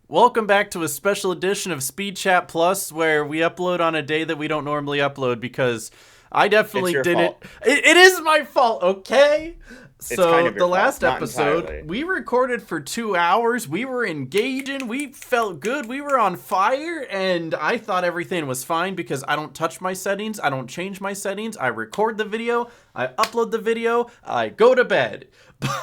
Welcome back to a special edition of SpeedChat Plus, where we upload on a day that we don't normally upload because I It's definitely your didn't. fault. It is my fault, okay? It's kind So, of your the fault, last not episode, entirely. we recorded for 2 hours. We were engaging. We felt good. We were on fire. And I thought everything was fine because I don't touch my settings. I don't change my settings. I record the video. I upload the video. I go to bed.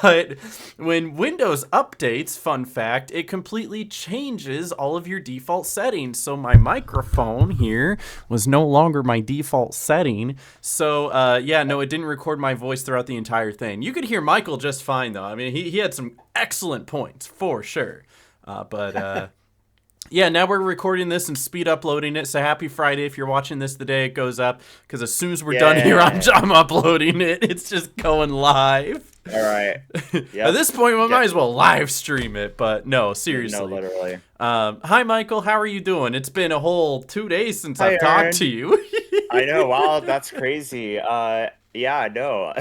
But when Windows updates, fun fact, it completely changes all of your default settings. So my microphone here was no longer my default setting. So yeah, no, it didn't record my voice throughout the entire thing. You could hear Michael just fine though. I mean, he had some excellent points for sure. But yeah, now we're recording this and speed uploading it. So happy Friday if you're watching this the day it goes up. Because as soon as we're done here, Yeah. I'm uploading it. It's just going live. All right. At Yep. this point, we Get, might as well live stream it. But no, no, seriously. literally. Hi, Michael. How are you doing? It's been a whole 2 days since Hi, I've talked to Aaron. you. I know. Wow, that's crazy. Yeah, no.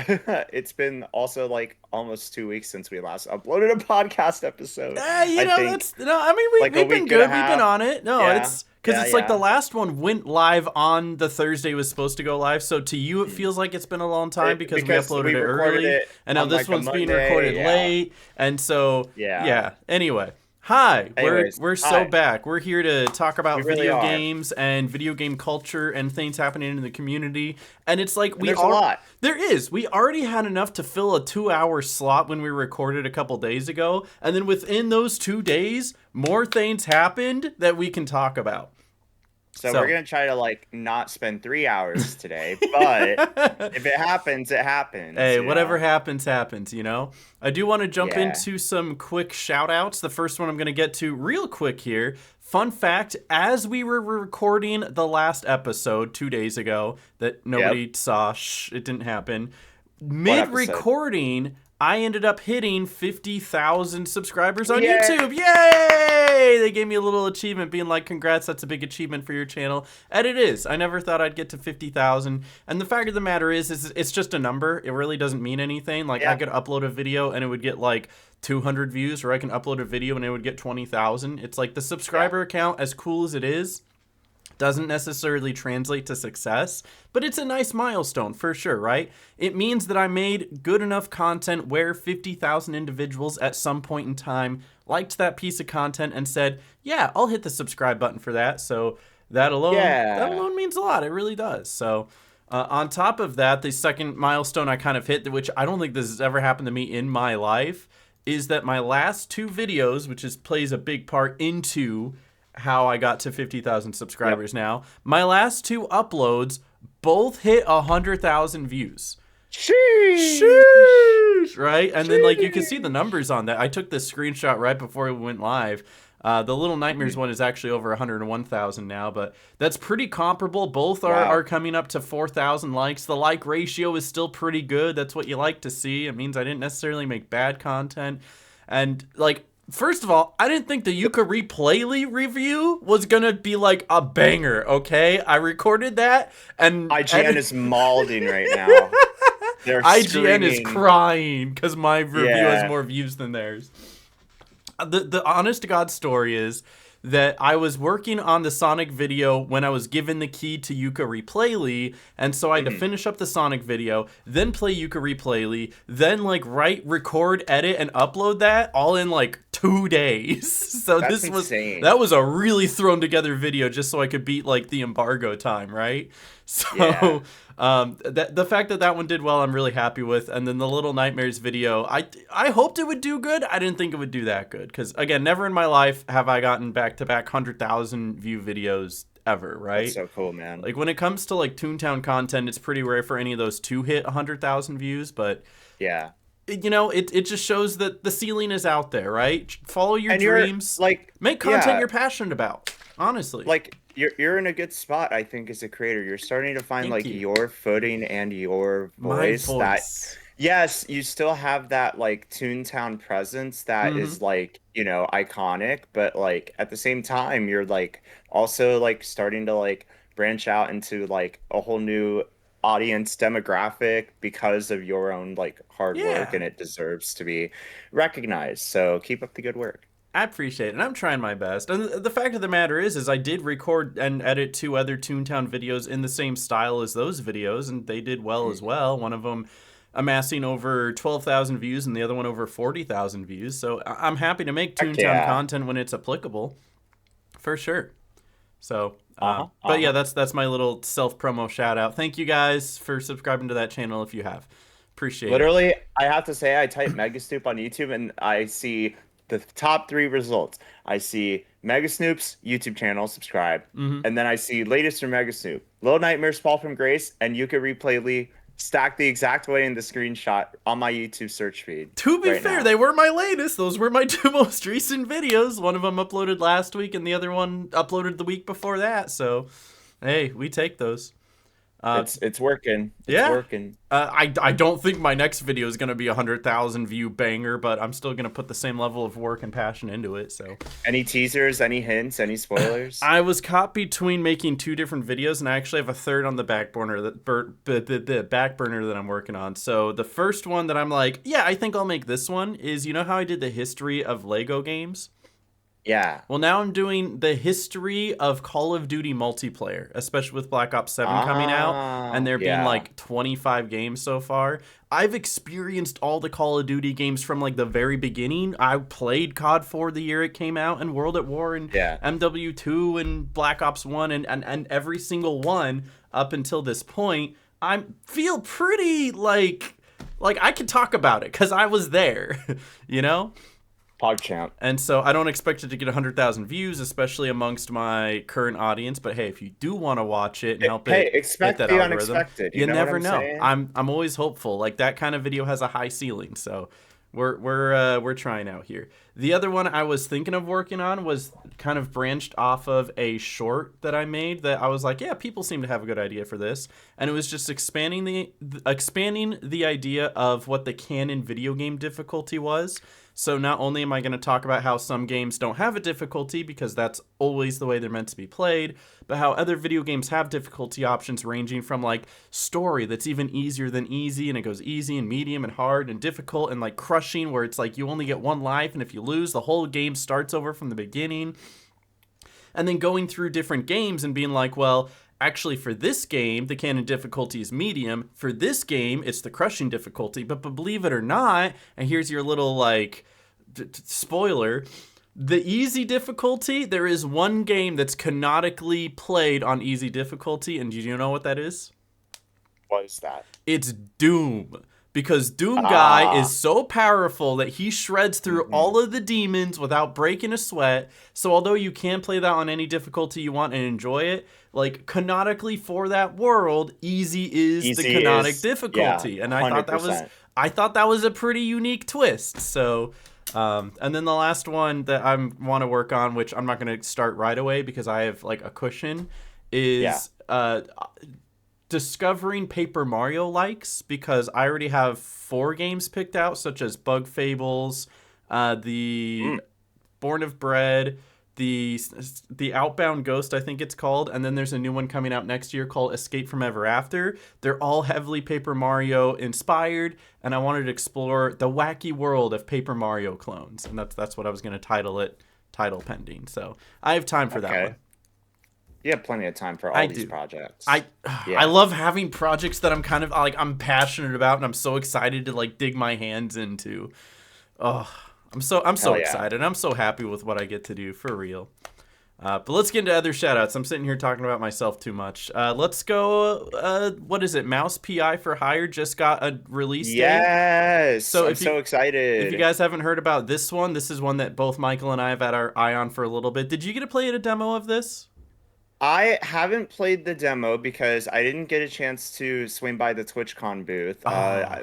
It's been also like almost 2 weeks since we last uploaded a podcast episode. You I know, think that's no. I mean, like a we've been week and a good. We've been half. on it. No, Yeah. it's because Yeah, it's like the yeah. last one went live on the Thursday was supposed to go live. So to you, it Mm. feels like it's been a long time because we Because uploaded we it recorded early, it and now on this like a one's being recorded Monday. Yeah. late, and so Yeah. yeah. Anyway. Hi, Anyways, we're so hi. back. We're here to talk We about really video are. games and video game culture and things happening in the community. And it's like And there's a lot. there is. We already had enough to fill a 2 hour slot when we recorded a couple days ago. And then within those 2 days, more things happened that we can talk about. So we're So, gonna try to like not spend 3 hours today, but if it happens, it happens, hey, you whatever know? happens, happens, you know? I do want to jump Yeah. into some quick shout outs. The first one I'm going to get to real quick here. Fun fact, as we were recording the last episode 2 days ago that Yep. nobody saw, it didn't happen, What mid episode? recording, I ended up hitting 50,000 subscribers on Yeah. YouTube. Yay! They gave me a little achievement being like, congrats, that's a big achievement for your channel. And it is. I never thought I'd get to 50,000. And the fact of the matter is it's just a number. It really doesn't mean anything. Like, I Yeah. could upload a video and it would get like 200 views, or I can upload a video and it would get 20,000. It's like the Yeah. subscriber account, as cool as it is, doesn't necessarily translate to success, but it's a nice milestone for sure, right? It means that I made good enough content where 50,000 individuals at some point in time liked that piece of content and said, "Yeah, I'll hit the subscribe button for that." So that Yeah. alone means a lot. It really does. So on top of that, the second milestone I kind of hit, which I don't think this has ever happened to me in my life, is that my last two videos, which plays a big part into how I got to 50,000 Yep. subscribers now. My last two uploads both hit 100,000 views. Sheesh. Sheesh, right? And then like you can see the Sheesh. numbers on that. I took this screenshot right before we went live. The Little Nightmares Mhm. one is actually over 101,000 now, but that's pretty comparable. Both are Wow. coming up to 4,000 likes. The like ratio is still pretty good. That's what you like to see. It means I didn't necessarily make bad content. And like, first of all, I didn't think the Yuka Replayly review was gonna be like a banger. Okay, I recorded that, and IGN is mauling right now. They're IGN is screaming. crying because my review has Yeah. more views than theirs. The honest to God story is that I was working on the Sonic video when I was given the key to Yuka Replayly, and so I had to Mhm. finish up the Sonic video, then play Yuka Replayly, then like write, record, edit, and upload that all in like 2 days. So That's this was insane. that was a really thrown together video just so I could beat like the embargo time, right? Yeah. So the fact that that one did well, I'm really happy with. And then the Little Nightmares video, I hoped it would do good. I didn't think it would do that good because again, never in my life have I gotten back to back 100,000 view videos ever, That's right? so cool, man. Like when it comes to like Toontown content, it's pretty rare for any of those to hit 100,000 views, but Yeah. you know, it just shows that the ceiling is out there, right? Follow your And you're dreams, like, make content yeah, you're passionate about. Honestly, like you're in a good spot, I think, as a creator. You're starting to find thank like you. your footing and your My voice that voice. yes, you still have that like Toontown presence that Mm-hmm. is like, iconic, but like at the same time, you're like also like starting to like branch out into like a whole new audience demographic because of your own like hard work, Yeah. and it deserves to be recognized. So keep up the good work. I appreciate it, and I'm trying my best. And the fact of the matter is I did record and edit 2 other Toontown videos in the same style as those videos, and they did well as well. One of them amassing over 12,000 views, and the other one over 40,000 views. So I'm happy to make Heck Toontown yeah. content when it's applicable, for sure. So, Uh-huh. but yeah, Uh-huh. that's my little self promo shout out. Thank you guys for subscribing to that channel if you have. Appreciate it. Literally, I have to say, I type Megasnoop on YouTube and I see the top 3 results. I see Megasnoop's YouTube channel, subscribe, Mm-hmm. and then I see latest from Megasnoop, Little Nightmares Fall from Grace, and You Could Replay Lee stacked the exact way in the screenshot on my YouTube search feed To be right fair, now. they were my latest. Those were my 2 most recent videos. One of them uploaded last week, and the other one uploaded the week before that. So, hey, we take those. It's working. It's Yeah. working. I don't think my next video is gonna be 100,000 view banger, but I'm still gonna put the same level of work and passion into it. So Any teasers, any hints, any spoilers? I was caught between making 2 different videos, and I actually have a third on the back burner the back burner that I'm working on. So the first one that I'm like, yeah, I think I'll make this one is, you know how I did the history of Lego games? Yeah. Well, now I'm doing the history of Call of Duty multiplayer, especially with Black Ops 7 coming out, and there being Yeah. like 25 games so far. I've experienced all the Call of Duty games from like the very beginning. I played COD 4 the year it came out, and World at War, and Yeah. MW2, and Black Ops 1, and every single one up until this point. I feel pretty like I can talk about it because I was there, you know? PogChamp. And so I don't expect it to get 100,000 views, especially amongst my current audience. But hey, if you do want to watch it and help Hey, it expect hit that the algorithm, unexpected. you You know what never I'm know. saying? I'm always hopeful. Like that kind of video has a high ceiling, so we're trying out here. The other one I was thinking of working on was kind of branched off of a short that I made that I was like, yeah, people seem to have a good idea for this, and it was just expanding the idea of what the canon video game difficulty was. So not only am I going to talk about how some games don't have a difficulty because that's always the way they're meant to be played, but how other video games have difficulty options ranging from like story that's even easier than easy, and it goes easy and medium and hard and difficult, and like crushing where it's like you only get 1 life, and if you lose, the whole game starts over from the beginning. And then going through different games and being like, well, actually for this game the canon difficulty is medium, for this game it's the crushing difficulty, but believe it or not, and here's your little like spoiler, the easy difficulty, there is one game that's canonically played on easy difficulty, and do you know what that is? What is that? It's Doom. Because Doom Guy is so powerful that he shreds through all of the demons without breaking a sweat. So although you can play that on any difficulty you want and enjoy it, like canonically for that world, easy is the canonic difficulty. Yeah, and 100%. I thought that was a pretty unique twist. So and then the last one that I want to work on, which I'm not going to start right away because I have like a cushion, is discovering Paper Mario likes, because I already have 4 games picked out, such as Bug Fables, the Born of Bread, the Outbound Ghost, I think it's called, and then there's a new one coming out next year called Escape from Ever After. They're all heavily Paper Mario inspired, and I wanted to explore the wacky world of Paper Mario clones, and that's what I was going to title it, title pending. So I have time for that one. You have plenty of time for all these projects. I love having projects that I'm kind of like I'm passionate about and I'm so excited to like dig my hands into. Oh, I'm so excited. I'm so happy with what I get to do, for real. But let's get into other shoutouts. I'm sitting here talking about myself too much. Let's go. What is it? Mouse PI for Hire just got a release date. Yes. So I'm so excited. If you guys haven't heard about this one, this is one that both Michael and I have had our eye on for a little bit. Did you get to play a demo of this? I haven't played the demo because I didn't get a chance to swing by the TwitchCon booth,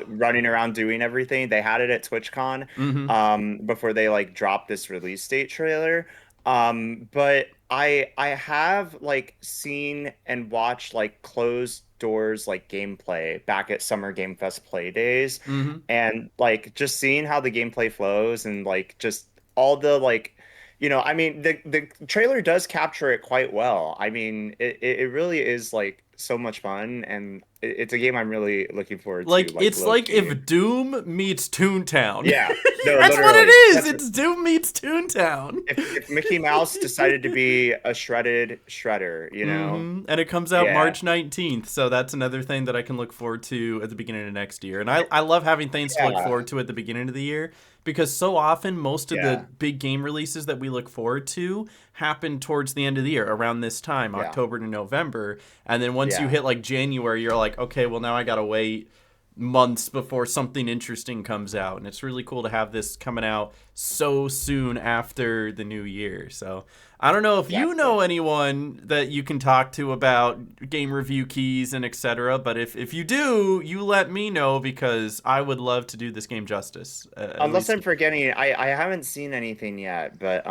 running around doing everything. They had it at TwitchCon, before they like dropped this release date trailer. But I have like seen and watched like closed doors like gameplay back at Summer Game Fest play days, and like just seeing how the gameplay flows and like just all the like. I mean, the trailer does capture it quite well. I mean, it really is like so much fun, and it's a game I'm really looking forward to. Like, Like it's like low-key. if Doom meets Toontown. Yeah, no, That's what it literally. is. It's Doom meets Toontown. If Mickey Mouse decided to be a shredded shredder, you know? And it comes out Yeah, March 19th, so that's another thing that I can look forward to at the beginning of next year. And I love having things to look yeah, forward to at the beginning of the year, because so often most of the yeah, big game releases that we look forward to happen towards the end of the year, around this time, yeah, October to November. And then once you yeah, hit like January, you're like, okay, well now I gotta wait months before something interesting comes out. And it's really cool to have this coming out so soon after the new year. So I don't know if you exactly. know anyone that you can talk to about game review keys and etc. But if you do, you let me know, because I would love to do this game justice. At Unless least. I'm forgetting, I haven't seen anything yet, but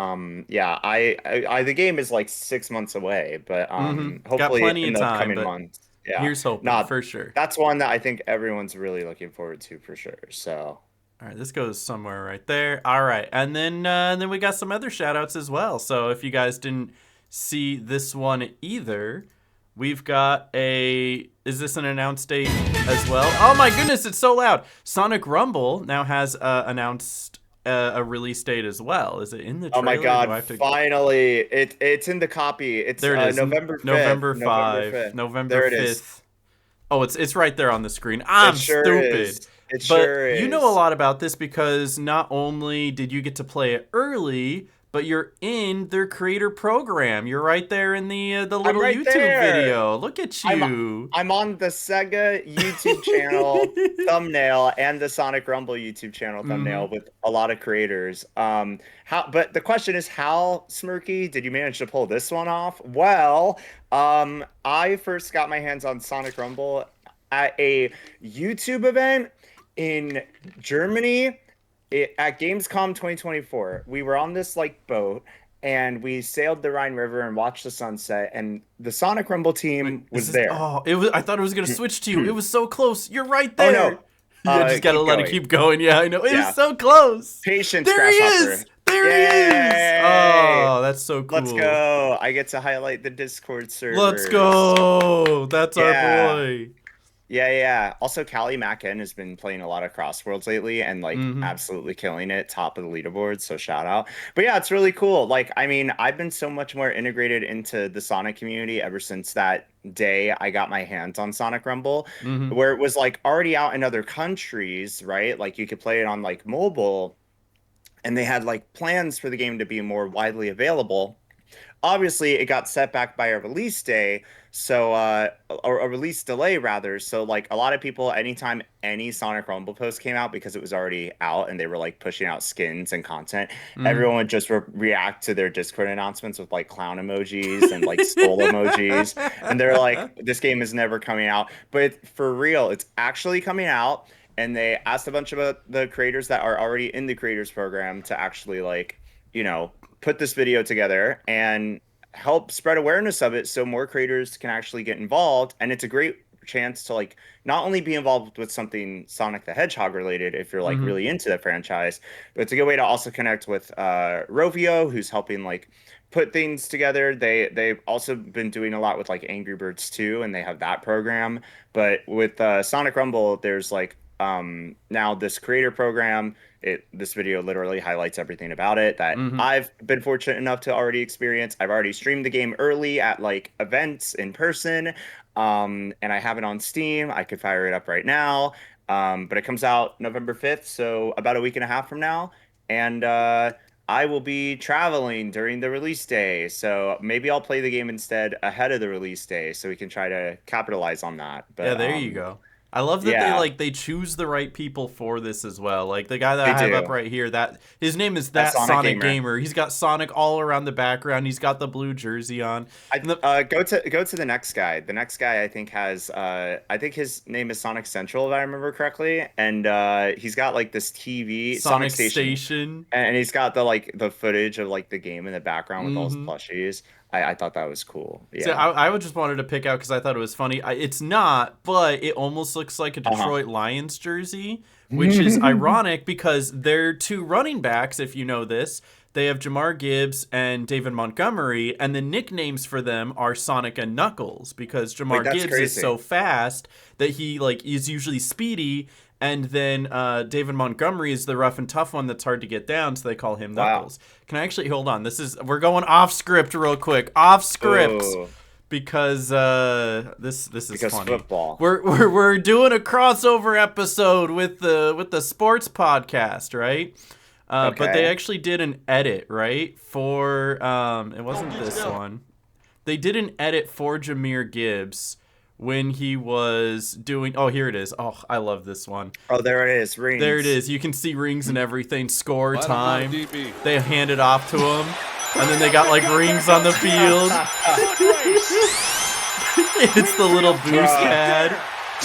yeah, the game is like 6 months away, but Got hopefully plenty in of the time, coming but months. Yeah, here's hoping not for sure. that's one that I think everyone's really looking forward to for sure. So All right, this goes somewhere right there. All right, and then we got some other shout outs as well. So if you guys didn't see this one either, we've got a... Is this an announced date as well? Oh my goodness, it's so loud. Sonic Rumble now has announced a release date as well. Is it in the oh my trailer? Do I God, have to... finally, it's in the copy. It's There it is. November 5th. November November 5, 5th. November There it is. 5th. Oh, it's right there on the screen. It I'm sure stupid. is. It But sure you know a is. lot about this, because not only did you get to play it early, but you're in their creator program. You're right there in the I'm little right YouTube there. video. Look at I'm you. I'm on the Sega YouTube channel thumbnail and the Sonic Rumble YouTube channel thumbnail hmm with a lot of creators. But the question is, how, Smirky, did you manage to pull this one off? Well, I first got my hands on Sonic Rumble at a YouTube event in Germany at Gamescom 2024. We were on this like boat and we sailed the Rhine River and watched the sunset, and the Sonic Rumble Wait, team is was this? there. Oh, it was. I thought it was gonna switch to you. It was so close. You're right Oh there. no. Yeah, just gotta Keep let it going. keep going. Yeah, I know. It was Yeah. so close. Patience, There he Grasshopper. is. There he is. Yay! Oh, that's so Let's cool. go. I get to highlight the Discord Let's servers. go. That's our Yeah. boy. Yeah, yeah. Also, Callie Macken has been playing a lot of Crossworlds lately and like hmm absolutely killing it, top of the leaderboard. So shout out. But yeah, it's really cool. Like, I mean, I've been so much more integrated into the Sonic community ever since that day I got my hands on Sonic Rumble, hmm where it was like already out in other countries, right? Like you could play it on like mobile, and they had like plans for the game to be more widely available. Obviously it got set back by a release day, so or a release delay rather, so like a lot of people, anytime any Sonic Rumble post came out, because it was already out and they were like pushing out skins and content, hmm everyone would just react to their Discord announcements with like clown emojis and like skull emojis, and they're like, this game is never coming out, but for real, it's actually coming out. And they asked a bunch of the creators that are already in the creators program to actually like, you know, put this video together and help spread awareness of it so more creators can actually get involved. And it's a great chance to like not only be involved with something Sonic the Hedgehog related if you're like hmm really into the franchise, but it's a good way to also connect with Rovio, who's helping like put things together. They've also been doing a lot with like Angry Birds too, and they have that program. But with Sonic Rumble, there's like now this creator program. This video literally highlights everything about it that hmm I've been fortunate enough to already experience. I've already streamed the game early at like events in person, and I have it on Steam. I could fire it up right now, but it comes out November 5th, so about a week and a half from now, and I will be traveling during the release day, so maybe I'll play the game instead ahead of the release day, so we can try to capitalize on that. Yeah, But there you go. I love that yeah, they choose the right people for this as well. Like the guy that they I have up do. right here, that his name is That that Sonic Sonic Gamer. Gamer. He's got Sonic all around the background. He's got the blue jersey on. And the Go to the next guy. The next guy I think has I think his name is Sonic Central if I remember correctly, and he's got like this TV Sonic Sonic Station, Station. and he's got the like the footage of like the game in the background with all his hmm plushies. I thought that was cool. So Yeah. I would just wanted to pick out because I thought it was funny. It's not, but it almost looks like a Uh-huh. Detroit Lions jersey, which is ironic because their two running backs, if you know this, they have Jamar Gibbs and David Montgomery, and the nicknames for them are Sonic and Knuckles, because Wait, Jamar that's Gibbs is crazy. so fast that he like is usually speedy, and then David Montgomery is the rough and tough one that's hard to get down, so they call him Wow. Knuckles. Can I actually hold on? We're going off script real quick. Off script. Ooh, Because this is because funny. football. We're doing a crossover episode with the sports podcast, right? But they Okay. actually did an edit, right? For it wasn't this one. They did an edit for Jameer Gibbs when he was doing. Oh, here it is. Oh, I love this one. Oh, there it is. Rings. There it is. You can see rings and everything. Score time. They hand it off to him, and then they got like rings on the field. It's the little boost pad.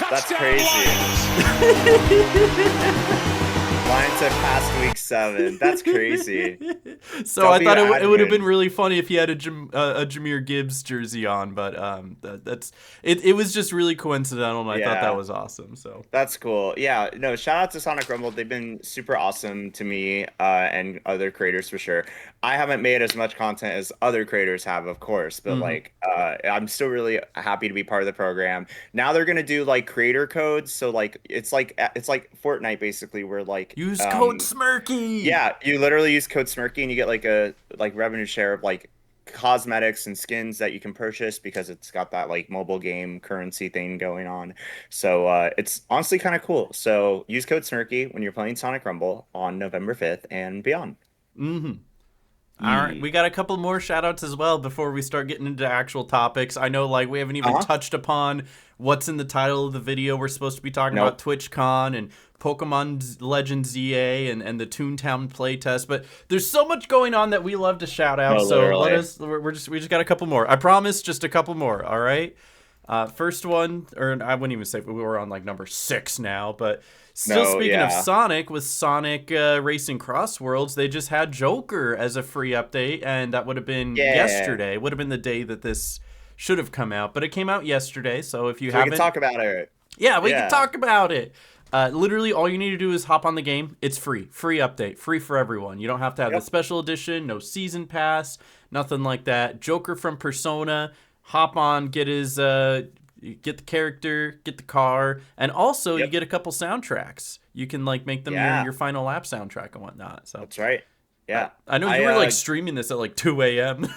That's crazy. Lions have passed week 7. That's crazy. So Don't I be thought an it would have been admin. really funny if he had a Jameer Gibbs jersey on, but it was just really coincidental, and I thought Yeah. that was awesome. So That's cool. Yeah, no, shout out to Sonic Rumble. They've been super awesome to me and other creators for sure. I haven't made as much content as other creators have, of course, but like I'm still really happy to be part of the program. Now they're gonna do like creator codes, so like it's like Fortnite basically, where like use code Smirky. yeah, you literally use code Smirky and you get like a revenue share of like cosmetics and skins that you can purchase because it's got that like mobile game currency thing going on. So it's honestly kind of cool. So use code Smirky when you're playing Sonic Rumble on November 5th and beyond. All right, we got a couple more shout outs as well before we start getting into actual topics. I know like we haven't even touched upon what's in the title of the video. We're supposed to be talking about TwitchCon and Pokemon Legends EA and the Toontown playtest, but there's so much going on that we love to shout out. No, so literally. we just got a couple more. I promise, just a couple more. All right. First one, or I wouldn't even say we were on like number 6 now, but still speaking of Sonic, with Sonic Racing Cross Worlds, they just had Joker as a free update, and that would have been yesterday. Would have been the day that this should have come out, but it came out yesterday. So if you haven't, we can talk about it. Yeah, we can talk about it. Literally, all you need to do is hop on the game. It's free update, free for everyone. You don't have to have the special edition, no season pass, nothing like that. Joker from Persona. Hop on, get his get the character, get the car, and also you get a couple soundtracks. You can like make them your final lap soundtrack and whatnot. So that's right. Yeah, I know you were like streaming this at like 2 a.m.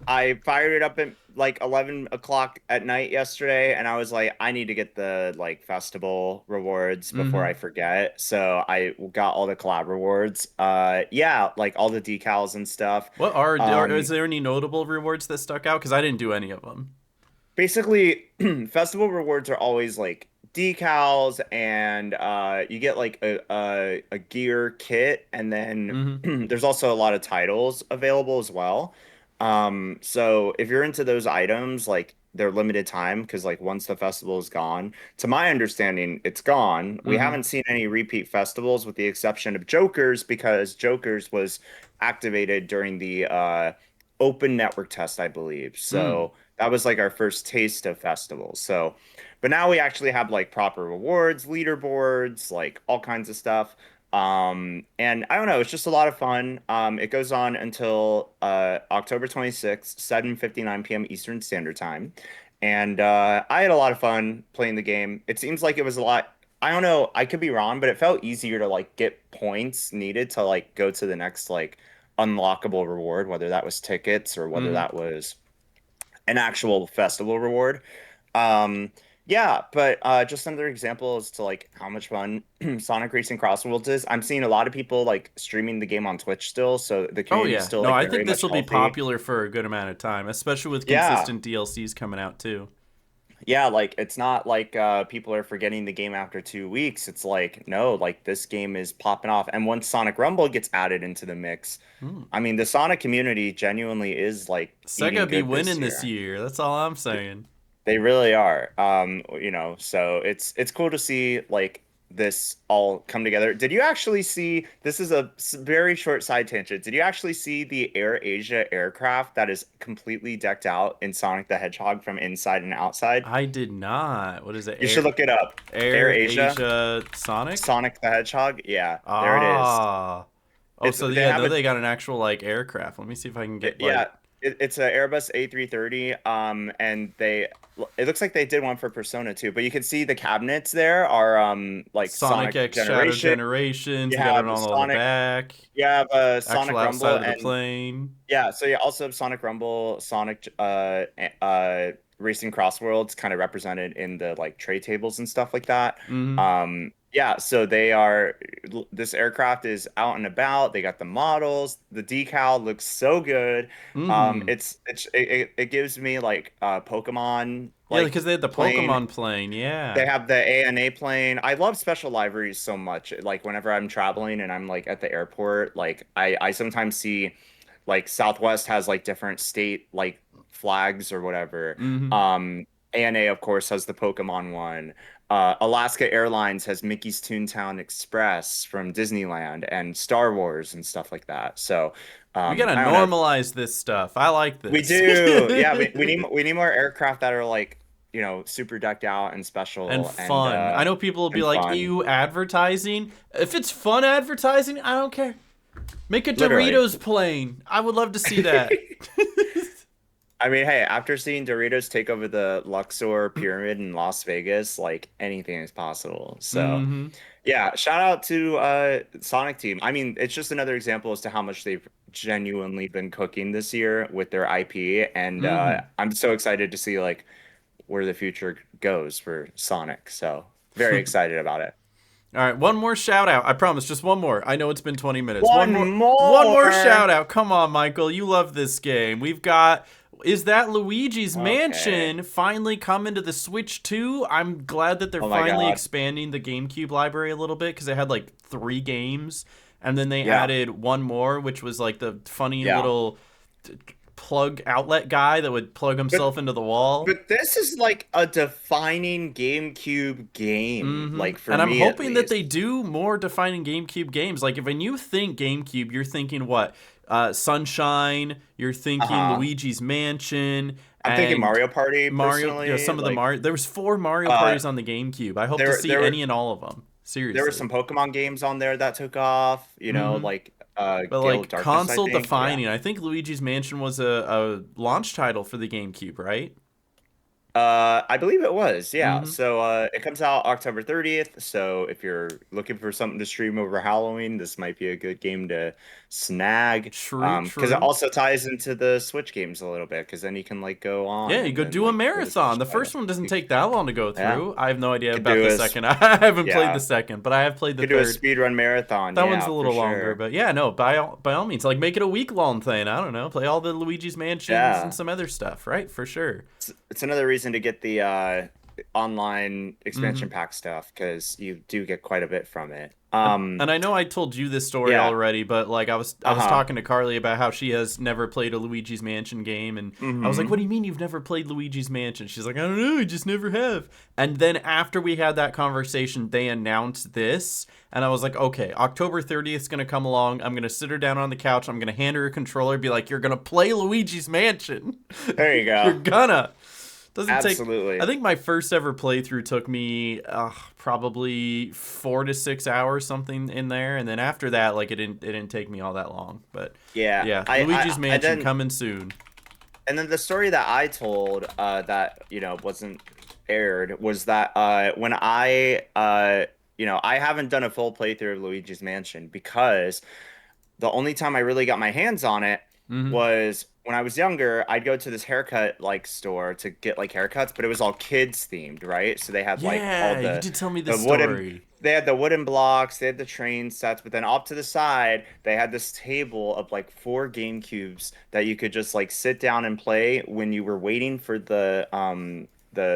I fired it up at like 11 o'clock at night yesterday, and I was like, I need to get the like festival rewards before I forget. So I got all the collab rewards. Yeah, like all the decals and stuff. What is there any notable rewards that stuck out? Because I didn't do any of them. Basically, festival rewards are always like decals, and you get like a gear kit, and then there's also a lot of titles available as well. So if you're into those items, like they're limited time because like once the festival is gone, to my understanding, it's gone. We haven't seen any repeat festivals with the exception of Joker's, because Joker's was activated during the open network test, I believe. So that was like our first taste of festivals. So, but now we actually have like proper rewards, leaderboards, like all kinds of stuff. And I don't know, it's just a lot of fun. It goes on until October 26th, 7:59 p.m. Eastern Standard Time. And I had a lot of fun playing the game. It seems like it was a lot. I don't know, I could be wrong, but it felt easier to like get points needed to like go to the next like unlockable reward, whether that was tickets or whether that was an actual festival reward. Yeah, but just another example as to like how much fun Sonic Racing Cross Worlds is. I'm seeing a lot of people like streaming the game on Twitch still, so the community is still like, I very think this much will be healthy. popular for a good amount of time, especially with consistent DLCs coming out too. Yeah, like it's not like people are forgetting the game after 2 weeks. It's like, no, like this game is popping off. And once Sonic Rumble gets added into the mix, I mean, the Sonic community genuinely is like Sega be winning this year. That's all I'm saying. They really are. You know, so it's cool to see like this all come together. Did you actually see, this is a very short side tangent. Did you actually see the Air Asia aircraft that is completely decked out in Sonic the Hedgehog from inside and outside? I did not. What is it? You should look it up. Air Asia Sonic? Sonic the Hedgehog. Yeah, there it is. Oh, so yeah, though they got an actual like aircraft. Let me see if I can get Yeah, it's an Airbus A330. And it looks like they did one for Persona too. But you can see the cabinets there are like Sonic Sonic X Shadow Generation. Generations. You You got it have all on the Sonic. back. You have Actual Sonic outside Rumble of the and plane. yeah. So you also have Sonic Rumble, Sonic Racing Cross Worlds kind of represented in the like tray tables and stuff like that. Mm-hmm. Yeah, so they are this aircraft is out and about. They got the models. The decal looks so good. Mm-hmm. It gives me like Pokemon Yeah, like because they had the plane. Pokemon plane. They Yeah. have the ANA plane. I love special liveries so much. Like whenever I'm traveling and I'm like at the airport, like I sometimes see like Southwest has like different state like flags or whatever. Mm-hmm. Um, ANA of course has the Pokemon one. Alaska Airlines has Mickey's Toontown Express from Disneyland and Star Wars and stuff like that. So We gotta I don't know. normalize this stuff. I like We this. do. Yeah, we need more aircraft that are like, super decked out and And special fun. I know people will be and like, fun. ew, advertising. If it's fun advertising, I don't care. Make a Literally. Doritos plane. I would love to see that. I mean, hey, after seeing Doritos take over the Luxor Pyramid in Las Vegas, like anything is possible. So, Mm-hmm. yeah, shout out to Sonic Team. I mean, it's just another example as to how much they've genuinely been cooking this year with their IP, and Mm-hmm. I'm so excited to see like where the future goes for Sonic. So, very excited about it. All right, one more shout out. I promise, just one more. I know it's been 20 minutes. One One more more. shout out. Come on, Michael. You love this game. We've got Is That Luigi's Okay. Mansion finally coming to the Switch 2? I'm glad that they're Oh my finally God. expanding the GameCube library a little bit because they had like 3 games and then they Yeah. added one more, which was like the funny Yeah. little plug outlet guy that would plug But himself into the wall. But this is like a defining GameCube game, Mm-hmm. like for And I'm me at hoping that they least. do more defining GameCube games. Like, if when you think GameCube, you're thinking what? Sunshine. You're thinking Uh-huh. Luigi's Mansion I'm thinking and Mario Party Mario. You know, personally. some of the Like, Mario. There was 4 Mario uh, parties on the GameCube. I hope to there see there were any and all of them. there were Seriously. some Pokemon games on there that took off. Mm-hmm. Like But Gale of like Darkness, I console think. Yeah. defining, I think Luigi's Mansion was a launch title for the GameCube, right? I believe it was, yeah. Mm-hmm. So it comes out October 30th. So if you're looking for something to stream over Halloween, this might be a good game to snag. True, Because it true. also ties into the Switch games a little bit, because then you can like go Yeah, on you and go then do a like play the Switch marathon. The title. first one doesn't take that long to go Yeah, through. I have no idea could about do the second. I haven't played the yeah, second, but I have played the could do a third. speed run marathon. That one's Yeah, a for little longer, sure. but yeah, no, by all means, like make it a week long thing. I don't know, play all the Luigi's Mansions and Yeah. some other stuff, right? For sure. It's another reason to get the online expansion Hmm. pack stuff because you do get quite a bit from it. And I know I told you this story Yeah. already, but like I was Uh-huh. talking to Carly about how she has never played a Luigi's Mansion game, and I was like, "What Mm-hmm. do you mean you've never played Luigi's Mansion?" She's like, "I don't know, I just never have." And then after we had that conversation, they announced this, and I was like, "Okay, October 30th is gonna come along. I'm gonna sit her down on the couch. I'm gonna hand her a controller, be like, you're gonna play Luigi's Mansion. There you You're go. gonna." Doesn't take. I Absolutely. think my first ever playthrough took me probably 4 to 6 hours, something in there, and then after that, like it didn't take me all that long. But Yeah. yeah, Luigi's I Mansion then coming soon. and then the story that I told that wasn't aired was that when I haven't done a full playthrough of Luigi's Mansion because the only time I really got my hands on it Hmm. was when I was younger. I'd go to this haircut like store to get like haircuts, but it was all kids themed, right? So they had like all Yeah, you did tell me the this wooden story. they had the wooden blocks, they had the train sets, but then off to the side, they had this table of like 4 GameCubes that you could just like sit down and play when you were waiting for the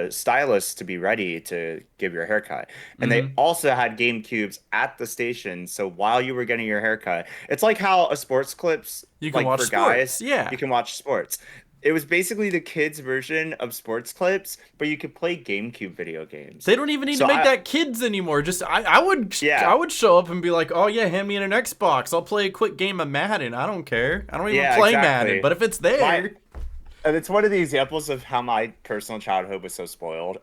stylist to be ready to give your haircut. And they Hmm. also had GameCubes at the station. So while you were getting your haircut, it's like how a sports clips, You can like watch for sports. guys, Yeah. you can watch sports. It was basically the kids' version of sports clips, but you could play GameCube video games. They don't even need to So make that kids anymore. Just yeah, I would show up and be like, "Oh yeah, hand me an Xbox. I'll play a quick game of Madden. I don't care. I don't even yeah, play Madden, exactly. but if it's My there." And it's one of the examples of how my personal childhood was so spoiled.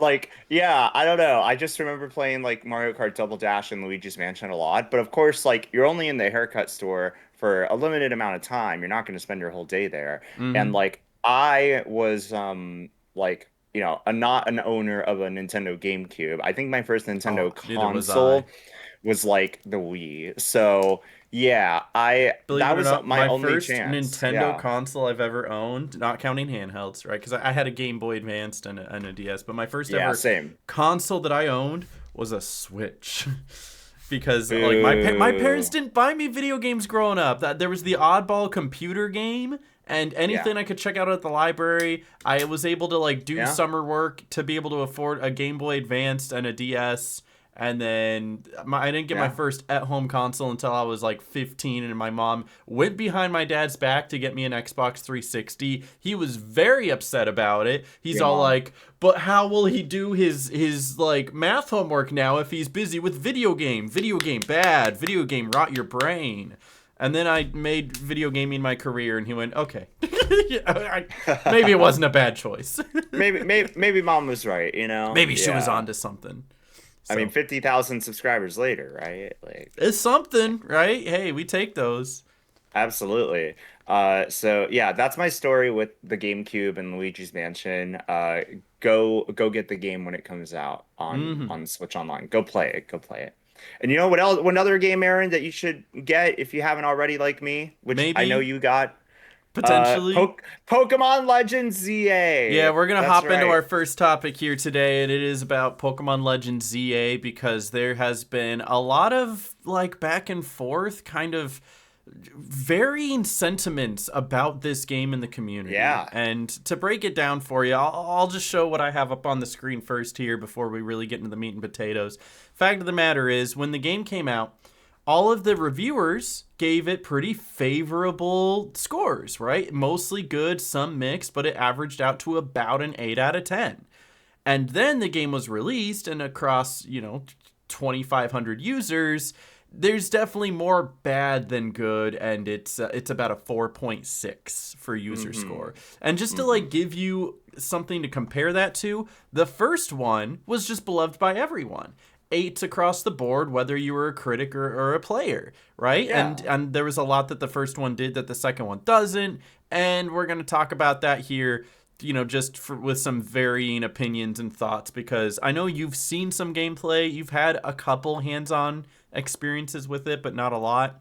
Like, yeah, I don't know. I just remember playing like Mario Kart Double Dash and Luigi's Mansion a lot. But of course, like you're only in the haircut store for a limited amount of time. You're not going to spend your whole day there. And Hmm. like I was like, not an owner of a Nintendo GameCube. I think my first Oh, Nintendo neither was I. console was like the Wii. So, yeah, I Believe that it or was not, my my only first chance. Nintendo Yeah. console I've ever owned, not counting handhelds, right? Because I had a Game Boy Advanced and a DS, but my first Yeah, ever same. console that I owned was a Switch. Because like my parents Boo. didn't buy me video games growing up. That there was the oddball computer game and Yeah. anything I could check out at the library. I was able to like do Yeah. summer work to be able to afford a Game Boy Advanced and a DS. And then I didn't get my Yeah. first at-home console until I was like 15, and my mom went behind my dad's back to get me an Xbox 360. He was very upset about it. He's Your all mom. like, "But how will he do his like math homework now if he's busy with video game? Video game bad. Video game rot your brain." And then I made video gaming my career, and he went, "Okay, maybe it wasn't a bad choice. Maybe mom was right, Maybe she was Yeah. onto something." I mean, So 50,000 subscribers later, right? Like, it's something, right? Hey, we take those. absolutely. So yeah, that's my story with the GameCube and Luigi's Mansion. Go get the game when it comes out Hmm. on Switch Online. Go play it. Go play it. And you know what else? One other game, Aaron, that you should get if you haven't already, like me, which I know Maybe, you got. potentially. Pokemon Legends Yeah, ZA. we're gonna That's hop into right. our first topic here today, and it is about Pokemon Legends ZA because there has been a lot of like back and forth, kind of varying sentiments about this game in the community. Yeah. And to break it down for you, I'll just show what I have up on the screen first here before we really get into the meat and potatoes. Fact of the matter is, when the game came out, all of the reviewers gave it pretty favorable scores, right? Mostly good, some mixed, but it averaged out to about an 8 out of 10. And then the game was released, and across, 2,500 users, there's definitely more bad than good, and it's about a 4.6 for user Mm-hmm. score. And just to Mm-hmm. like give you something to compare that to, the first one was just beloved by everyone. Eights across the board, whether you were a critic or a player, right? And Yeah. and there was a lot that the first one did that the second one doesn't, and we're gonna talk about that here, just with some varying opinions and thoughts, because I know you've seen some gameplay, you've had a couple hands-on experiences with it, but not a lot.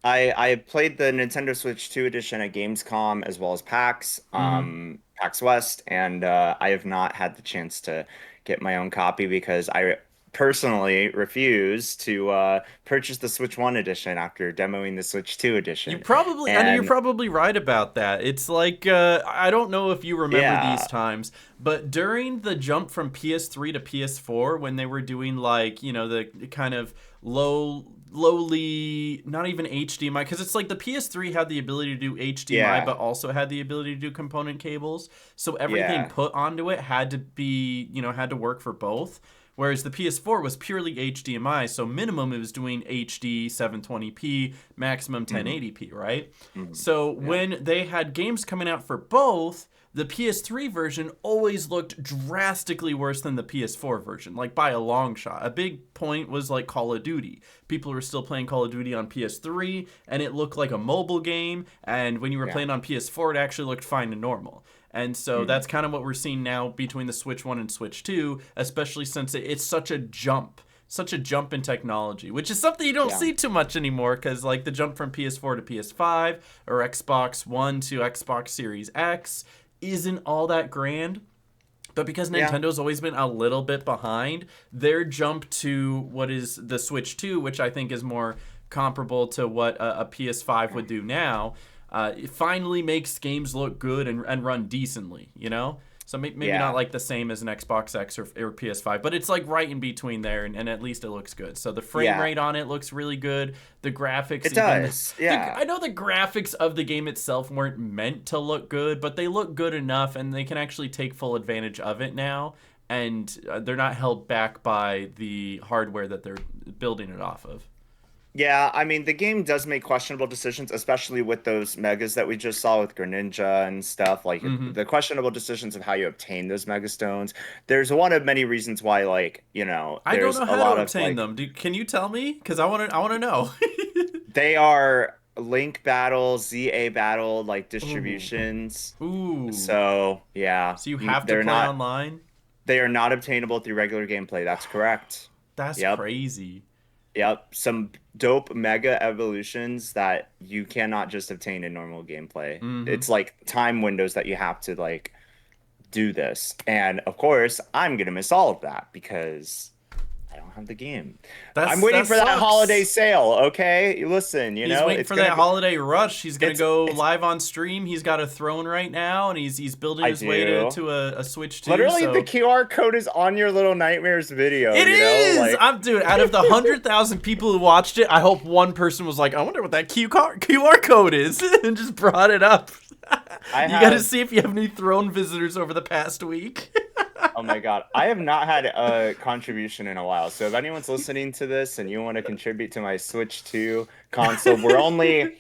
I played the Nintendo Switch 2 edition at Gamescom as well as PAX, Mm-hmm. PAX West, and I have not had the chance to get my own copy because I personally refuse to purchase the Switch 1 edition after demoing the Switch 2 edition. I know you're And probably right about that. It's like, I don't know if you remember these yeah, times, but during the jump from PS3 to PS4, when they were doing like, the kind of lowly, not even HDMI, because it's like the PS3 had the ability to do HDMI, yeah, but also had the ability to do component cables. So everything yeah. put onto it had to be, had to work for both. Whereas the PS4 was purely HDMI, so minimum it was doing HD 720p, maximum Hmm. 1080p, right? Hmm. So Yeah. when they had games coming out for both, the PS3 version always looked drastically worse than the PS4 version, like by a long shot. A big point was like Call of Duty. People were still playing Call of Duty on PS3, and it looked like a mobile game, and when you were Yeah. playing on PS4, it actually looked fine and normal. And so Hmm. that's kind of what we're seeing now between the Switch 1 and Switch 2, especially since it's such a jump in technology, which is something you don't Yeah. see too much anymore, because like the jump from PS4 to PS5 or Xbox One to Xbox Series X isn't all that grand. But because Yeah. Nintendo's always been a little bit behind, their jump to what is the Switch 2, which I think is more comparable to what a PS5 would do now, it finally makes games look good and run decently, So maybe not Yeah. like the same as an Xbox X or PS5, but it's like right in between there, and at least it looks good. So the frame Yeah. rate on it looks really good. The graphics, It even does. Yeah. I know the graphics of the game itself weren't meant to look good, but they look good enough, and they can actually take full advantage of it now. And they're not held back by the hardware that they're building it off of. Yeah, I mean, the game does make questionable decisions, especially with those megas that we just saw with Greninja and stuff. Like Mm-hmm. the questionable decisions of how you obtain those mega stones. There's one of many reasons why, like, I don't there's know a how to lot of obtain like them. Can you tell me? Because I want to know. they are Link battle, ZA battle, like Ooh. distributions. Ooh. So yeah, So you have to they're play not. online? They are not obtainable through regular gameplay. That's correct. That's Yep. crazy. Yep, some dope mega evolutions that you cannot just obtain in normal gameplay. Mm-hmm. It's like time windows that you have to like do this. And of course, I'm gonna miss all of that because I don't have the game. I'm waiting That for that holiday sucks. sale, okay? Listen, He's waiting it's for gonna that be holiday rush. He's gonna go it's live on stream. He's got a throne right now, and he's building I his way do. to a Switch 2. Literally the So QR code is on your little nightmares video, it you know? is. Like I'm dude. Out of the 100,000 people who watched it, I hope one person was like, "I wonder what that QR code is," and just brought it up. I You got to have see if you have any throne visitors over the past week. Oh my God. I have not had a contribution in a while. So if anyone's listening to this and you want to contribute to my Switch 2 console, we're only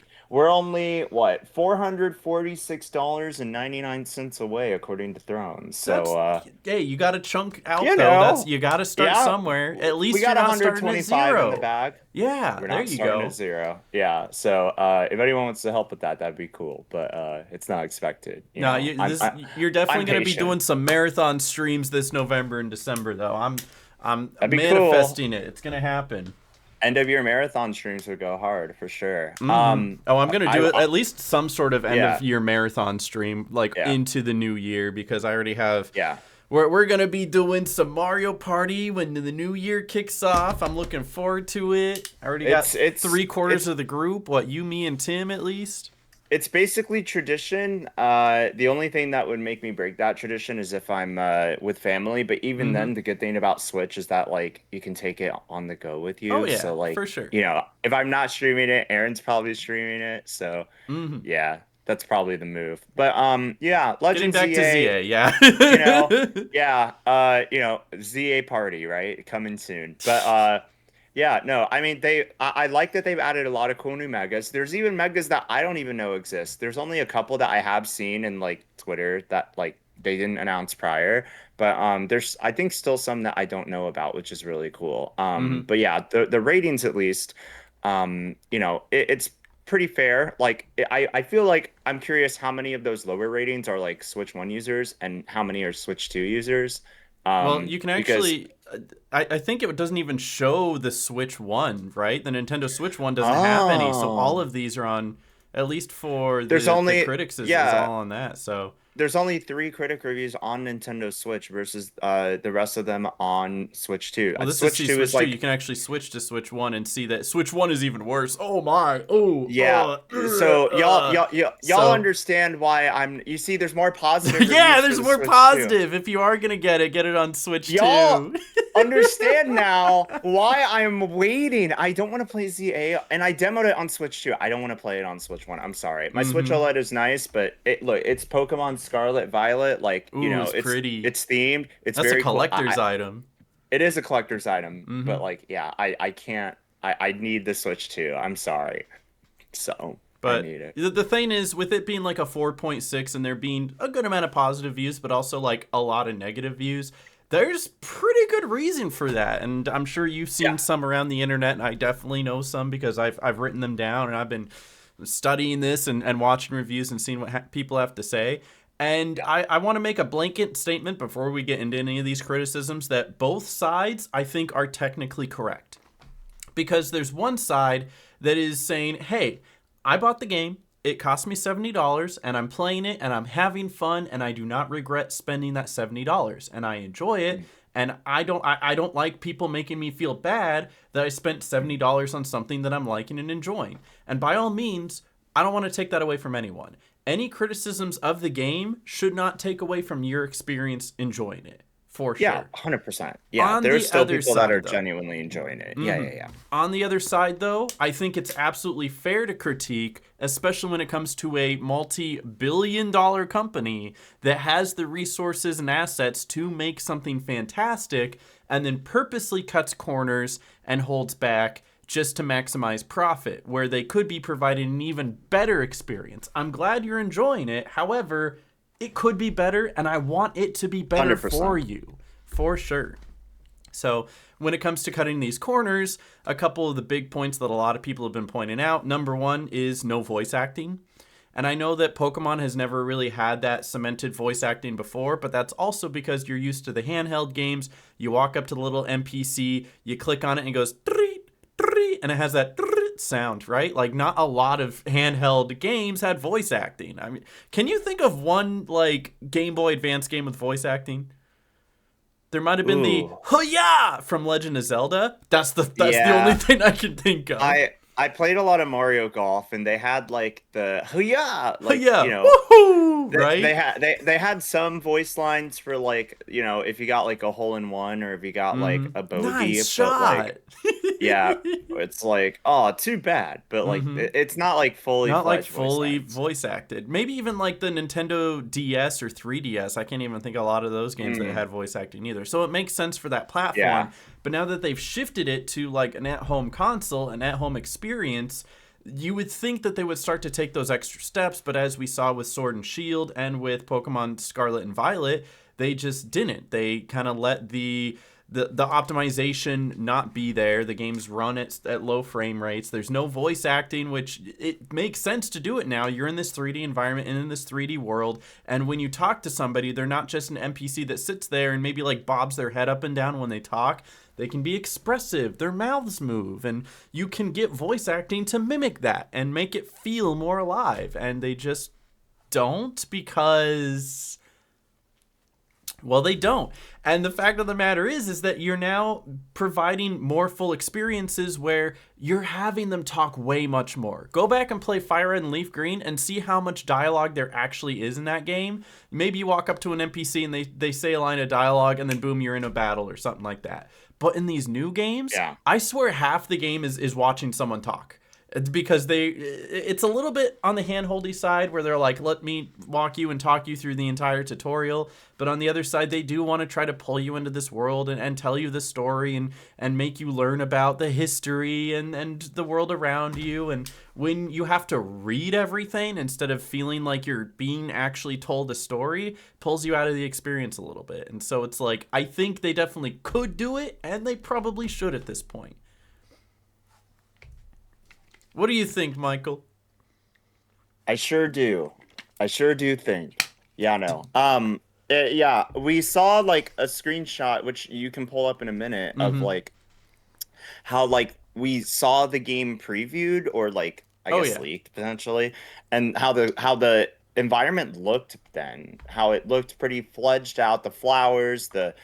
what, $446.99 away according to Thrones. That's So hey, you got to chunk out you though. That's know, you got to start yeah, somewhere. At we least you're got not starting at 125 in the 0. bag. Yeah, We're there not you starting at go. 0. Yeah. So if anyone wants to help with that, that'd be cool. But it's not expected. No, you're definitely I'm gonna be patient. doing some marathon streams this November and December though. I'm That'd be cool. manifesting it. It's gonna happen. End of year marathon streams would go hard for sure. Oh, I'm gonna do it I at least some sort of end yeah, of year marathon stream, like yeah, into the new year, because I already have. yeah. We're gonna be doing some Mario Party when the new year kicks off. I'm looking forward to it. I already got three-quarters It's of the group. What, you, me, and Tim at least? it's basically tradition. The only thing that would make me break that tradition is if I'm with family. But even Mm-hmm. then, the good thing about Switch is that like you can take it on the go with Oh you. yeah, So like for sure. if I'm not streaming it, Aaron's probably streaming it. So Mm-hmm. yeah, that's probably the move. But yeah, Getting Legend back to ZA. ZA, yeah. you know, yeah, ZA party, right? Coming soon. But yeah, no, I mean I like that they've added a lot of cool new megas. There's even megas that I don't even know exist. There's only a couple that I have seen in like Twitter that like they didn't announce prior. But there's I think still some that I don't know about, which is really cool. Mm-hmm. But yeah, the ratings at least, it's pretty fair. Like I feel like I'm curious how many of those lower ratings are like Switch 1 users and how many are Switch 2 users. Well, you can Because actually. I think it doesn't even show the Switch 1, right? The Nintendo Switch 1 doesn't have any, so all oh, of these are on, at least for there's the only critics, is yeah, all on that. So, there's only 3 critic reviews on Nintendo Switch versus the rest of them on Switch 2. well, this is Switch see 2 is Switch 2. You like can actually switch to Switch 1 and see that Switch 1 is even worse. Oh my. Oh, yeah. So y'all So, understand why you see there's more positive yeah, reviews for there's the more Switch 2. positive. If you are going to get it on Switch Y'all 2. understand now why I'm waiting. I don't want to play ZA, and I demoed it on Switch 2. I don't want to play it on Switch 1. I'm sorry. My Switch Mm-hmm. OLED is nice, but look, it's Pokemon Scarlet Violet. Like, Ooh, it's pretty. it's themed. It's That's a very cool. collector's item. It is a collector's item, Mm-hmm. but like, yeah, I can't. I need the Switch 2. I'm sorry. So I But need it. the thing is, with it being like a 4.6 and there being a good amount of positive views, but also like a lot of negative views, there's pretty good reason for that. And I'm sure you've seen Yeah. some around the internet, and I definitely know some because I've written them down and I've been studying this and watching reviews and seeing what people have to say. And Yeah. I want to make a blanket statement before we get into any of these criticisms that both sides, I think, are technically correct. Because there's one side that is saying, hey, I bought the game, it cost me $70, and I'm playing it, and I'm having fun, and I do not regret spending that $70, and I enjoy it, and I don't like people making me feel bad that I spent $70 on something that I'm liking and enjoying. And by all means, I don't want to take that away from anyone. Any criticisms of the game should not take away from your experience enjoying it, for Yeah, sure. 100%. Yeah, On there's the still other people that are side, though, genuinely enjoying it. Yeah, yeah, yeah. on the other side, though, I think it's absolutely fair to critique, especially when it comes to a multi-billion-dollar company that has the resources and assets to make something fantastic and then purposely cuts corners and holds back just to maximize profit, where they could be providing an even better experience. I'm glad you're enjoying it. However, it could be better, and I want it to be better 100%. for you, for sure. So when it comes to cutting these corners, a couple of the big points that a lot of people have been pointing out. Number one is no voice acting. And I know that Pokemon has never really had that cemented voice acting before, but that's also because you're used to the handheld games. You walk up to the little NPC, you click on it, and it goes, and it has that sound, right? Like, not a lot of handheld games had voice acting. I mean, can you think of one, like, Game Boy Advance game with voice acting? There might have been the "Hoo-yah" from Legend of Zelda. That's the only thing I can think of. I played a lot of Mario Golf, and they had like the "Hoo-yah," like Hoo-yah. you know, woohoo, right? They had some voice lines for like, you know, if you got like a hole in one or if you got like a bogey. Nice shot. Like, yeah, it's like, oh, too bad, but like it's not like fully voice acted. Maybe even like the Nintendo DS or 3DS. I can't even think of a lot of those games that had voice acting either. So it makes sense for that platform. Yeah. But now that they've shifted it to like an at-home console, an at-home experience, you would think that they would start to take those extra steps. But as we saw with Sword and Shield and with Pokemon Scarlet and Violet, they just didn't. They kind of let the optimization not be there. The games run at low frame rates. There's no voice acting, which it makes sense to do it now. You're in this 3D environment and in this 3D world, and when you talk to somebody, they're not just an NPC that sits there and maybe like bobs their head up and down when they talk. They can be expressive, their mouths move, and you can get voice acting to mimic that and make it feel more alive. And they just don't, because, well, they don't. And the fact of the matter is that you're now providing more full experiences where you're having them talk way much more. Go back and play Fire Red and Leaf Green and see how much dialogue there actually is in that game. Maybe you walk up to an NPC and they say a line of dialogue, and then boom, you're in a battle or something like that. But in these new games, I swear half the game is watching someone talk. Because it's a little bit on the handholdy side where they're like, let me walk you and talk you through the entire tutorial. But on the other side, they do want to try to pull you into this world and tell you the story and make you learn about the history and the world around you. And when you have to read everything instead of feeling like you're being actually told a story, pulls you out of the experience a little bit. And so it's like, I think they definitely could do it, and they probably should at this point. What do you think, Michael? I sure do think. Yeah, no. Yeah, we saw like a screenshot, which you can pull up in a minute, of like how like we saw the game previewed or like I guess leaked potentially, and how the environment looked then, how it looked pretty fledged out, the flowers, the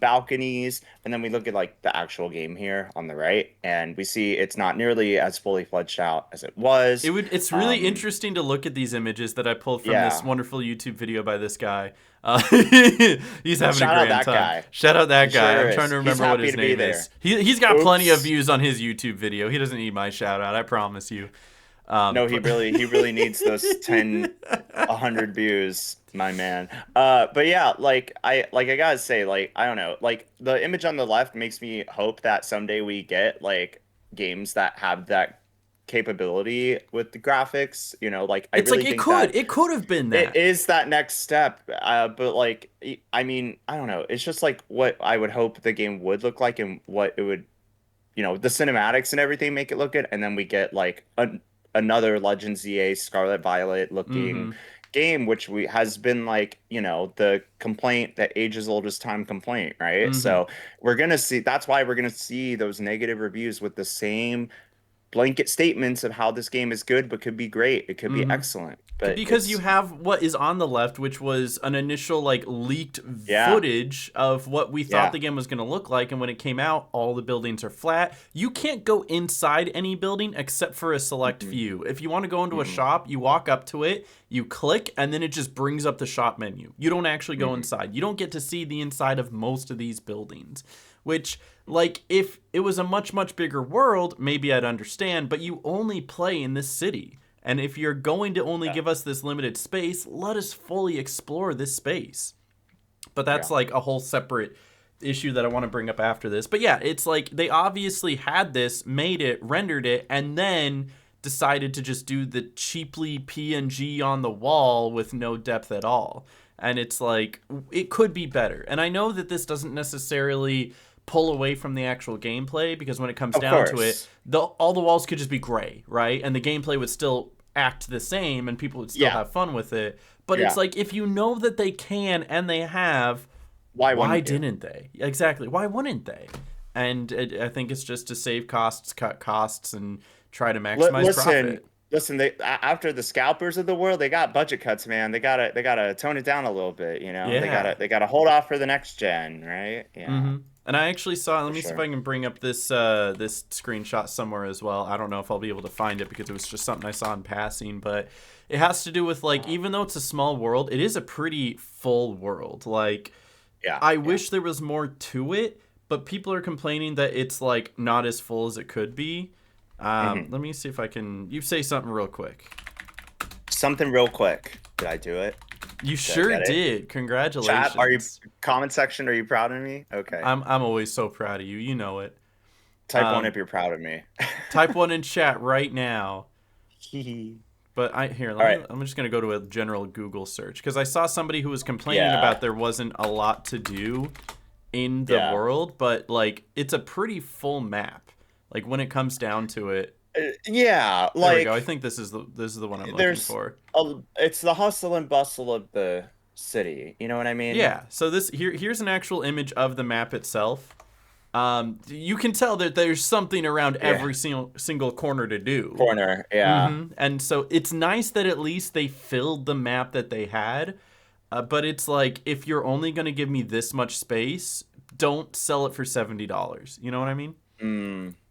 balconies, and then we look at like the actual game here on the right, and we see it's not nearly as fully fledged out as it was. It's really interesting to look at these images that I pulled from this wonderful YouTube video by this guy. He's having a grand time. Shout out that guy. I'm trying to remember what his name is. He's got plenty of views on his YouTube video. He doesn't need my shout out, I promise you. No, he really needs those 100 views, my man. But yeah, like I gotta say, like, I don't know, like the image on the left makes me hope that someday we get like games that have that capability with the graphics, you know, like it could have been that. It is that next step, but like, I mean, I don't know, it's just like what I would hope the game would look like and what it would, you know, the cinematics and everything make it look good, and then we get like another Legends EA Scarlet Violet looking game, which has been like, you know, the complaint, that ages old as time complaint, right? So we're gonna see, that's why we're gonna see those negative reviews with the same blanket statements of how this game is good but could be great, it could be excellent, but because you have what is on the left, which was an initial like leaked footage of what we thought the game was going to look like, and when it came out, all the buildings are flat. You can't go inside any building except for a select few. If you want to go into a shop, you walk up to it, you click, and then it just brings up the shop menu. You don't actually go inside. You don't get to see the inside of most of these buildings, which, like, if it was a much, much bigger world, maybe I'd understand, but you only play in this city. And if you're going to only give us this limited space, let us fully explore this space. But that's like a whole separate issue that I want to bring up after this. But yeah, it's like they obviously had this, made it, rendered it, and then decided to just do the cheaply PNG on the wall with no depth at all. And it's like, it could be better. And I know that this doesn't necessarily pull away from the actual gameplay, because when it comes down to it, all the walls could just be gray, right? And the gameplay would still act the same and people would still have fun with it. But it's like, if you know that they can and they have, why didn't they? Exactly. Why wouldn't they? And I think it's just to save costs, cut costs, and try to maximize profit. Listen, they, after the scalpers of the world, they got budget cuts, man. They gotta tone it down a little bit, you know. Yeah. They gotta hold off for the next gen, right? Yeah. Mm-hmm. And I actually saw. Let me see if I can bring up this this screenshot somewhere as well. I don't know if I'll be able to find it because it was just something I saw in passing, but it has to do with, like, even though it's a small world, it is a pretty full world. Like, I wish there was more to it, but people are complaining that it's like not as full as it could be. Let me see if I can. You say something real quick. Something real quick. Did I do it? You sure did. Congratulations. Chat, are you comment section? Are you proud of me? Okay. I'm always so proud of you. You know it. Type 1 if you're proud of me. Type 1 in chat right now. But I'm just gonna go to a general Google search, because I saw somebody who was complaining about there wasn't a lot to do in the world, but like it's a pretty full map. Like when it comes down to it. Yeah, like there we go. I think this is the one I'm looking for. It's the hustle and bustle of the city. You know what I mean? Yeah. So here's an actual image of the map itself. You can tell that there's something around every single corner to do. And so it's nice that at least they filled the map that they had. But it's like, if you're only going to give me this much space, don't sell it for $70. You know what I mean?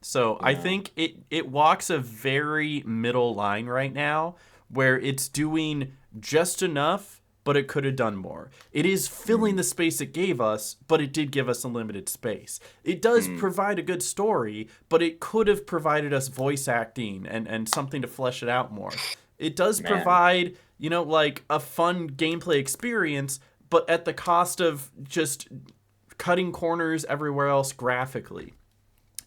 So I think it walks a very middle line right now, where it's doing just enough, but it could have done more. It is filling the space it gave us, but it did give us a limited space. It does provide a good story, but it could have provided us voice acting and something to flesh it out more. It does provide, you know, like a fun gameplay experience, but at the cost of just cutting corners everywhere else graphically.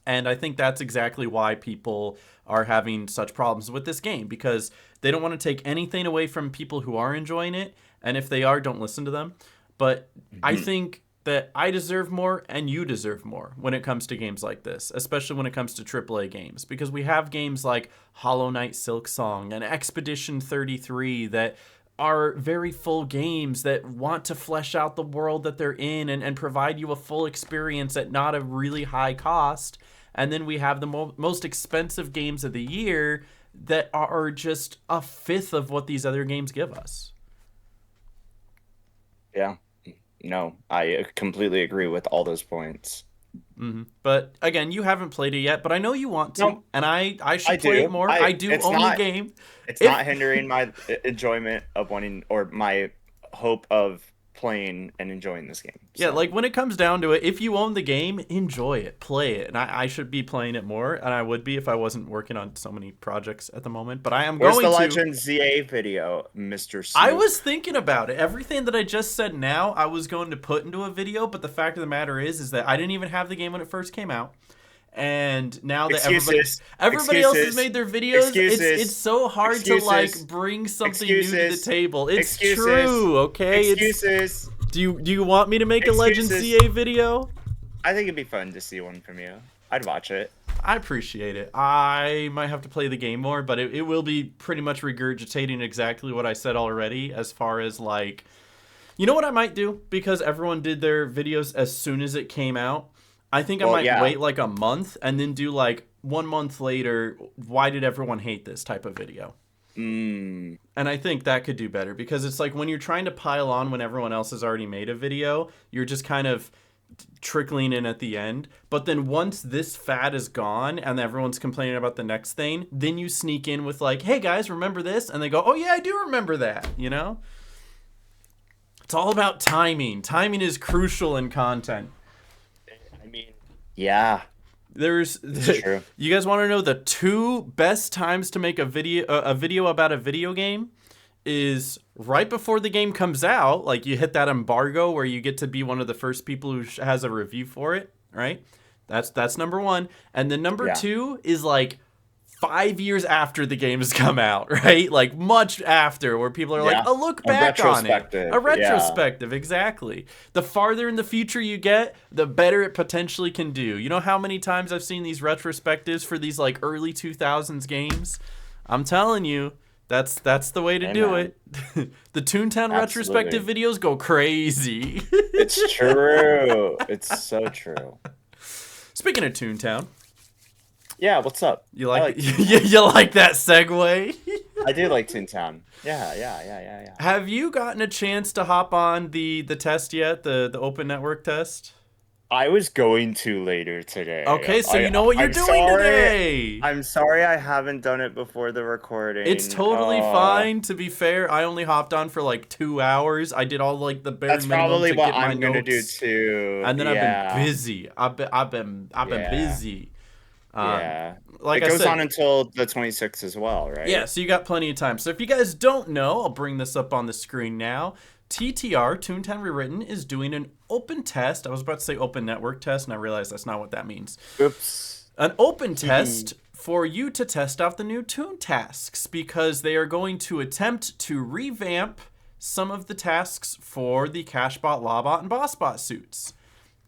And I think that's exactly why people are having such problems with this game, because they don't want to take anything away from people who are enjoying it. And if they are, don't listen to them. But I think that I deserve more and you deserve more when it comes to games like this, especially when it comes to AAA games, because we have games like Hollow Knight Silksong and Expedition 33 that are very full games that want to flesh out the world that they're in and provide you a full experience at not a really high cost. And then we have the most expensive games of the year that are just a fifth of what these other games give us. Yeah. No, I completely agree with all those points. But again, you haven't played it yet, but I know you want to, and I should play it more. I do own the game. It's not hindering my enjoyment of wanting, or my hope of playing and enjoying this game. So. Yeah, like when it comes down to it, if you own the game, enjoy it, play it. And I should be playing it more, and I would be if I wasn't working on so many projects at the moment. But I am Where's going to. Where's the Legend ZA video, Mr. Snoop? I was thinking about it. Everything that I just said now, I was going to put into a video, but the fact of the matter is that I didn't even have the game when it first came out. And now that everybody else has made their videos, it's so hard to like bring something new to the table. It's true, okay? Excuses. Do you want me to make a Legend CA video? I think it'd be fun to see one from you. I'd watch it. I appreciate it. I might have to play the game more, but it will be pretty much regurgitating exactly what I said already, as far as like, you know what I might do? Because everyone did their videos as soon as it came out. I think I might wait like a month and then do like 1 month later, why did everyone hate this type of video? And I think that could do better, because it's like when you're trying to pile on when everyone else has already made a video, you're just kind of trickling in at the end. But then once this fad is gone and everyone's complaining about the next thing, then you sneak in with like, hey guys, remember this? And they go, oh yeah, I do remember that, you know? It's all about timing. Timing is crucial in content. Yeah. There's true. You guys want to know the 2 best times to make a video about a video game? is right before the game comes out, like you hit that embargo where you get to be one of the first people who has a review for it, right? That's number one. And then number two is like 5 years after the game has come out, right? Like much after, where people are like, "Oh, look back on it." A retrospective, exactly. The farther in the future you get, the better it potentially can do. You know how many times I've seen these retrospectives for these like early 2000s games? I'm telling you, that's the way to do it. The Toontown retrospective videos go crazy. It's true. It's so true. Speaking of Toontown. Yeah, what's up? You like you like that segue? I do like Toontown. Yeah. Have you gotten a chance to hop on the test yet? The open network test? I was going to later today. Okay, so you know what you're doing today. I'm sorry I haven't done it before the recording. It's totally fine. To be fair, I only hopped on for like 2 hours. I did all like the bare minimum. That's probably what I'm gonna do too. And then I've been busy. I've been busy. Like it goes on until the 26th as well, right? Yeah, so you got plenty of time. So if you guys don't know, I'll bring this up on the screen now. TTR, Toontown Rewritten, is doing an open test. I was about to say open network test, and I realized that's not what that means. Oops. An open test for you to test out the new Toon tasks, because they are going to attempt to revamp some of the tasks for the Cashbot, Lawbot, and BossBot suits.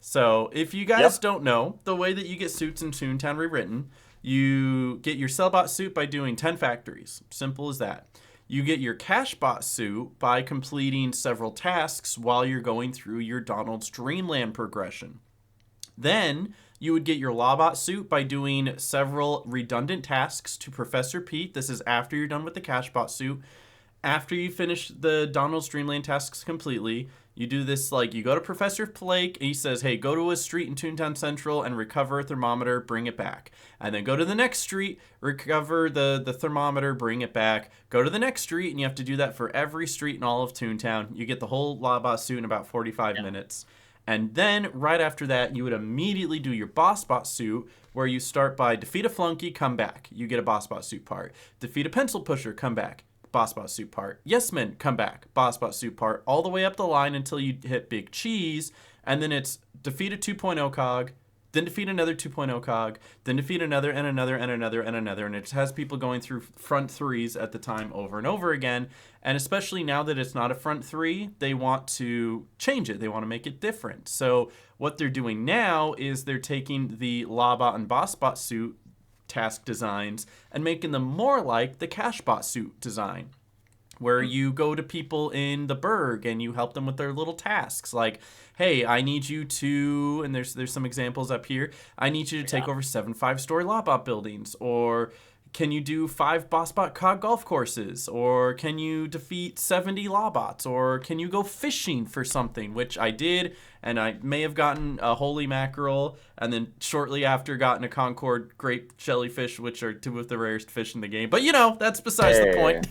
So if you guys don't know, the way that you get suits in Toontown Rewritten, you get your Sellbot suit by doing 10 factories. Simple as that. You get your Cashbot suit by completing several tasks while you're going through your Donald's Dreamland progression. Then you would get your Lawbot suit by doing several redundant tasks to Professor Pete. This is after you're done with the Cashbot suit. After you finish the Donald's Dreamland tasks completely, you do this, like, you go to Professor Flake, and he says, hey, go to a street in Toontown Central and recover a thermometer, bring it back. And then go to the next street, recover the thermometer, bring it back. Go to the next street, and you have to do that for every street in all of Toontown. You get the whole Lawbot suit in about 45 minutes. And then, right after that, you would immediately do your BossBot suit, where you start by defeat a flunky, come back. You get a BossBot suit part. Defeat a pencil pusher, come back. BossBot suit part. Yes Men, come back. BossBot suit part. All the way up the line until you hit Big Cheese. And then it's defeat a 2.0 cog, then defeat another 2.0 cog, then defeat another and another and another and another. And it just has people going through front threes at the time over and over again. And especially now that it's not a front three, they want to change it. They want to make it different. So what they're doing now is they're taking the Lawbot and BossBot suit task designs and making them more like the Cashbot suit design, where you go to people in the burg and you help them with their little tasks, like, hey, I need you to, and there's some examples up here, I need you to take over 7 5-story Lawbot buildings, or can you do 5 BossBot cog golf courses, or can you defeat 70 Lawbots, or can you go fishing for something, which I did, and I may have gotten a holy mackerel, and then shortly after gotten a Concord grape jellyfish, which are 2 of the rarest fish in the game. But, you know, that's besides the point.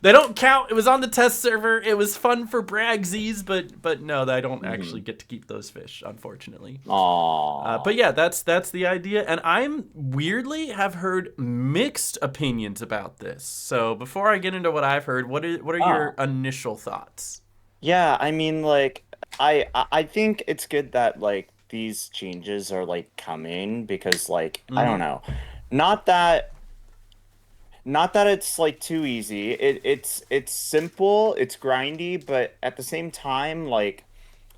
They don't count. It was on the test server. It was fun for bragsies, but no, I don't actually get to keep those fish, unfortunately. Aww. But yeah, that's the idea, and I'm weirdly have heard mixed opinions about this. So before I get into what I've heard, what are your initial thoughts? Yeah, I mean, like, I think it's good that, like, these changes are, like, coming, because, like, I don't know, not that it's, like, too easy. It's simple, it's grindy, but at the same time, like,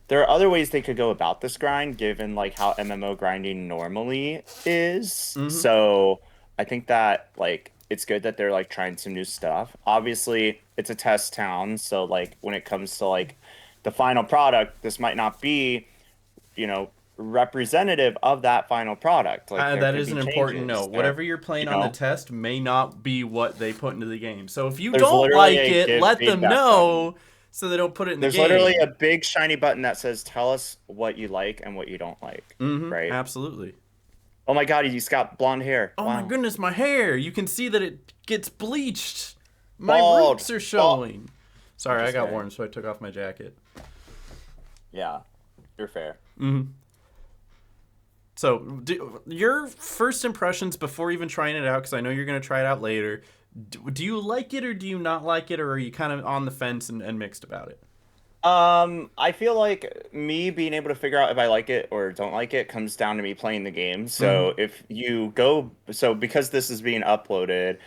there are other ways they could go about this grind, given, like, how MMO grinding normally is. So I think that, like, it's good that they're, like, trying some new stuff. Obviously, it's a test town, so, like, when it comes to, like, the final product, this might not be, you know, representative of that final product. Like, that is an important note. Whatever you're playing on the test may not be what they put into the game. So if you don't like it, let them know so they don't put it in the game. There's literally a big shiny button that says, tell us what you like and what you don't like. Right? Absolutely. Oh my god, he's got blonde hair. Oh my goodness, my hair. You can see that it gets bleached. My Bald. roots are showing. Sorry, I got warm, so I took off my jacket. Yeah, you're fair. So, your first impressions before even trying it out, because I know you're going to try it out later, Do you like it or do you not like it, or are you kind of on the fence and mixed about it? I feel like me being able to figure out if I like it or don't like it comes down to me playing the game. Hmm. So because this is being uploaded,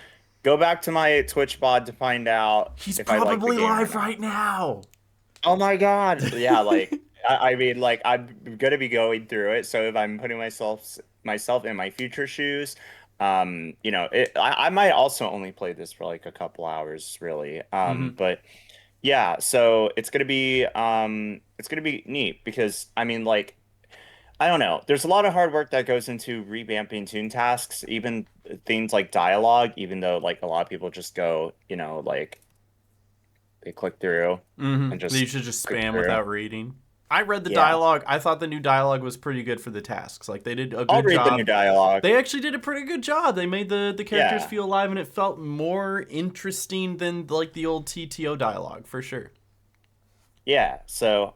go back to my Twitch bot to find out He's if I like the probably game or live not. right now. Oh my God. Yeah, like I mean, like I'm gonna be going through it. So if I'm putting myself in my future shoes, I might also only play this for like a couple hours, really. Hmm. But yeah, so it's gonna be neat because I mean, like, I don't know. There's a lot of hard work that goes into revamping Toon tasks, even things like dialogue, even though like a lot of people just go, like they click through Hmm. and You just should just click spam through. without reading. I read the Yeah. dialogue. I thought the new dialogue was pretty good for the tasks. Like they did a I'll good read the new job. dialogue. They actually did a pretty good job. They made the characters Yeah. feel alive, and it felt more interesting than like the old TTO dialogue for sure. Yeah. So,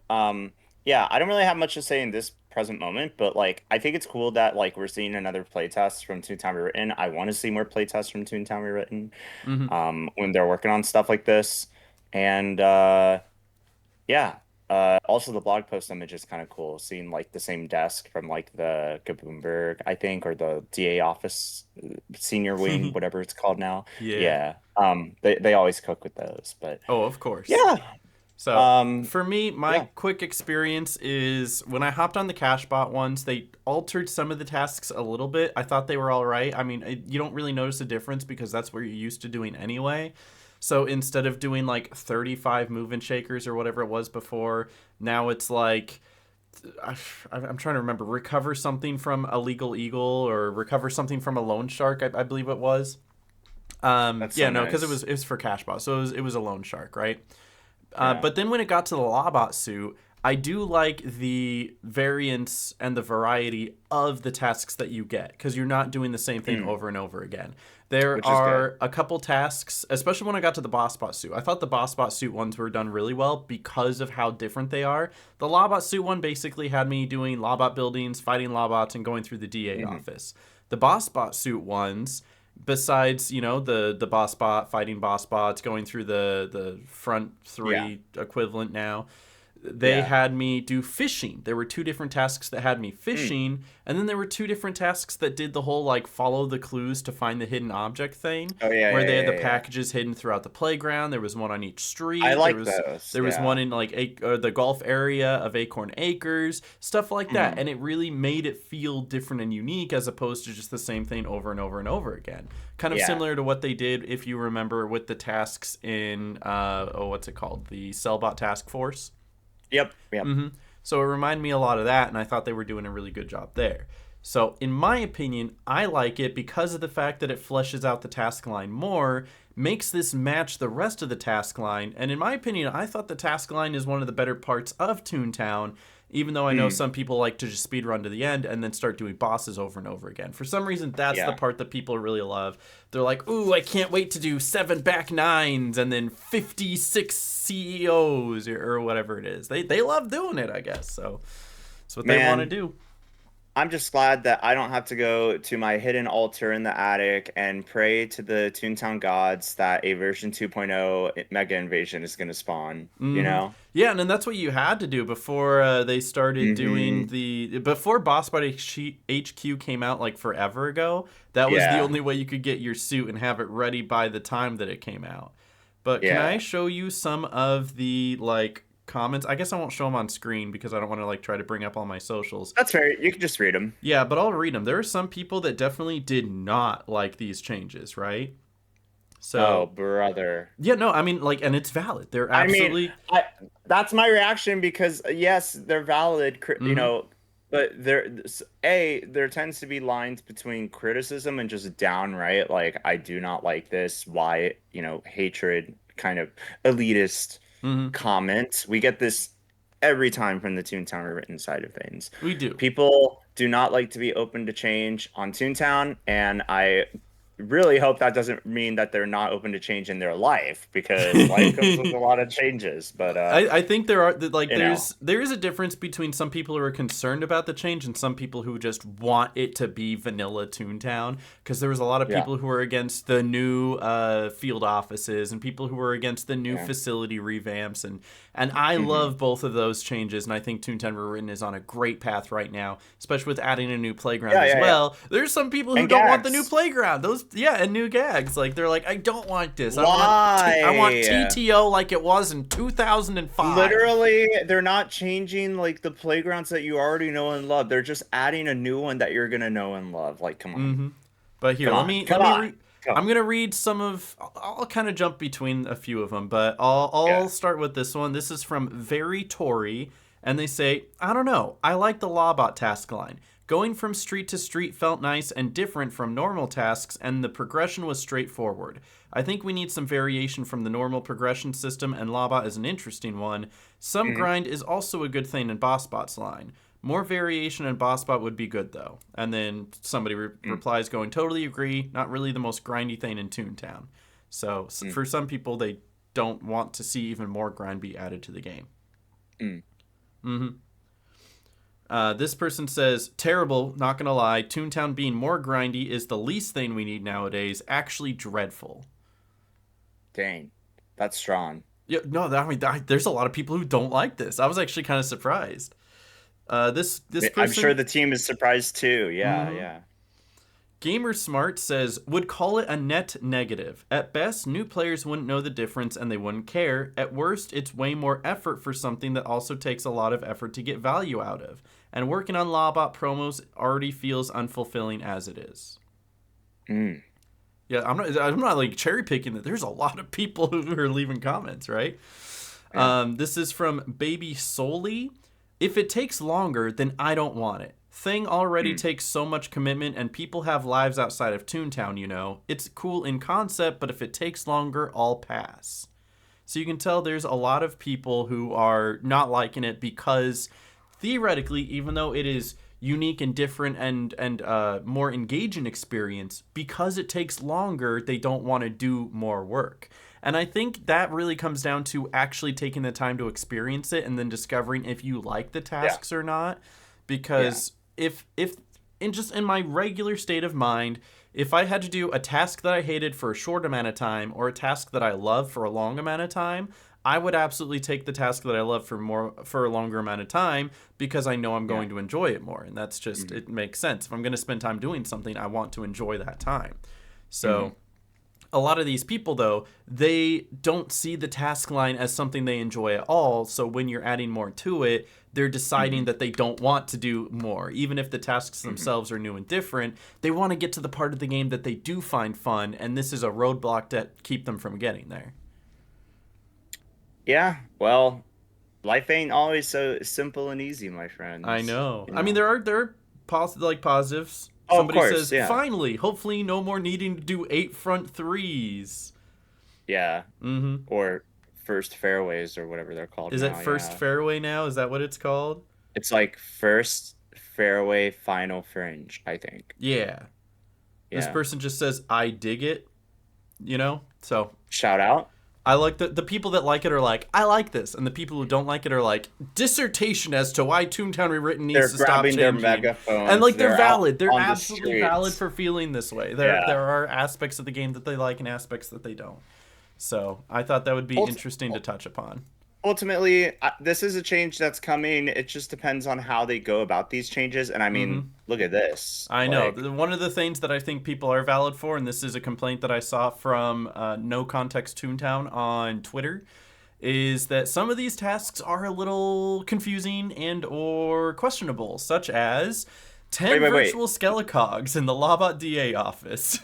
yeah, I don't really have much to say in this present moment, but like I think it's cool that like we're seeing another playtest from Toontown Rewritten. I want to see more playtests from Toontown Rewritten, Hmm. when they're working on stuff like this. And yeah. Also the blog post image is kind of cool, seeing like the same desk from like the Kaboomberg, I think, or the DA office, senior wing, whatever it's called now. Yeah. Yeah. They always cook with those, but Oh, of course. yeah. So Um, for me, my yeah. quick experience is when I hopped on the Cashbot ones, they altered some of the tasks a little bit. I thought they were all right. I mean, you don't really notice a difference because that's what you're used to doing anyway. So instead of doing like 35 move and shakers or whatever it was before, now it's like I'm trying to remember, recover something from a legal eagle or recover something from a loan shark. I believe it was. That's Yeah, so no, because nice. it was for Cashbot, so it was a loan shark, right? Yeah. But then when it got to the Lobot suit, I do like the variance and the variety of the tasks that you get because you're not doing the same thing Mm, over and over again. There which is good. are a couple tasks, especially when I got to the Boss Bot suit. I thought the Boss Bot suit ones were done really well because of how different they are. The Lobot suit one basically had me doing Lobot buildings, fighting Lobots, and going through the DA Hmm. office. The Boss Bot suit ones, besides the boss bot fighting boss bots, going through the front Yeah. three equivalent now, they Yeah. had me do fishing. There were two different tasks that had me Mm. fishing, and then there were two different tasks that did the whole like follow the clues to find the hidden object thing, Oh yeah, where yeah, they had the yeah, yeah. packages hidden throughout the playground. There was one on each I street. There like was those. there was one Yeah. in like the golf area of Acorn Acres, stuff like that, Hmm. and it really made it feel different and unique as opposed to just the same thing over and over and over again. Kind of Yeah. similar to what they did, if you remember, with the tasks in what's it called, the Cellbot Task Force. Yep. Yep. Hmm. So it reminded me a lot of that, and I thought they were doing a really good job there. So, in my opinion, I like it because of the fact that it fleshes out the task line more, makes this match the rest of the task line, and in my opinion, I thought the task line is one of the better parts of Toontown, even though I know Mm. some people like to just speed run to the end and then start doing bosses over and over again. For some reason, that's the Yeah. part that people really love. They're like, ooh, I can't wait to do 7 back nines and then 56 CEOs or whatever it is. They love doing it, I guess. So it's what they want to Man, do. I'm just glad that I don't have to go to my hidden altar in the attic and pray to the Toontown gods that a version 2.0 Mega Invasion is going to spawn, you Hmm. know? Yeah, and then that's what you had to do before they started doing Hmm. the before Boss Bot HQ came out like forever ago. That was the Yeah. only way you could get your suit and have it ready by the time that it came out. But can I Yeah. show you some of the like comments? I guess I won't show them on screen because I don't want to like try to bring up all my socials. That's fair. You can just read them. Yeah, but I'll read them. There are some people that definitely did not like these changes, right? Oh, So, brother. yeah, no, I mean, like, and it's valid. They're I mean, absolutely. I that's my reaction because yes, they're valid, Hmm. but there tends to be lines between criticism and just downright like I do not like this, why, hatred, kind of elitist Hmm. comment. We get this every time from the Toontown written side of things. We do. People do not like to be open to change on Toontown, and I really hope that doesn't mean that they're not open to change in their life, because life comes with a lot of changes. But I think there are like you know, there is a difference between some people who are concerned about the change and some people who just want it to be vanilla Toontown. Because there was a lot of people who were against the new field offices and people who were against the new facility revamps, and I love both of those changes, and I think Toontown Rewritten is on a great path right now, especially with adding a new playground as well. There's some people who don't want the new playground. And new gags. Like they're like, I don't want this. Why? I want TTO like it was in 2005. Literally, they're not changing like the playgrounds that you already know and love. They're just adding a new one that you're gonna know and love. Like, come on. But here, I'm gonna read some of. I'll kind of jump between a few of them, but I'll start with this one. This is from Very Tory, and they say, I don't know. I like the Lawbot task line. Going from street to street felt nice and different from normal tasks, and the progression was straightforward. I think we need some variation from the normal progression system, and Lawbot is an interesting one. Some grind is also a good thing in BossBot's line. More variation in BossBot would be good, though. And then somebody replies going, totally agree, not really the most grindy thing in Toontown. So for some people, they don't want to see even more grind be added to the game. This person says, terrible, not gonna lie, Toontown being more grindy is the least thing we need nowadays. Actually dreadful. Dang, that's strong. Yeah, no, I mean, there's a lot of people who don't like this. I was actually kind of surprised. This person, I'm sure the team is surprised too. Yeah. Gamer Smart says, would call it a net negative. At best, new players wouldn't know the difference and they wouldn't care. At worst, it's way more effort for something that also takes a lot of effort to get value out of. And working on Lawbot promos already feels unfulfilling as it is. Yeah, I'm not like cherry picking that. There's a lot of people who are leaving comments, right? This is from Baby Solely. If it takes longer, then I don't want it. Thing already takes so much commitment, and people have lives outside of Toontown, you know. It's cool in concept, but if it takes longer, I'll pass. So you can tell there's a lot of people who are not liking it because theoretically, even though it is unique and different and more engaging experience, because it takes longer, they don't want to do more work. And I think that really comes down to actually taking the time to experience it and then discovering if you like the tasks or not. Because if in my regular state of mind, if I had to do a task that I hated for a short amount of time or a task that I love for a long amount of time, I would absolutely take the task that I love for a longer amount of time because I know I'm going to enjoy it more. And that's just, it makes sense. If I'm going to spend time doing something, I want to enjoy that time. So a lot of these people, though, they don't see the task line as something they enjoy at all. So when you're adding more to it, they're deciding that they don't want to do more. Even if the tasks themselves are new and different, they want to get to the part of the game that they do find fun. And this is a roadblock to keep them from getting there. Yeah, well, life ain't always so simple and easy, my friends. I know. You know? I mean, there are positives. Oh, Somebody of course, says, finally, hopefully no more needing to do 8 front threes. Yeah. Or first fairways or whatever they're called. Is it first fairway now? Is that what it's called? It's like first fairway, final fringe, I think. Yeah. This person just says, I dig it. You know? So. Shout out. I like the people that like it are like, I like this. And the people who don't like it are like, dissertation as to why Toontown Rewritten needs to stop changing. They're grabbing their megaphones. And like, they're valid. They're absolutely valid for feeling this way. There are aspects of the game that they like and aspects that they don't. So I thought that would be interesting to touch upon. Ultimately, this is a change that's coming. It just depends on how they go about these changes. And I mean, look at this. I know. One of the things that I think people are valid for, and this is a complaint that I saw from No Context Toontown on Twitter, is that some of these tasks are a little confusing and or questionable, such as 10 virtual Skelecogs in the Lawbot DA office.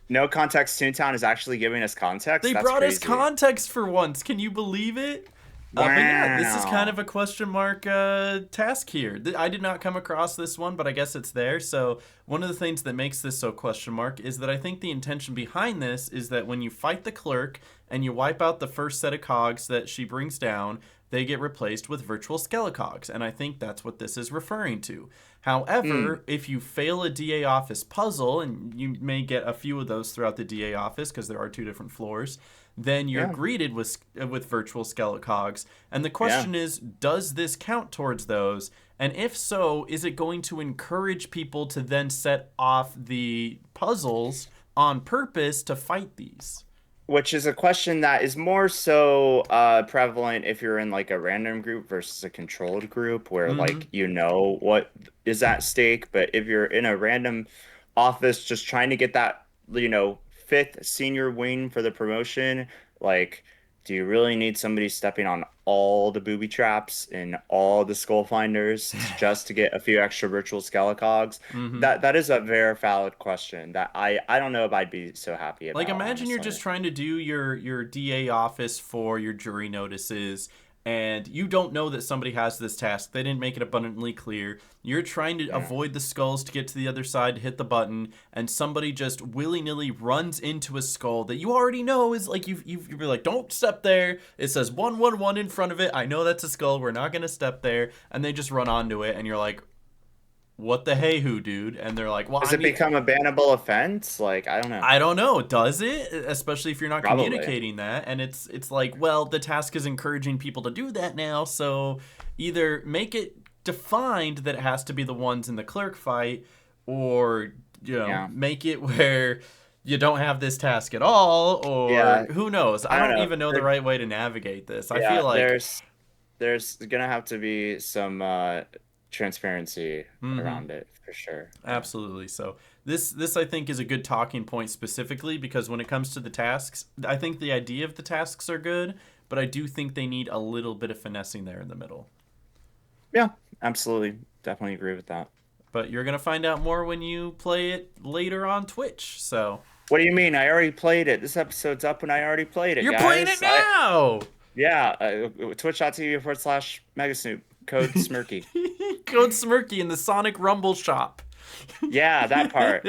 No Context Toontown is actually giving us context? They brought us context for once. Can you believe it? But yeah, this is kind Wow. of a question mark task here. I did not come across this one, but I guess it's there. So one of the things that makes this so question mark is that I think the intention behind this is that when you fight the clerk and you wipe out the first set of cogs that she brings down, they get replaced with virtual skelecogs, and I think that's what this is referring to. Mm, However, if you fail a DA office puzzle, and you may get a few of those throughout the DA office because there are two different floors, then you're yeah. greeted with virtual skelecogs. And the Yeah. question is, does this count towards those? And if so, is it going to encourage people to then set off the puzzles on purpose to fight these? Which is a question that is more so prevalent if you're in like a random group versus a controlled group where Mm-hmm. like you know what is at stake. But if you're in a random office just trying to get that, fifth senior wing for the promotion, like, do you really need somebody stepping on all the booby traps and all the skull finders just to get a few extra virtual skelecogs? Mm-hmm. That is a very valid question that I don't know if I'd be so happy Like about, imagine you're honestly. just trying to do your DA office for your jury notices and you don't know that somebody has this task. They didn't make it abundantly clear. You're trying to Yeah. avoid the skulls to get to the other side to hit the button and somebody just willy-nilly runs into a skull that you already know is like you're like don't step there. It says 111 in front of it. I know that's a skull. We're not going to step there and they just run onto it and you're like what the hey who dude and they're like well Does I it need become a bannable offense? Like, I don't know. I don't know. Does it? Especially if you're not Probably. communicating that, and it's like, well, the task is encouraging people to do that now. So either make it defined that it has to be the ones in the clerk fight, or Yeah. make it where you don't have this task at all, or Yeah. who knows? I I don't don't know. even know the right way to navigate this. I Yeah, feel like, there's gonna have to be some transparency mm-hmm. around it for sure. Yeah. Absolutely. So this I think is a good talking point specifically because when it comes to the tasks, I think the idea of the tasks are good, but I do think they need a little bit of finessing there in the middle. Yeah, absolutely. Definitely agree with that. But you're gonna find out more when you play it later on Twitch. So What do you mean? I already played it. This episode's up when I already played it, you're playing it guys. I now. Yeah, twitch.tv/Megasnoop, code Smirky. Code Smirky in the Sonic Rumble shop. Yeah, that part.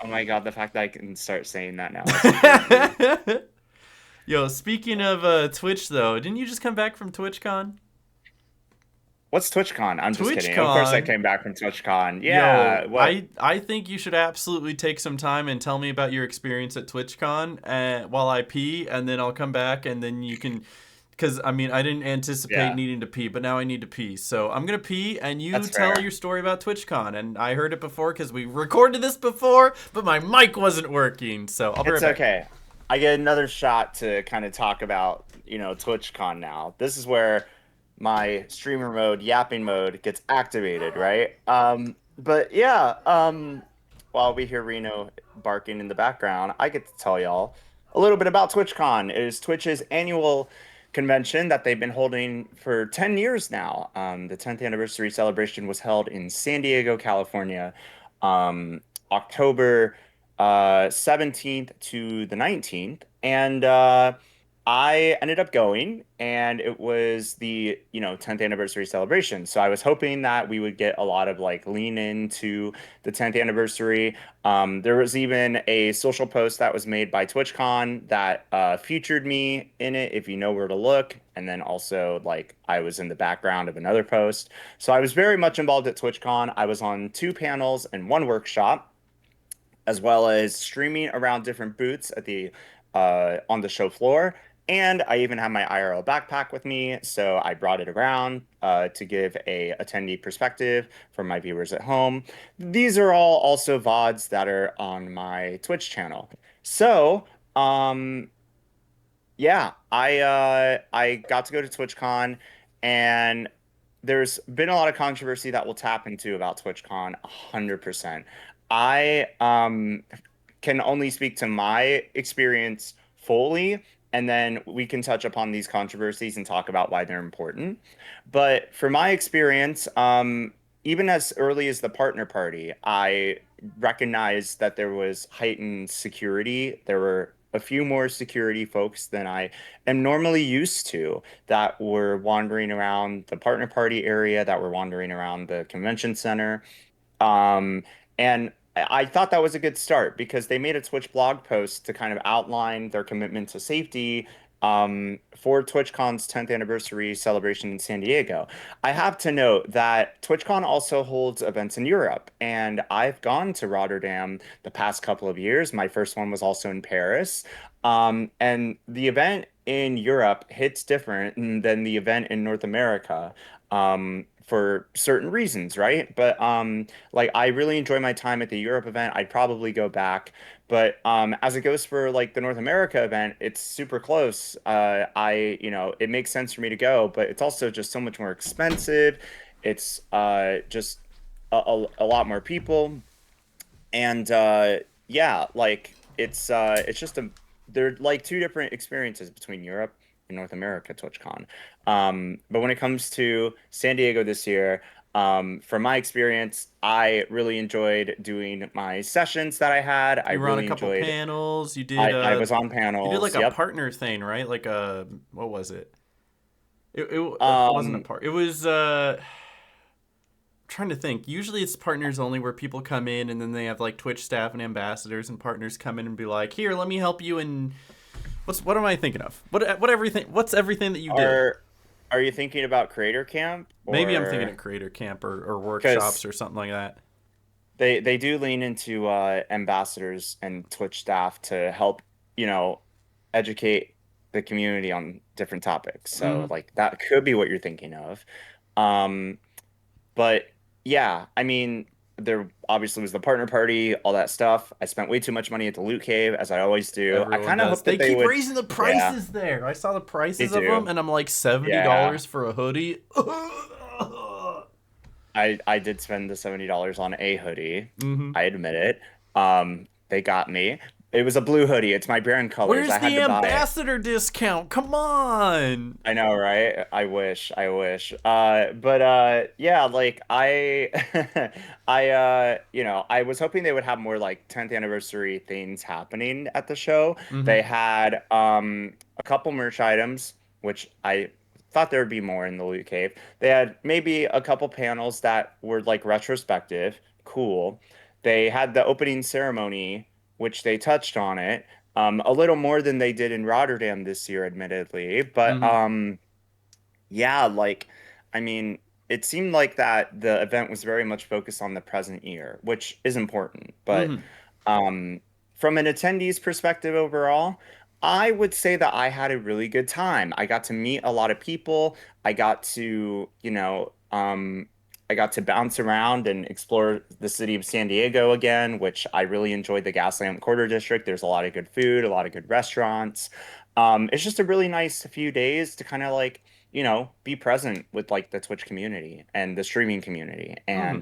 Oh my God, the fact that I can start saying that now is crazy. Yo, speaking of Twitch though, didn't you just come back from TwitchCon? What's TwitchCon? I'm just kidding. Of course I TwitchCon. came back from TwitchCon. Yeah, Yo, what? I think you should absolutely take some time and tell me about your experience at TwitchCon while I pee, and then I'll come back, and then you can, because I mean I didn't anticipate Yeah, needing to pee, but now I need to pee, so I'm gonna pee, and you that's tell fair. your story about TwitchCon, and I heard it before because we recorded this before, but my mic wasn't working, so I'll be right It's back. okay. I get another shot to kind of talk about, TwitchCon now. This is where my streamer mode, yapping mode, gets activated, right? But yeah, while we hear Reno barking in the background, I get to tell y'all a little bit about TwitchCon. It is Twitch's annual convention that they've been holding for 10 years now. The 10th anniversary celebration was held in San Diego, California, October 17th to the 19th. And I ended up going, and it was the 10th anniversary celebration. So I was hoping that we would get a lot of like lean into the 10th anniversary. There was even a social post that was made by TwitchCon that featured me in it, if you know where to look. And then also like I was in the background of another post. So I was very much involved at TwitchCon. I was on two panels and one workshop, as well as streaming around different booths at the on the show floor. And I even have my IRL backpack with me, so I brought it around to give a attendee perspective for my viewers at home. These are all also VODs that are on my Twitch channel. So, yeah, I got to go to TwitchCon, and there's been a lot of controversy that we'll tap into about TwitchCon 100%. I can only speak to my experience fully, and then we can touch upon these controversies and talk about why they're important. But for my experience, even as early as the partner party, I recognized that there was heightened security. There were a few more security folks than I am normally used to that were wandering around the partner party area, that were wandering around the convention center. Um, and I thought that was a good start because they made a Twitch blog post to kind of outline their commitment to safety for TwitchCon's 10th anniversary celebration in San Diego. I have to note that TwitchCon also holds events in Europe, and I've gone to Rotterdam the past couple of years. My first one was also in Paris. And the event in Europe hits different than the event in North America for certain reasons, right? But like I really enjoy my time at the Europe event. I'd probably go back. But as it goes for like the North America event, it's super close. It makes sense for me to go, but it's also just so much more expensive. It's just a lot more people. And yeah, like it's just a they're like two different experiences between Europe and North America TwitchCon. But when it comes to San Diego this year, from my experience, I really enjoyed doing my sessions that I had. I You were on a really couple enjoyed panels. I was on You did like panels. a Yep. partner thing, right? Like a what was it? It wasn't a Um, part. It was trying to think. Usually it's partners only where people come in and then they have like Twitch staff and ambassadors and partners come in and be like, "Here, let me help you." And what am I thinking of? What's everything that you did? are are you thinking about Creator Camp Maybe I'm thinking of or Creator Camp or workshops because or something like that. they do lean into ambassadors and Twitch staff to help, you know, educate the community on different topics. So Mm-hmm. like that could be what you're thinking of. Um, but yeah, I mean, there obviously was the partner party, all that stuff. I spent way too much money at the loot cave, as I always do. I Everyone kind of does. hope They that they keep would, raising the yeah, prices there. I saw the they prices of them do. and I'm like Yeah. $70 for a hoodie. I did spend the $70 on a hoodie. Mm-hmm. I admit it. They got me. It was a blue hoodie. It's my brand colors. Where's I had the to buy it. ambassador discount? Come on. I know, right? I wish, I wish. But yeah, like I I was hoping they would have more like 10th anniversary things happening at the show. Mm-hmm. They had a couple merch items, which I thought there would be more in the loot cave. They had maybe a couple panels that were like retrospective, cool. They had the opening ceremony, which they touched on it a little more than they did in Rotterdam this year, admittedly. But Mm-hmm. yeah, like, I mean, it seemed like that the event was very much focused on the present year, which is important. But Mm-hmm. um, from an attendee's perspective overall, I would say that I had a really good time. I got to meet a lot of people. I got to, I got to bounce around and explore the city of San Diego again, which I really enjoyed the Gaslamp Quarter District. There's a lot of good food, a lot of good restaurants. It's just a really nice few days to kind of like, be present with like the Twitch community and the streaming community. Mm-hmm.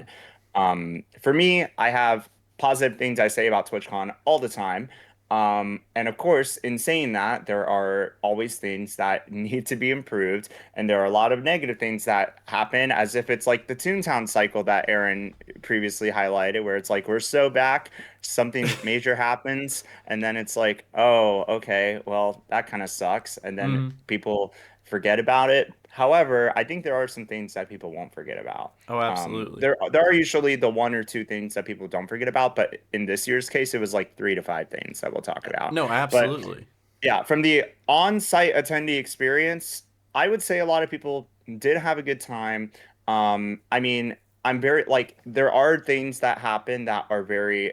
And for me, I have positive things I say about TwitchCon all the time. And of course, in saying that, there are always things that need to be improved, and there are a lot of negative things that happen as if it's like the Toontown cycle that Aaron previously highlighted, where it's like we're so back, something major happens, and then it's like, oh, okay, well, that kind of sucks, and then Mm-hmm. people forget about it. However, I think there are some things that people won't forget about. Oh, absolutely. There are usually the one or two things that people don't forget about, but in this year's case, it was like three to five things that we'll talk about. No, But absolutely. yeah, from the on-site attendee experience, I would say a lot of people did have a good time. I mean, I'm very like there are things that happen that are very,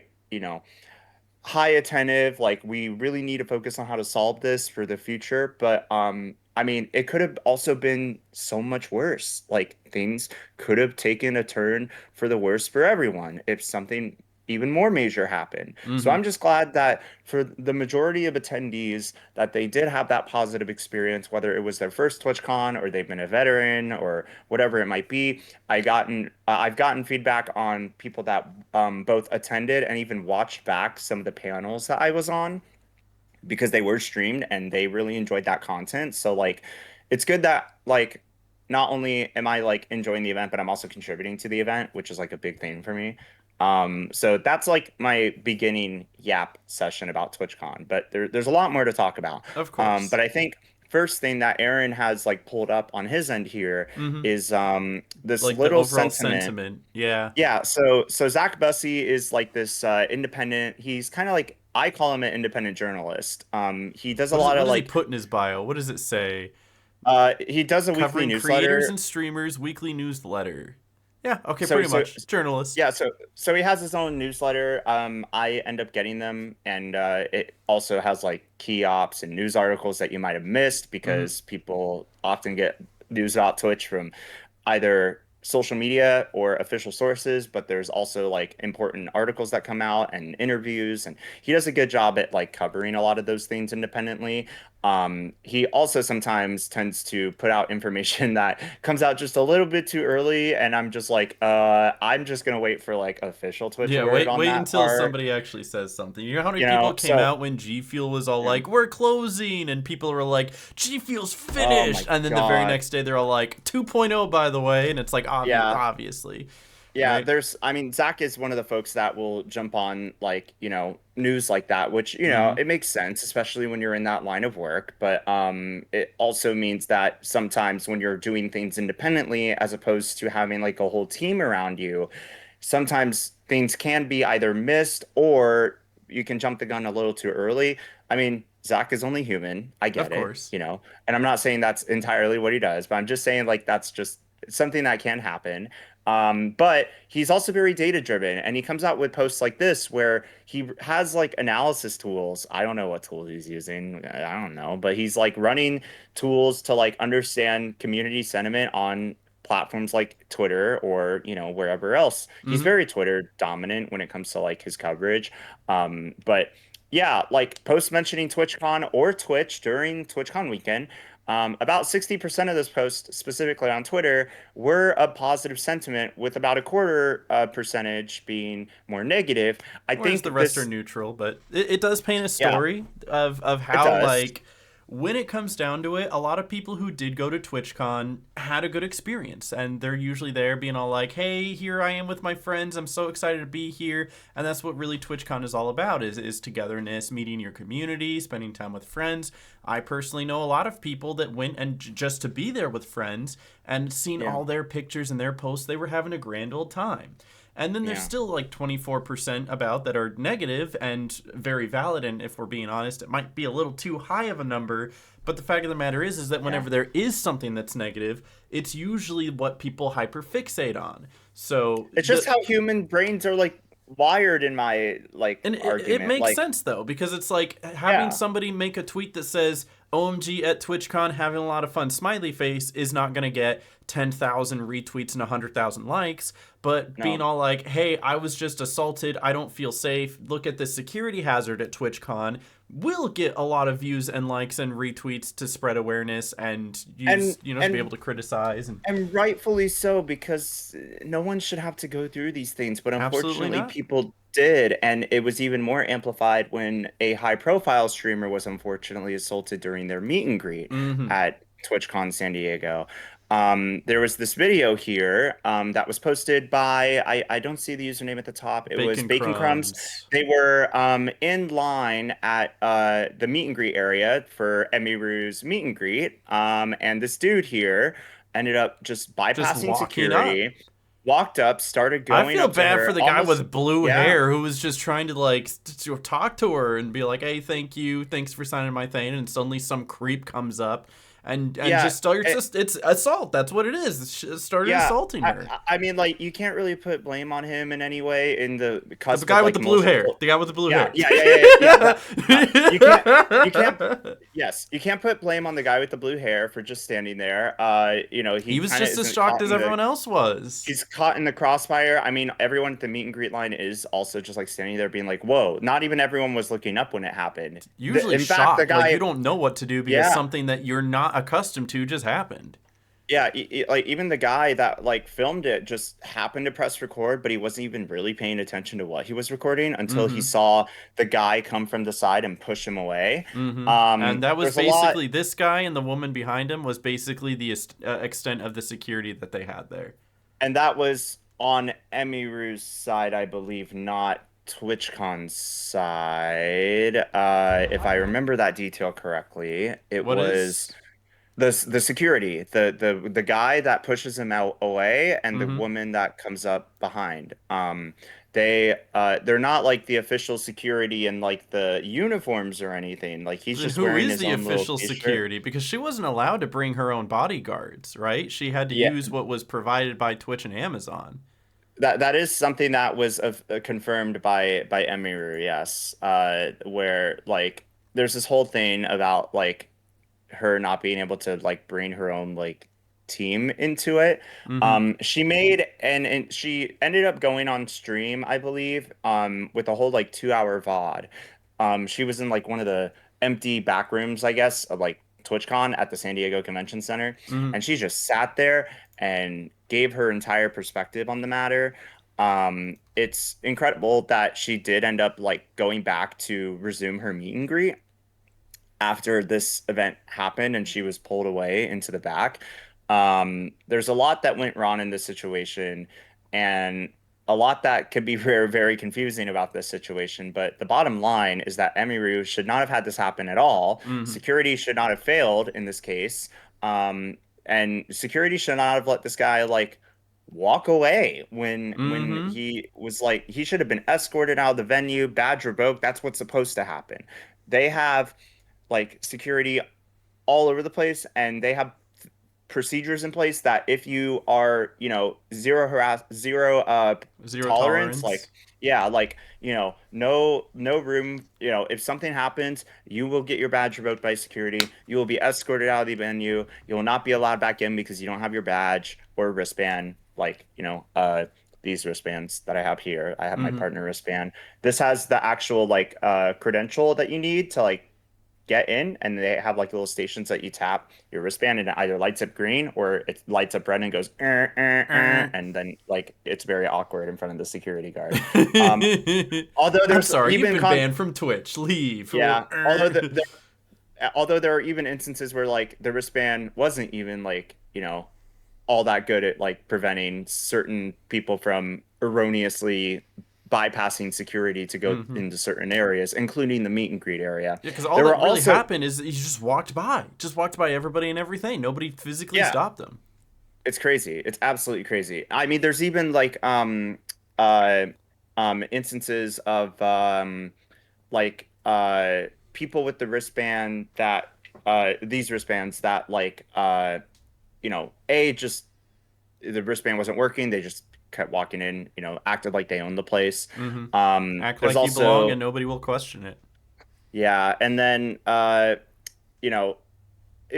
high attentive, like we really need to focus on how to solve this for the future. But I mean, it could have also been so much worse. Like things could have taken a turn for the worse for everyone if something even more major happened. So Mm-hmm. I'm just glad that for the majority of attendees that they did have that positive experience, whether it was their first TwitchCon or they've been a veteran or whatever it might be. I've gotten feedback on people that both attended and even watched back some of the panels that I was on because they were streamed and they really enjoyed that content. So like it's good that like not only am I like enjoying the event, but I'm also contributing to the event, which is like a big thing for me. So that's like my beginning yap session about TwitchCon, but there's a lot more to talk about. Of course. But I think first thing that Aaron has like pulled up on his end here Mm-hmm. is this Like the little overall sentiment. sentiment. Yeah. Yeah, so Zach Bussey is like this independent. He's kind of like I call him an independent journalist. He does a lot What of does he like put in his bio? What does it say? he does a weekly Covering creators newsletter. and streamers, weekly newsletter. Yeah, okay, So pretty so much. Journalist. Yeah, so he has his own newsletter. I end up getting them, and it also has like key ops and news articles that you might have missed Mm-hmm. because people often get news about Twitch from either social media or official sources, but there's also like important articles that come out and interviews, and he does a good job at like covering a lot of those things independently. He also sometimes tends to put out information that comes out just a little bit too early, and I'm just like, I'm just gonna wait for like official Twitch Yeah, word on wait that until part, somebody actually says something. You know how many you people know? came So, out when G Fuel was all yeah. like, "We're closing," and people were like, "G Fuel's Oh finished," my and then the very God. next day they're all like, "2.0 by the way," and it's like Yeah. obviously, Yeah, right? there's, I mean, Zach is one of the folks that will jump on like, news like that, which, Mm-hmm. it makes sense, especially when you're in that line of work. But it also means that sometimes when you're doing things independently, as opposed to having like a whole team around you, sometimes things can be either missed or you can jump the gun a little too early. I mean, Zach is only human. I Of get it, course. and I'm not saying that's entirely what he does, but I'm just saying like that's just something that can happen. But he's also very data driven, and he comes out with posts like this where he has like analysis tools. I don't know what tool he's using. I don't know, but he's like running tools to like understand community sentiment on platforms like Twitter or, wherever else. He's Mm-hmm. very Twitter dominant when it comes to like his coverage. But yeah, like post mentioning TwitchCon or Twitch during TwitchCon weekend. About 60% of those posts, specifically on Twitter, were a positive sentiment, with about a quarter percentage being more negative. I Whereas the think rest are this, neutral, but it does paint a yeah, story of it how, does. like, when it comes down to it, a lot of people who did go to TwitchCon had a good experience, and they're usually there being all like, "Hey, here I am with my friends. I'm so excited to be here." And that's what really TwitchCon is all about: is togetherness, meeting your community, spending time with friends. I personally know a lot of people that went and just to be there with friends and seen Yeah, all their pictures and their posts. They were having a grand old time. And then there's yeah. still like 24% about that are negative and very valid. And if we're being honest, it might be a little too high of a number. But the fact of the matter is that Yeah. whenever there is something that's negative, it's usually what people hyperfixate on. So It's just how human brains are like wired in my like and it argument. makes Like, sense though, because it's like having yeah, somebody make a tweet that says OMG at TwitchCon having a lot of fun smiley face is not going to get 10,000 retweets and 100,000 likes, but being no. all like, "Hey, I was just assaulted, I don't feel safe. Look at this security hazard at TwitchCon," will get a lot of views and likes and retweets to spread awareness and And use, to be able and to criticize and And rightfully so, because no one should have to go through these things. But absolutely unfortunately, not. people did. And it was even more amplified when a high profile streamer was unfortunately assaulted during their meet and greet Mhm. at TwitchCon San Diego. There was this video here that was posted by, I don't see the username at the top. It was Bacon Bacon Crumbs. crumbs. They were in line at the meet and greet area for Emiru's meet and greet. And this dude here ended up just Just bypassing walking up. security, walked up, started I going feel up to bad for her, the guy almost, with blue yeah, hair who was just trying to like talk to her and be like, "Hey, thank you, thanks for signing my thing," and suddenly some creep comes up and yeah. just starts. It's assault. That's what it is. Started Yeah, assaulting her. I mean, like, you can't really put blame on him in any way in the The cusp of guy with like the blue hair. multiple. The guy with the blue Yeah, hair. yeah, yeah, yeah, yeah. You can't. Yes, you can't put blame on the guy with the blue hair for just standing there. He He was kind of just as isn't shocked caught as in the. everyone else was. He's caught in the crossfire. I mean, everyone at the meet and greet line is also just like standing there, being like, "Whoa!" Not even everyone was looking up when it happened. Usually In fact, the shocked, like you guy. don't know what to do because Yeah, something that you're not accustomed to just happened. yeah, like even the guy that like filmed it just happened to press record, but he wasn't even really paying attention to what he was recording until he Mm-hmm. saw the guy come from the side and push him away. Mm-hmm. And that was There's a lot, basically this guy and the woman behind him was basically the extent of the security that they had there. and that was on Emiru's side, I believe, not TwitchCon's side. If I remember that detail correctly, it What was is? the security, the guy that pushes him out away, and the Mm-hmm. woman that comes up behind. They're not like the official security in like the uniforms or anything. Like he's Then just who wearing is his the own little official t-shirt. security? Because she wasn't allowed to bring her own bodyguards, right? She had to Yeah, use what was provided by Twitch and Amazon. that is something that was confirmed by Emiru, yes. Where like there's this whole thing about like her not being able to like bring her own like team into it. Mm-hmm. She made and she ended up going on stream, I believe, with a whole like 2 hour VOD. She was in like one of the empty back rooms, I guess, of like TwitchCon at the San Diego Convention Center, Mm-hmm. and she just sat there and gave her entire perspective on the matter. It's incredible that she did end up like going back to resume her meet and greet after this event happened and she was pulled away into the back. There's a lot that went wrong in this situation and a lot that could be very, very confusing about this situation. But the bottom line is that Emiru should not have had this happen at all. Mm-hmm. Security should not have failed in this case. And security should not have let this guy like walk away when Mm-hmm. he was like he should have been escorted out of the venue, badge revoked. That's what's supposed to happen. They have like security all over the place and they have procedures in place that if you are, zero Zero tolerance, like tolerance. yeah, like, no room, if something happens, you will get your badge revoked by security. You will be escorted out of the venue. You will not be allowed back in because you don't have your badge or wristband, like, these wristbands that I have here. I have my Mm-hmm. partner wristband. This has the actual like credential that you need to like get in, and they have like little stations that you tap your wristband and it either lights up green or it lights up red and goes and then like it's very awkward in front of the security guard. um although I'm there's sorry, you've even been banned from Twitch. Leave. yeah, although there are even instances where like the wristband wasn't even like all that good at like preventing certain people from erroneously bypassing security to go Mm-hmm. into certain areas, including the meet and greet area. Yeah, because all There were that really also happened is he just walked by everybody and everything. Nobody physically yeah, stopped him. it's crazy. It's absolutely crazy. I mean, there's even like uh instances of like people with the wristband that these wristbands that like just the wristband wasn't working. They just kept walking in, acted like they owned the place. Mm-hmm. Act There's like you belong and also nobody will question it. yeah, and then you know,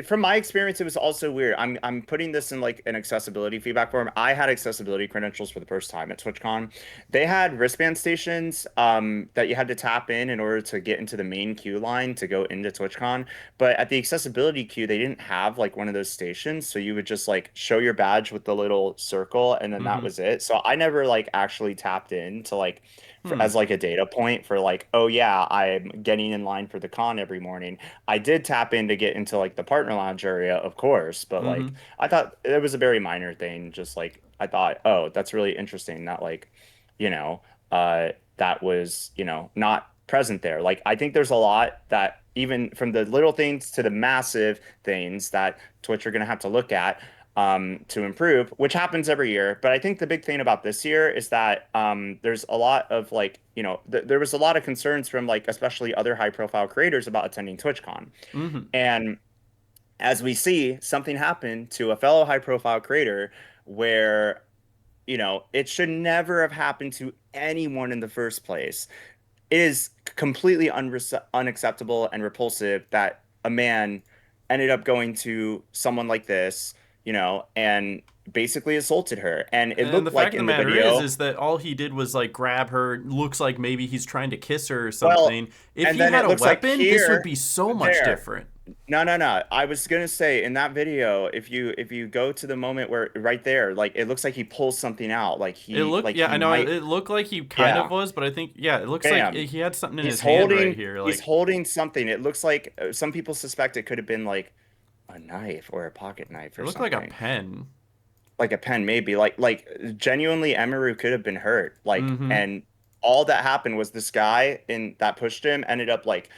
from my experience, it was also weird. I'm putting this in like an accessibility feedback form. I had accessibility credentials for the first time at TwitchCon. They had wristband stations that you had to tap in order to get into the main queue line to go into TwitchCon. But at the accessibility queue, they didn't have like one of those stations, so you would just like show your badge with the little circle, and then that Mm-hmm. was it. So I never like actually tapped in to like Hmm. as like a data point for like, oh yeah, I'm getting in line for the con every morning. I did tap in to get into like the partner lounge area, of course, but like Mm-hmm. I thought it was a very minor thing. Just like I thought, oh, that's really interesting that like, you know, that was, not present there. Like I think there's a lot that even from the little things to the massive things that Twitch are gonna have to look at to improve, which happens every year. But I think the big thing about this year is that there's a lot of like, there was a lot of concerns from like, especially other high profile creators about attending TwitchCon. Mm-hmm. And as we see, something happened to a fellow high profile creator where, it should never have happened to anyone in the first place. It is completely unacceptable and repulsive that a man ended up going to someone like this, and basically assaulted her. And it And the looked like fact of the in the matter video, is that all he did was like grab her. Looks like maybe he's trying to kiss her or well, something. If and he then had it a looks like weapon, this would here, be so much there. different. No, no, no. I was gonna say in that video, if you go to the moment where right there, like it looks like he pulls something out, like It he looked, like yeah, he I know. might, It looked like he kind of yeah, was, but I think, yeah, it looks like bam. he had something in He's his hand right holding here. he's Like, holding something. It looks like some people suspect it could have been like a knife or a pocket knife it or looked like a something. pen. like a pen, maybe. Like genuinely, Emiru could have been hurt. Like, Mm-hmm. and all that happened was this guy in that pushed him ended up like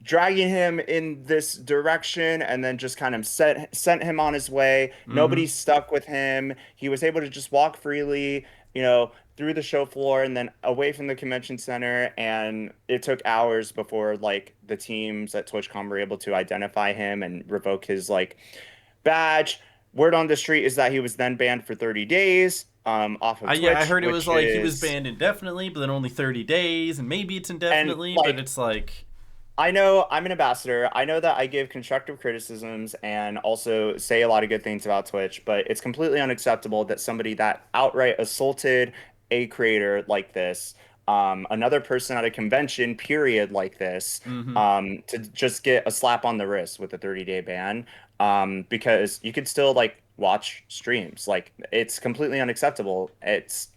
dragging him in this direction and then just kind of sent him on his way. Mm-hmm. Nobody stuck with him. He was able to just walk freely, through the show floor and then away from the convention center. And it took hours before like the teams at TwitchCon were able to identify him and revoke his like badge. Word on the street is that he was then banned for 30 days off of I Twitch, heard it was which like he was is, banned indefinitely, but then only 30 days, and maybe it's and indefinitely, but like it's like, I know I'm an ambassador. I know that I give constructive criticisms and also say a lot of good things about Twitch, but it's completely unacceptable that somebody that outright assaulted a creator like this, another person at a convention, period, like this, mm-hmm. to just get a slap on the wrist with a 30-day ban, because you could still like watch streams. Like it's completely unacceptable.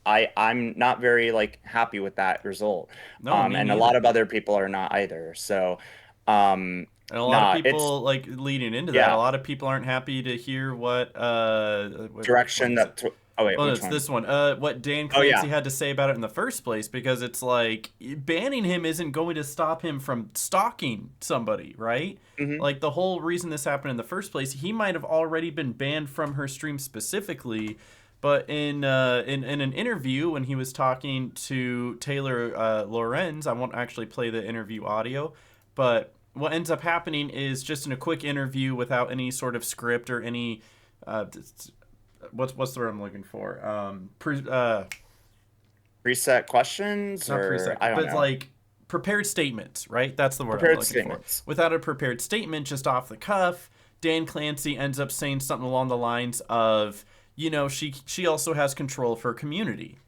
I'm not very like happy with that result. No, me And a lot neither. of other people are not either. So, um, And a lot of nah, it's people like leading into that. A yeah, lot of people aren't happy to hear which one direction is it? that. Oh wait, Well, no, which it's one? this one. What Dan Oh Clancy yeah. had to say about it in the first place, because it's like banning him isn't going to stop him from stalking somebody, right? Hmm. Like the whole reason this happened in the first place, he might have already been banned from her stream specifically, but in an interview when he was talking to Taylor Lorenz, I won't actually play the interview audio, but what ends up happening is just in a quick interview without any sort of script or any uh, what's the word I'm looking for? Preset questions, Not or I preset, don't but it's know. like prepared statements, right? That's the word I'm Prepared looking for. statements. Without a prepared statement, just off the cuff, Dan Clancy ends up saying something along the lines of, she also has control of her community.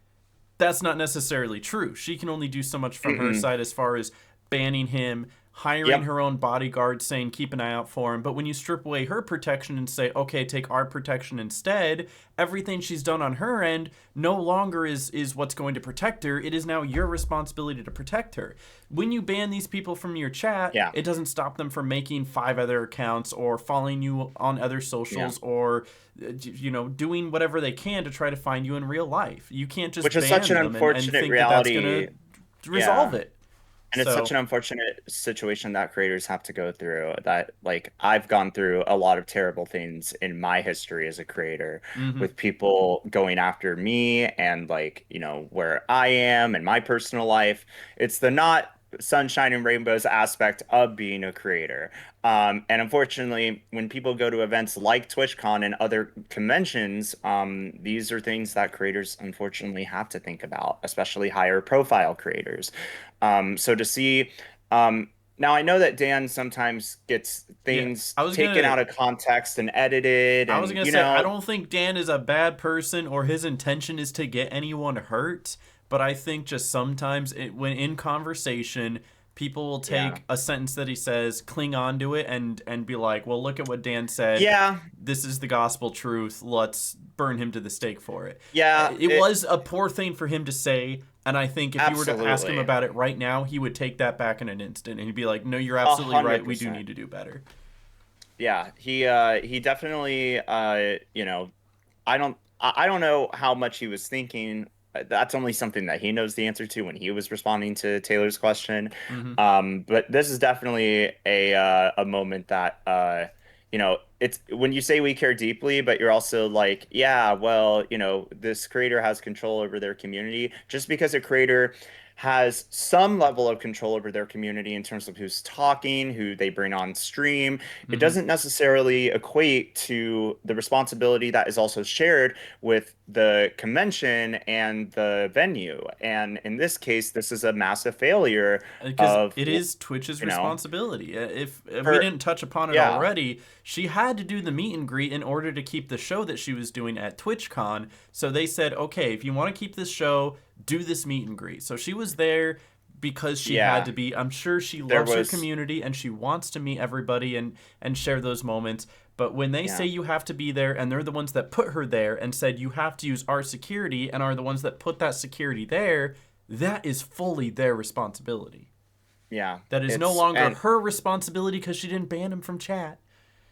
That's not necessarily true. She can only do so much from her Mm-mm. side as far as banning him, hiring Yep. her own bodyguard, saying keep an eye out for him. But when you strip away her protection and say, okay, take our protection instead, everything she's done on her end no longer is what's going to protect her. It is now your responsibility to protect her. When you ban these people from your chat, Yeah. it doesn't stop them from making 5 other accounts or following you on other Yeah. socials or doing whatever they can to try to find you in real life. You can't just Which is such ban an them and unfortunate think that that's going reality. to resolve Yeah. it. And it's such So, an unfortunate situation that creators have to go through that like I've gone through a lot of terrible things in my history as a creator mm-hmm, with people going after me and like, where I am and my personal life. It's the not sunshine and rainbows aspect of being a creator. And unfortunately, when people go to events like TwitchCon and other conventions, these are things that creators unfortunately have to think about, especially higher profile creators. So to see, now I know that Dan sometimes gets yeah, things I was taken gonna out of context and edited, I was and gonna say I don't think Dan is a bad person or his intention is to get anyone hurt, but I think just sometimes when in conversation, people will yeah, take a sentence that he says, cling on to it, and be like, "Well, look at what Dan said. yeah, This is the gospel truth. Let's burn him to the stake for it." yeah, It was a poor thing for him to say, and I think if you were to ask him absolutely, about it right now, he would take that back in an instant, and he'd be like, "No, you're a absolutely hundred right. We do percent. need to do better." Yeah, he definitely I don't know how much he was thinking. That's only something that he knows the answer to when he was responding to Taylor's question. Mm-hmm. But this is definitely a moment that it's when you say we care deeply, but you're also like, yeah, well, this creator has control over their community. Just because a creator has some level of control over their community in terms of who's talking, who they bring on stream, it Mm-hmm. doesn't necessarily equate to the responsibility that is also shared with the convention and the venue. And in this case, this is a massive failure Because of, it is Twitch's you know, responsibility. If we for, didn't touch upon it yeah, already, she had to do the meet and greet in order to keep the show that she was doing at TwitchCon. So they said, okay, if you want to keep this show, do this meet and greet. So she was there because she had yeah, to be. I'm sure she there loves her was, community and she wants to meet everybody and share those moments. But when they say yeah, you have to be there and they're the ones that put her there and said you have to use our security and are the ones that put that security there, that is fully their responsibility. yeah, That is no it's, longer and, her responsibility because she didn't ban him from chat.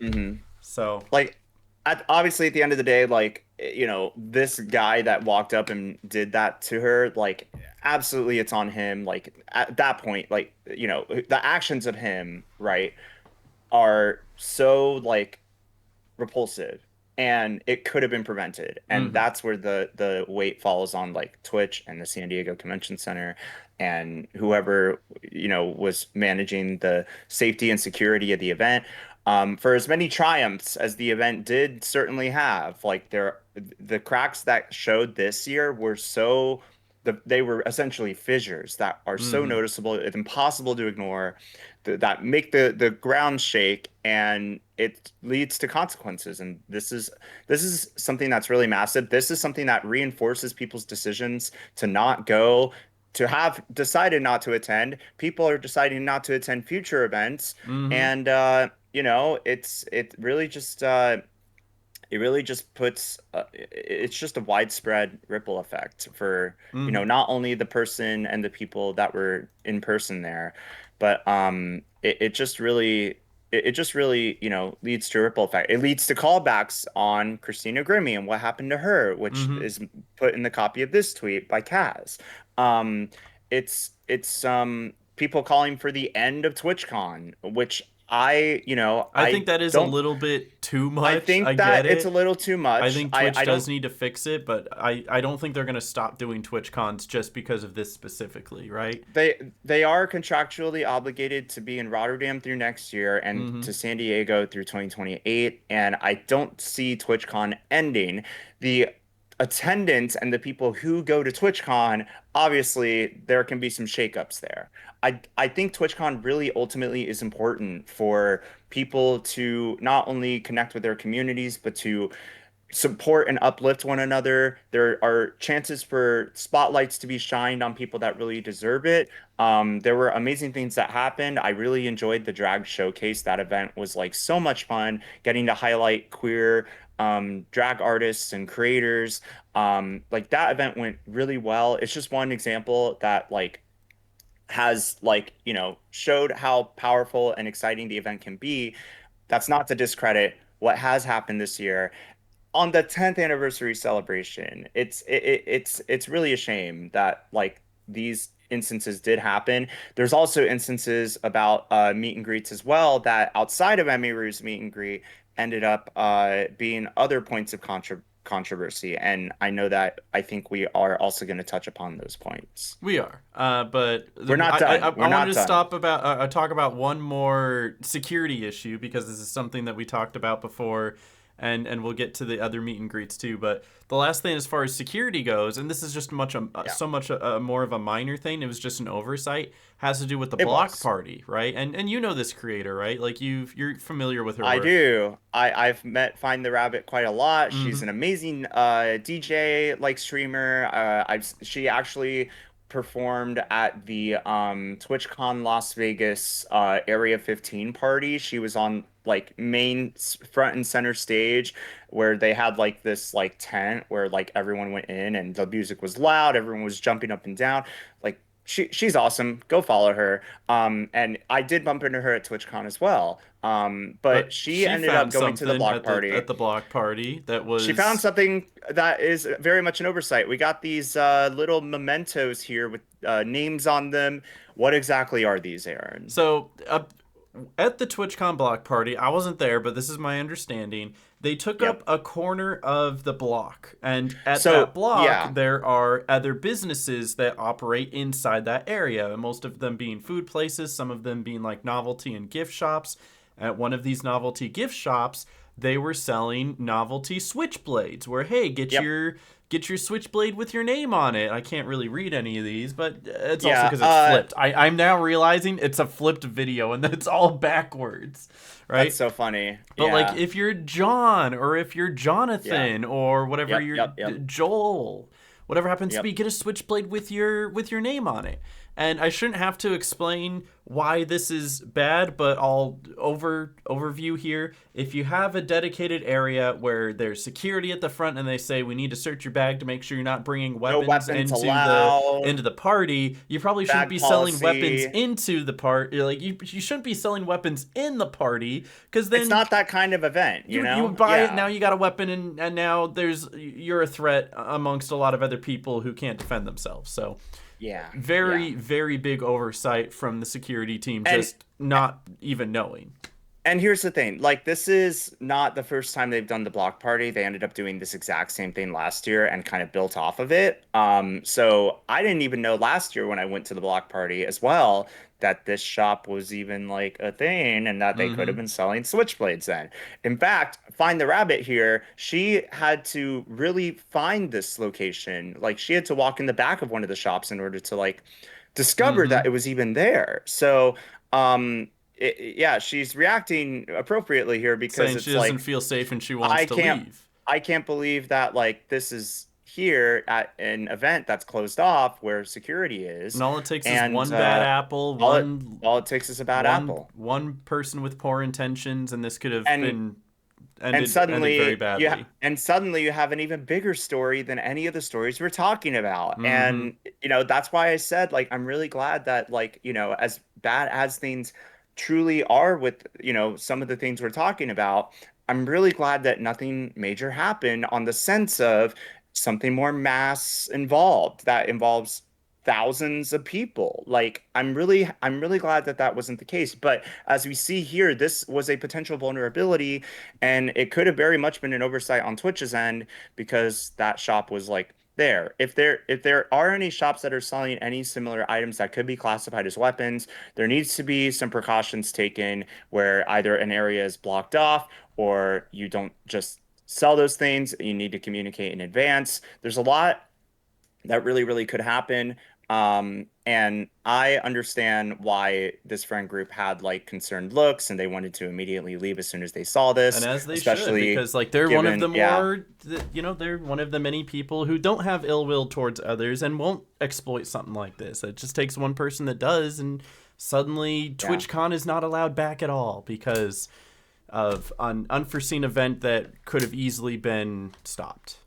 mhm. So, Like, Obviously, at the end of the day, like, this guy that walked up and did that to her, like, absolutely, it's on him. Like, at that point, like, the actions of him, right, are so, like, repulsive, and it could have been prevented. And Mm-hmm. that's where the weight falls on, like, Twitch and the San Diego Convention Center and whoever, was managing the safety and security of the event. For as many triumphs as the event did certainly have, like, the cracks that showed this year were they were essentially fissures that are so Mm-hmm. noticeable, it's impossible to ignore, that make the ground shake, and it leads to consequences. And this is something that's really massive. This is something that reinforces people's decisions to not go, to have decided not to attend. People are deciding not to attend future events, Mm-hmm. and it really just puts it's just a widespread ripple effect for, Mm-hmm. not only the person and the people that were in person there, but it just really, leads to a ripple effect. It leads to callbacks on Christina Grimmie and what happened to her, which Mm-hmm. is put in the copy of this tweet by Kaz. um it's people calling for the end of TwitchCon, which I think I that is a don't little bit too I much. I think get that it's a it. little too I much. think Twitch I does don't need to fix it, but I don't think they're going to stop doing Twitch cons just because of this specifically, right? they are contractually obligated to be in Rotterdam through next year and Mm-hmm. to San Diego through 2028, and I don't see TwitchCon ending. The attendance and the people who go to TwitchCon, obviously there can be some shakeups there. I think TwitchCon really ultimately is important for people to not only connect with their communities, but to support and uplift one another. There are chances for spotlights to be shined on people that really deserve it. There were amazing things that happened. I really enjoyed the drag showcase. That event was like so much fun, getting to highlight queer drag artists and creators. Like, that event went really well. It's just one example that, like, has, like, showed how powerful and exciting the event can be. That's not to discredit what has happened this year on the 10th anniversary celebration. It's really a shame that, like, these instances did happen. There's also instances about meet and greets as well that, outside of Emiru's meet and greet, ended up being other points of controversy. And I think we are also going to touch upon those points. We are, but We're not done. I We're wanted not to done. stop about talk about one more security issue because this is something that we talked about before, and we'll get to the other meet and greets too. But the last thing, as far as security goes, and this is just Yeah, so much more of a minor thing. It was just an oversight. Has to do with the it block was. party, right? And you know this creator, right? Like you're familiar with her I work. do. I've met Find the Rabbit quite a lot. She's Mm-hmm. an amazing DJ, like, streamer. She actually performed at the TwitchCon Las Vegas Area 15 party. She was on, like, front and center stage, where they had, like, this, like, tent where, like, everyone went in and the music was loud, everyone was jumping up and down. Like, she's awesome. Go follow her. And I did bump into her at TwitchCon as well. But But she she ended up found going to the something block party. at the block party that She found was. something that is very much an oversight. We got these little mementos here with names on them. What exactly are these, Aaron? So at the TwitchCon block party, I wasn't there, but this is my understanding. They took up Yep. a corner of the block, and at that So, block, yeah. there are other businesses that operate inside that area. And most of them being food places, some of them being like novelty and gift shops. At one of these novelty gift shops, they were selling novelty switchblades. Where, hey, Yep. get your switchblade with your name on it. I can't really read any of these, but it's also Yeah. because it's flipped. I'm now realizing it's a flipped video and it's all backwards, That's right? so funny. But like Yeah. if you're John or if you're Yeah. Jonathan or whatever Yep. you're Yep. Yep. Joel, whatever happens to Yep. be, get a switchblade with your name on it. And I shouldn't have to explain why this is bad, but I'll overview here. If you have a dedicated area where there's security at the front and they say we need to search your bag to make sure you're not bringing No weapons weapons into allowed. the party, you probably shouldn't Bag be selling weapons policy. into the party. Like you shouldn't be selling weapons in the party, because It's then not that kind of event, you you know? buy it, Yeah. now you got a weapon, and now you're a threat amongst a lot of other people who can't defend themselves. So Yeah. very, Yeah. very big oversight from the security team, And just not even knowing. And here's the thing, like this is not the first time they've done the block party. They ended up doing this exact same thing last year and kind of built off of it. So I didn't even know last year when I went to the block party as well that this shop was even like a thing and that they could have Mm-hmm. been selling switchblades then. In fact, Find the Rabbit here, she had to really find this location. Like she had to walk in the back of one of the shops in order to like discover Mm-hmm. that it was even there. So, yeah, she's reacting appropriately here because Saying she it's doesn't like feel safe and she wants I to can't leave. I can't believe that like this is here at an event that's closed off where security is, And all it takes is and one bad apple, all it takes is a bad apple, one person with poor intentions, and this could have and been ended very badly. suddenly you have an even bigger story than any of the stories we're talking about, Mm-hmm. and that's why I said like I'm really glad that like as bad as things truly are with some of the things we're talking about, I'm really glad that nothing major happened on the sense of something more mass involved that involves thousands of people. Like I'm really glad that that wasn't the case. But as we see here, this was a potential vulnerability, and it could have very much been an oversight on Twitch's end because that shop was like there. If there are any shops that are selling any similar items that could be classified as weapons, there needs to be some precautions taken where either an area is blocked off or you don't just sell those things. You need to communicate in advance. There's a lot that really, really could happen. And I understand why this friend group had like concerned looks and they wanted to immediately leave as soon as they saw And this, as they should, especially because like they're one of the given, yeah, more, they're one of the many people who don't have ill will towards others and won't exploit something like this. It just takes one person that does, and suddenly yeah. TwitchCon is not allowed back at all because of an unforeseen event that could have easily been stopped.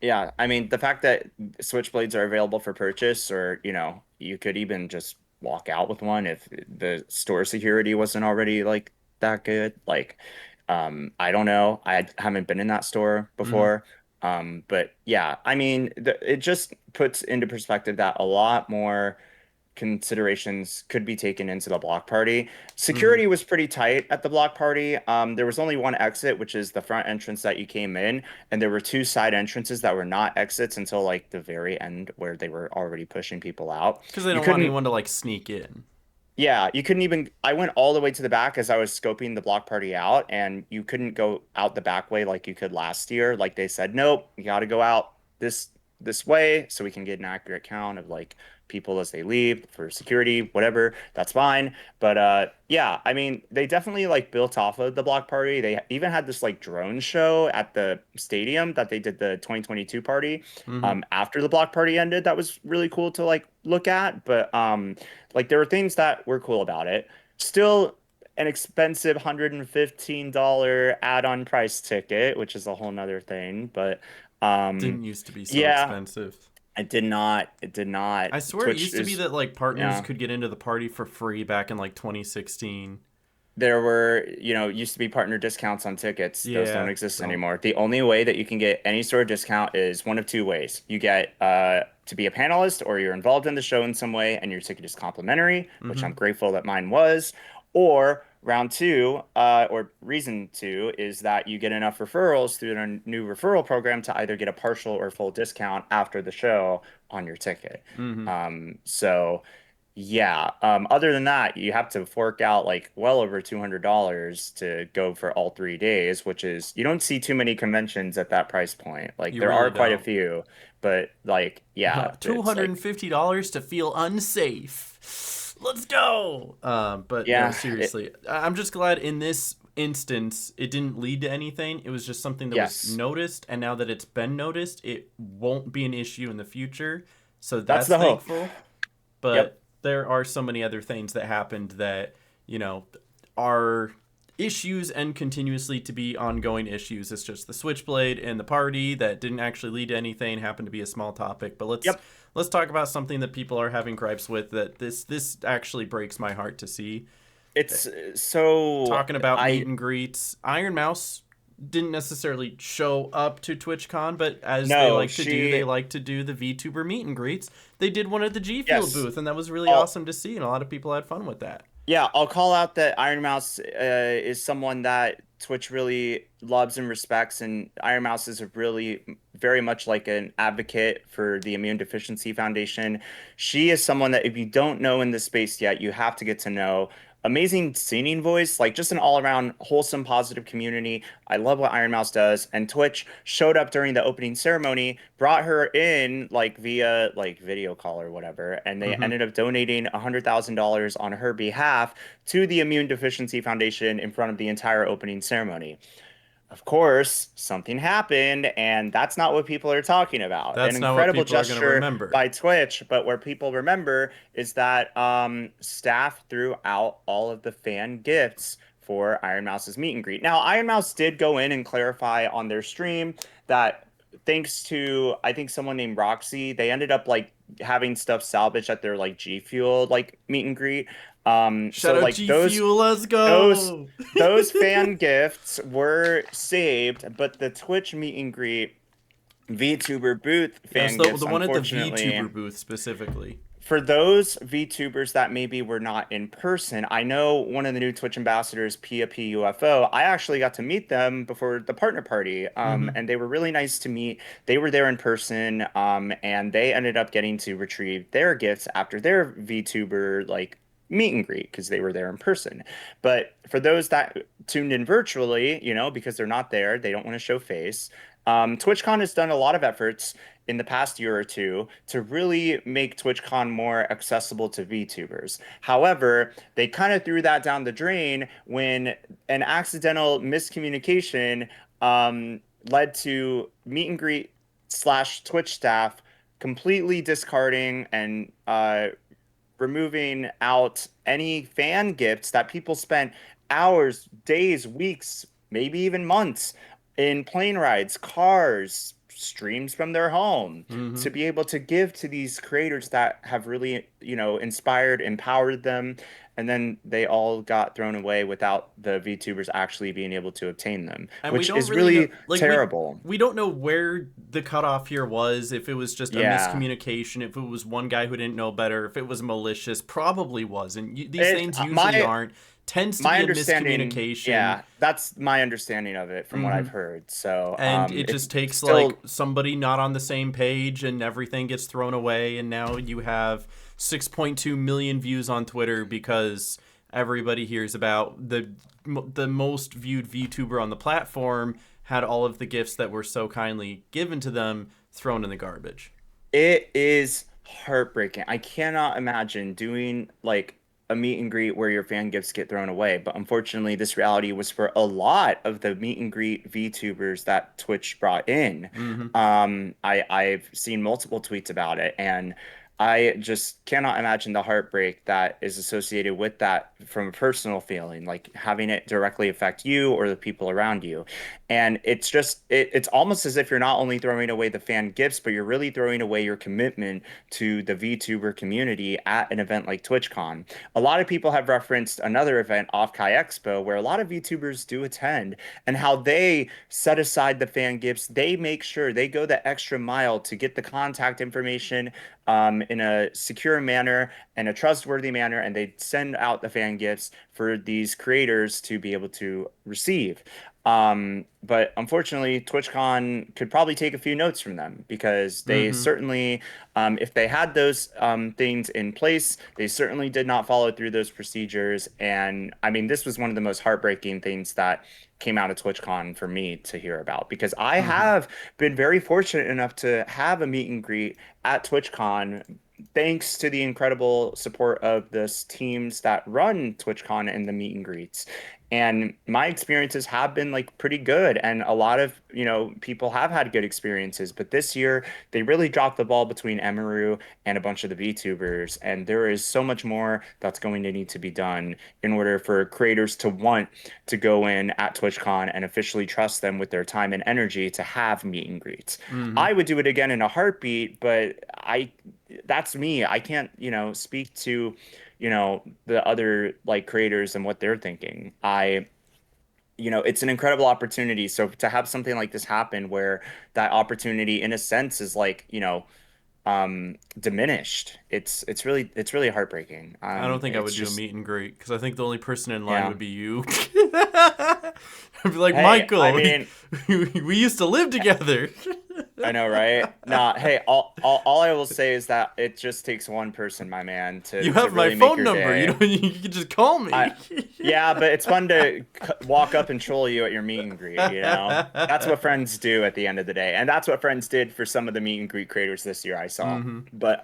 Yeah, I mean, the fact that switchblades are available for purchase, or, you could even just walk out with one if the store security wasn't already like that good. Like, I don't know. I haven't been in that store Mm-hmm. before. But yeah, I mean, it just puts into perspective that a lot more considerations could be taken into the block party. Mm-hmm. Security was pretty tight at the block party. There was only one exit, which is the front entrance that you came in, and there were two side entrances that were not exits until like the very end where they were already pushing people out. Because they You don't want couldn't, anyone to like sneak in. yeah, you couldn't even. I went all the way to the back as I was scoping the block party out, and you couldn't go out the back way like you could last year. Like they said, nope, you got to go out this way so we can get an accurate count of like people as they leave for security, whatever. That's fine. But yeah, I mean, they definitely like built off of the block party. They even had this like drone show at the stadium that they did the 2022 party Mm-hmm. after the block party ended. That was really cool to like look at. But like there were things that were cool about it. Still an expensive $115 add-on price ticket, which is a whole nother thing. But Didn't used to be so yeah, expensive. it did not. It did not. I swear it Twitch used to be is, that like partners yeah. could get into the party for free back in like 2016. There were, used to be partner discounts on tickets. Those don't Yeah, exist don't. anymore. The only way that you can get any sort of discount is one of two ways. You get to be a panelist or you're involved in the show in some way and your ticket is complimentary, which Mm-hmm. I'm grateful that mine was. Or round two, or reason two, is that you get enough referrals through their new referral program to either get a partial or full discount after the show on your ticket. Mm-hmm. So yeah, other than that, you have to fork out like well over $200 to go for all 3 days, which is you don't see too many conventions at that price point. Like You there are really quite a don't. few, but like yeah, it's like $250 to feel unsafe. Let's go. But no, yeah, seriously, I'm just glad in this instance it didn't lead to anything. It was just something that was yes, noticed, and now that it's been noticed, it won't be an issue in the future. So that's that's the hope. thankful. But Yep. there are so many other things that happened that, you know, are issues and continuously to be ongoing issues. It's just the Switchblade and the party that didn't actually lead to anything, happened to be a small topic. But Yep. let's talk about something that people are having gripes with, that this actually breaks my heart to see. It's so Talking about I meet and greets, Iron Mouse didn't necessarily show up to TwitchCon, but as they no, like to do, they she like to do the VTuber meet and greets. They did one at the G Fuel yes. booth, and that was really I'll, awesome to see, and a lot of people had fun with that. Yeah, I'll call out that Iron Mouse is someone that Twitch really loves and respects, and Iron Mouse is a really very much like an advocate for the Immune Deficiency Foundation. She is someone that if you don't know in this space yet, you have to get to know. Amazing singing voice, like just an all-around wholesome, positive community. I love what Iron Mouse does, and Twitch showed up during the opening ceremony, brought her in like via like video call or whatever, and they Mm-hmm. ended up donating $100,000 on her behalf to the Immune Deficiency Foundation in front of the entire opening ceremony. Of course, something happened, and that's not what people are talking about. An That's not what incredible people are going to gesture remember. by Twitch, but where people remember is that staff threw out all of the fan gifts for Iron Mouse's meet and greet. Now, Iron Mouse did go in and clarify on their stream that thanks to, I think, someone named Roxy, they ended up like having stuff salvaged at their like G Fuel like meet and greet. Shout So out like G Fuel, let's those go! those fan gifts were saved, but the Twitch meet and greet VTuber booth Yes, fan the gifts, one at the VTuber unfortunately, booth specifically. for those VTubers that maybe were not in person, I know one of the new Twitch ambassadors, Pia PUFO, I actually got to meet them before the partner party, Mm-hmm. and they were really nice to meet. They were there in person, and they ended up getting to retrieve their gifts after their VTuber like meet and greet because they were there in person. But for those that tuned in virtually, because they're not there, they don't want to show face. TwitchCon has done a lot of efforts in the past year or two to really make TwitchCon more accessible to VTubers. However, they kind of threw that down the drain when an accidental miscommunication led to meet and greet slash Twitch staff completely discarding and removing out any fan gifts that people spent hours, days, weeks, maybe even months in plane rides, cars, streams from their home Mm-hmm. to be able to give to these creators that have really, inspired, empowered them. And then they all got thrown away without the VTubers actually being able to obtain them, And we which don't is really know, really like terrible. we don't know where the cutoff here was, if it was just a Yeah. miscommunication, if it was one guy who didn't know better, if it was malicious. Probably wasn't. These It things usually my aren't. Tends to my be a understanding, miscommunication. yeah, that's my understanding of it from what Mm-hmm. I've heard. So, And it it's just takes like still, somebody not on the same page and everything gets thrown away, and now you have 6.2 million views on Twitter because everybody hears about the most viewed VTuber on the platform had all of the gifts that were so kindly given to them thrown in the garbage. it is heartbreaking. I cannot imagine doing like a meet and greet where your fan gifts get thrown away. But unfortunately, this reality was for a lot of the meet and greet VTubers that Twitch brought in. Mm-hmm. I've seen multiple tweets about it, and I just cannot imagine the heartbreak that is associated with that from a personal feeling, like having it directly affect you or the people around you. And it's just it's almost as if you're not only throwing away the fan gifts, but you're really throwing away your commitment to the VTuber community at an event like TwitchCon. A lot of people have referenced another event, Off Kai Expo, where a lot of VTubers do attend, and how they set aside the fan gifts. They make sure they go the extra mile to get the contact information in a secure manner and a trustworthy manner, and they send out the fan gifts for these creators to be able to receive. But unfortunately, TwitchCon could probably take a few notes from them because they Mm-hmm. certainly, if they had those things in place, they certainly did not follow through those procedures. And I mean, this was one of the most heartbreaking things that came out of TwitchCon for me to hear about because I Mm-hmm. have been very fortunate enough to have a meet and greet at TwitchCon thanks to the incredible support of the teams that run TwitchCon and the meet and greets. And my experiences have been like pretty good. And a lot of, people have had good experiences. But this year, they really dropped the ball between Emaru and a bunch of the VTubers. And there is so much more that's going to need to be done in order for creators to want to go in at TwitchCon and officially trust them with their time and energy to have meet and greets. I would do it again in a heartbeat, but that's me. I can't, speak to, the other like creators and what they're thinking. It's an incredible opportunity. So to have something like this happen where that opportunity in a sense is like, diminished. It's really heartbreaking. I don't think I It's would do a just meet and greet because I think the only person in line yeah. would be you. I'd be like, Hey, Michael, I mean, we used to live together. I know, right? Nah, hey, all I will say is that it just takes one person, my man, You to have my really make phone your number. day. You can just call me. Yeah, but it's fun to walk up and troll you at your meet and greet, you know? That's what friends do at the end of the day. And that's what friends did for some of the meet and greet creators this year I saw. But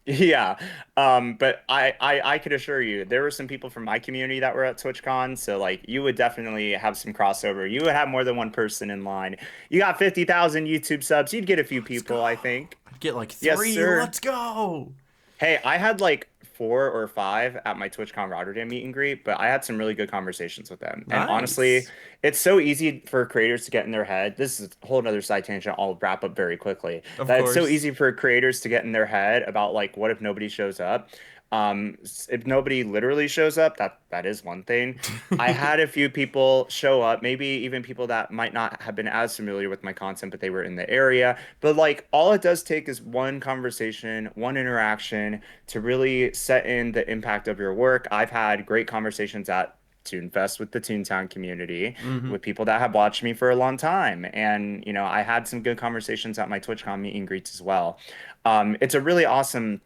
yeah. But I could assure you there were some people from my community that were at TwitchCon, so like you would definitely have some crossover. You would have more than one person in line. You got 50,000 YouTube subs, you'd get a few people, I think. I'd get like Yes, 3. sir. Let's go. Hey, I had like 4 or 5 at my TwitchCon Rotterdam meet and greet, but I had some really good conversations with them. And honestly, Nice. it's so easy for creators to get in their head. This is a whole other side tangent. I'll wrap up very quickly. Of That it's so course. easy for creators to get in their head about like, what if nobody shows up? If nobody literally shows up, that is one thing. I had a few people show up, maybe even people that might not have been as familiar with my content, but they were in the area. But like all it does take is one conversation, one interaction to really set in the impact of your work. I've had great conversations at ToonFest with the Toontown community, hmm with people that have watched me for a long time. And, I had some good conversations at my TwitchCon meet and greets as well. It's a really awesome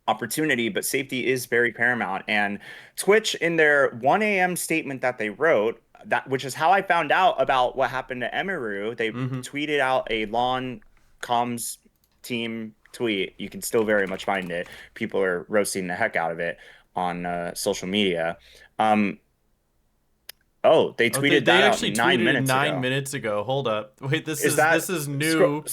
opportunity, but safety is very paramount. And Twitch, in their 1 a.m. statement that they wrote, that which is how I found out about what happened to Emaru, they hmm tweeted out a lawn comms team tweet. You can still very much find it. People are roasting the heck out of it on social media. Um, oh, they Oh, they, tweeted they that out actually 9 tweeted it minutes 9 ago. minutes ago. Hold up. Wait, Is that this is scroll new.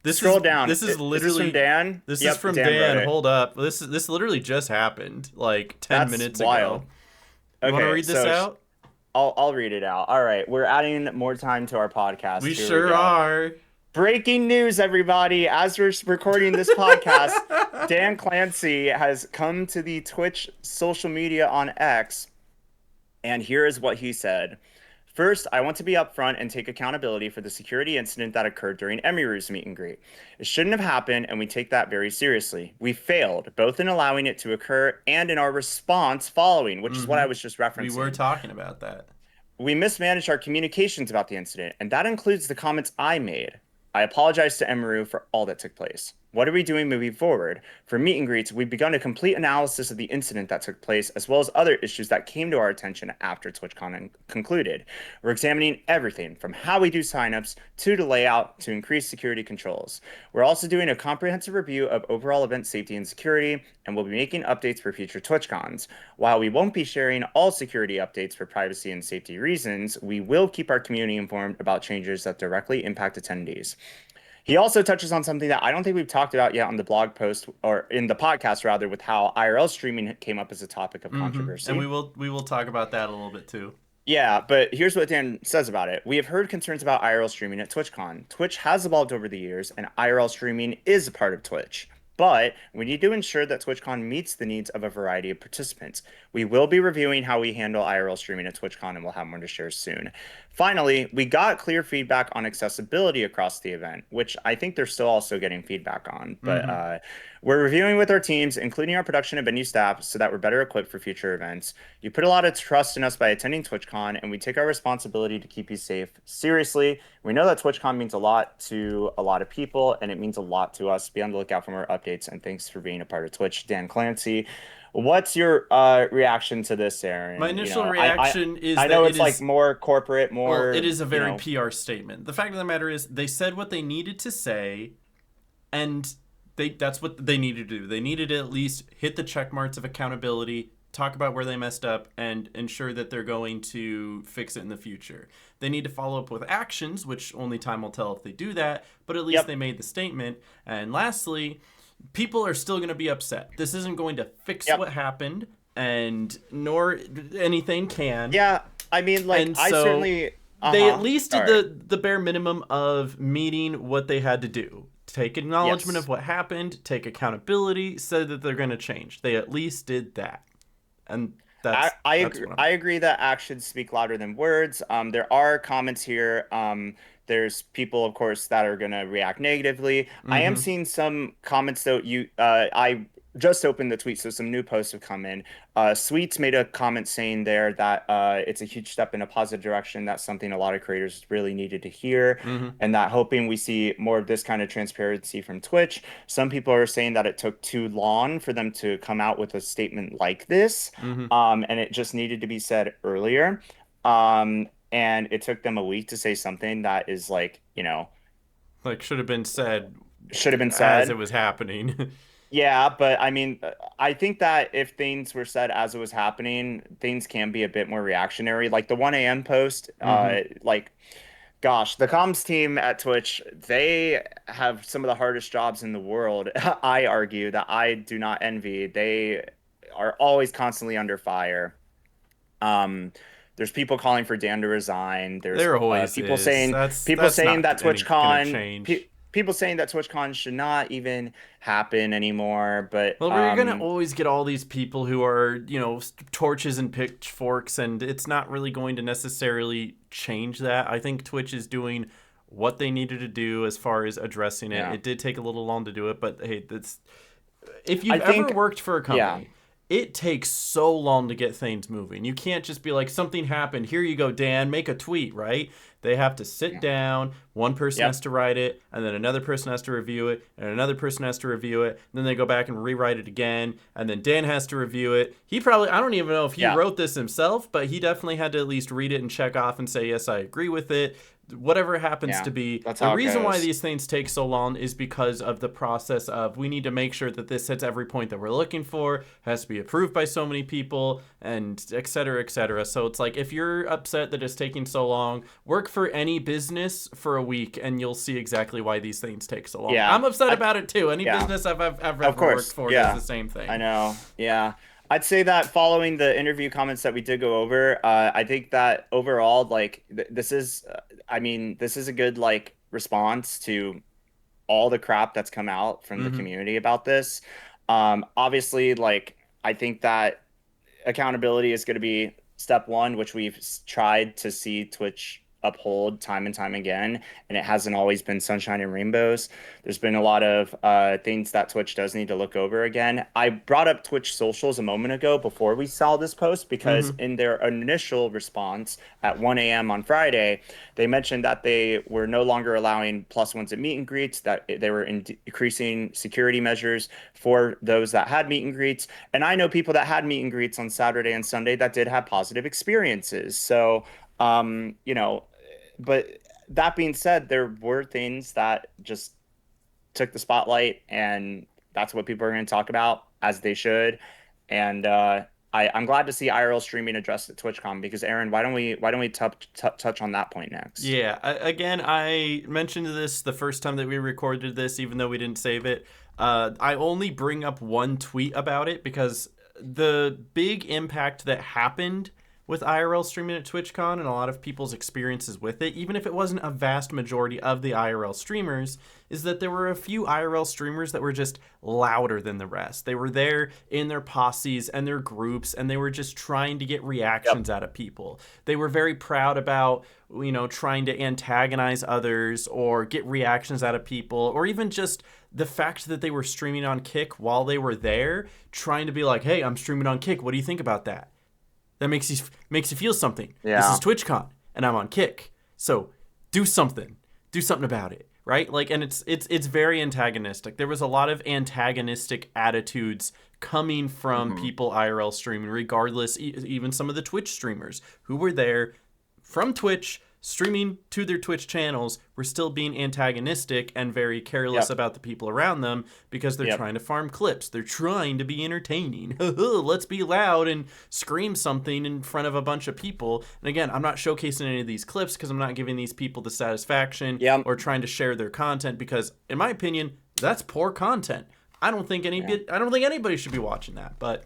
This is scroll down? this is Is this from literally Dan? this is Yep, from Dan wrote Dan. it. Hold up. This literally just happened like 10 That's minutes wild. ago. You want to Okay, read this so out? I'll read it out. All right, we're adding more time to our podcast. We Here we sure go. are. Breaking news, everybody! As we're recording this podcast, Dan Clancy has come to the Twitch social media on X, and here is what he said. First, I want to be upfront and take accountability for the security incident that occurred during Emiru's meet and greet. It shouldn't have happened, and we take that very seriously. We failed, both in allowing it to occur and in our response following, which is what hmm I was just We were referencing. talking about that. We mismanaged our communications about the incident, and that includes the comments I made. I apologize to Emaru for all that took place. What are we doing moving forward? For meet and greets, we've begun a complete analysis of the incident that took place, as well as other issues that came to our attention after TwitchCon concluded. We're examining everything from how we do signups to the layout to increase security controls. We're also doing a comprehensive review of overall event safety and security, and we'll be making updates for future TwitchCons. While we won't be sharing all security updates for privacy and safety reasons, we will keep our community informed about changes that directly impact attendees. He also touches on something that I don't think we've talked about yet on the blog post or in the podcast rather, with how IRL streaming came up as a topic of And controversy. we will talk about that a little bit too. Yeah, but here's what Dan says about it. We have heard concerns about IRL streaming at TwitchCon. Twitch has evolved over the years, and IRL streaming is a part of Twitch. But we need to ensure that TwitchCon meets the needs of a variety of participants. We will be reviewing how we handle IRL streaming at TwitchCon, and we'll have more to share soon. Finally, we got clear feedback on accessibility across the event, which I think they're still also getting feedback on. But hmm we're reviewing with our teams, including our production and venue staff, so that we're better equipped for future events. You put a lot of trust in us by attending TwitchCon, and we take our responsibility to keep you safe seriously. We know that TwitchCon means a lot to a lot of people, and it means a lot to us. Be on the lookout for more updates, and thanks for being a part of Twitch, Dan Clancy. What's your reaction to this, My Aaron? initial reaction is I that know it it's like is more corporate, well, it more, is a you very know, PR statement. The fact of the matter is they said what they needed to say, and that's what they needed to do. They needed to at least hit the check marks of accountability, talk about where they messed up, and ensure that they're going to fix it in the future. They need to follow up with actions, which only time will tell if they do that, but at least they made the statement. And lastly, people are still going to be upset. This isn't going to fix what happened, and nor anything can. Yeah, I mean, like, and I so certainly... they at least did the bare minimum of meeting what they had to do. Take acknowledgement of what happened, take accountability, said that they're going to change. They at least did that. And that's I agree that actions speak louder than words. There are comments here. There's people, of course, that are going to react negatively. I am seeing some comments, though. I just opened the tweet, so some new posts have come in. Sweets made a comment saying there that it's a huge step in a positive direction. That's something a lot of creators really needed to hear, and that hoping we see more of this kind of transparency from Twitch. Some people are saying that it took too long for them to come out with a statement like this, and it just needed to be said earlier. And it took them a week to say something that is like, like should have been said as it was happening. Yeah, but I mean, I think that if things were said as it was happening, things can be a bit more reactionary. Like the 1 a.m. post, like, gosh, the comms team at Twitch, they have some of the hardest jobs in the world. I argue that I do not envy. They are always constantly under fire. There's people calling for Dan to resign. There always people is. saying That's saying that TwitchCon people saying that TwitchCon should not even happen anymore. But well, we're gonna always get all these people who are, torches and pitchforks, and it's not really going to necessarily change that. I think Twitch is doing what they needed to do as far as addressing it. It did take a little long to do it, but hey, if you've ever worked for a company. It takes so long to get things moving. You can't just be like, something happened. Here you go, Dan. Make a tweet, right? They have to sit down. One person has to write it, and then another person has to review it, and another person has to review it. And then they go back and rewrite it again, and then Dan has to review it. He probably, I don't even know if he wrote this himself, but he definitely had to at least read it and check off and say, yes, I agree with it. Whatever it happens to be, the reason why these things take so long is because of the process of we need to make sure that this hits every point that we're looking for, has to be approved by so many people, and et cetera, et cetera. So it's like, if you're upset that it's taking so long, work for any business for a week and you'll see exactly why these things take so long. I'm upset about it too. Any business I've ever worked for does the same thing. I know. Yeah. I'd say that following the interview comments that we did go over, I think that overall, like, this is a good, like, response to all the crap that's come out from the community about this. Obviously, like, I think that accountability is going to be step one, which we've tried to see Twitch uphold time and time again, and it hasn't always been sunshine and rainbows. There's been a lot of things that Twitch does need to look over again. I brought up Twitch Socials a moment ago before we saw this post because in their initial response at 1 a.m. on Friday, they mentioned that they were no longer allowing +1s at meet and greets, that they were increasing security measures for those that had meet and greets. And I know people that had meet and greets on Saturday and Sunday that did have positive experiences. So but that being said, there were things that just took the spotlight, and that's what people are going to talk about, as they should. And I'm glad to see IRL streaming addressed at TwitchCon, because Aaron, why don't we touch on that point next? Yeah, again, I mentioned this the first time that we recorded this, even though we didn't save it. I only bring up one tweet about it because the big impact that happened with IRL streaming at TwitchCon and a lot of people's experiences with it, even if it wasn't a vast majority of the IRL streamers, is that there were a few IRL streamers that were just louder than the rest. They were there in their posses and their groups, and they were just trying to get reactions out of people. They were very proud about, trying to antagonize others or get reactions out of people, or even just the fact that they were streaming on Kick while they were there, trying to be like, hey, I'm streaming on Kick. What do you think about that? That makes you feel something. Yeah. This is TwitchCon, and I'm on Kick. So do something about it, right? Like, and it's very antagonistic. There was a lot of antagonistic attitudes coming from people IRL streaming, regardless, even some of the Twitch streamers who were there from Twitch streaming to their Twitch channels were still being antagonistic and very careless about the people around them because they're trying to farm clips. They're trying to be entertaining. Let's be loud and scream something in front of a bunch of people. And again, I'm not showcasing any of these clips because I'm not giving these people the satisfaction or trying to share their content because, in my opinion, that's poor content. I don't think anybody should be watching that, but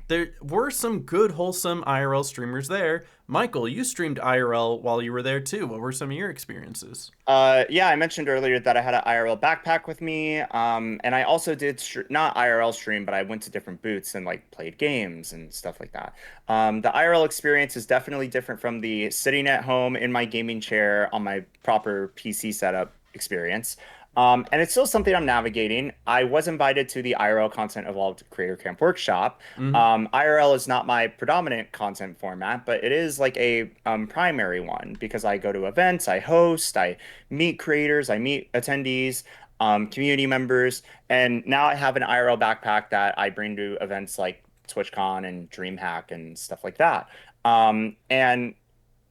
there were some good, wholesome IRL streamers there. Michael, you streamed IRL while you were there too. What were some of your experiences? Yeah, I mentioned earlier that I had an IRL backpack with me, and I also did not IRL stream, but I went to different booths and like played games and stuff like that. The IRL experience is definitely different from the sitting at home in my gaming chair on my proper PC setup experience. And it's still something I'm navigating. I was invited to the IRL Content Evolved Creator Camp Workshop. IRL is not my predominant content format, but it is like a primary one because I go to events, I host, I meet creators, I meet attendees, community members, and now I have an IRL backpack that I bring to events like TwitchCon and DreamHack and stuff like that. And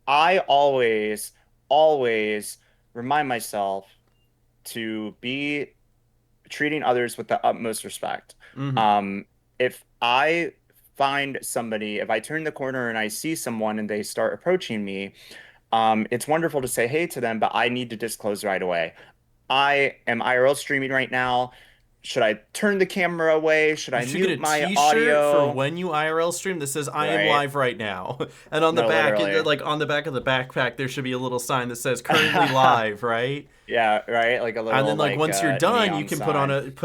I always remind myself to be treating others with the utmost respect. If I find somebody, if I turn the corner and I see someone and they start approaching me, it's wonderful to say hey to them, but I need to disclose right away. I am IRL streaming right now. Should I turn the camera away? Should I mute my audio? For when you IRL stream that says "I am live right now," and on the back, like on the back of the backpack, there should be a little sign that says "Currently live," right? Yeah, right. Like a little. And then, like once you're done, you can put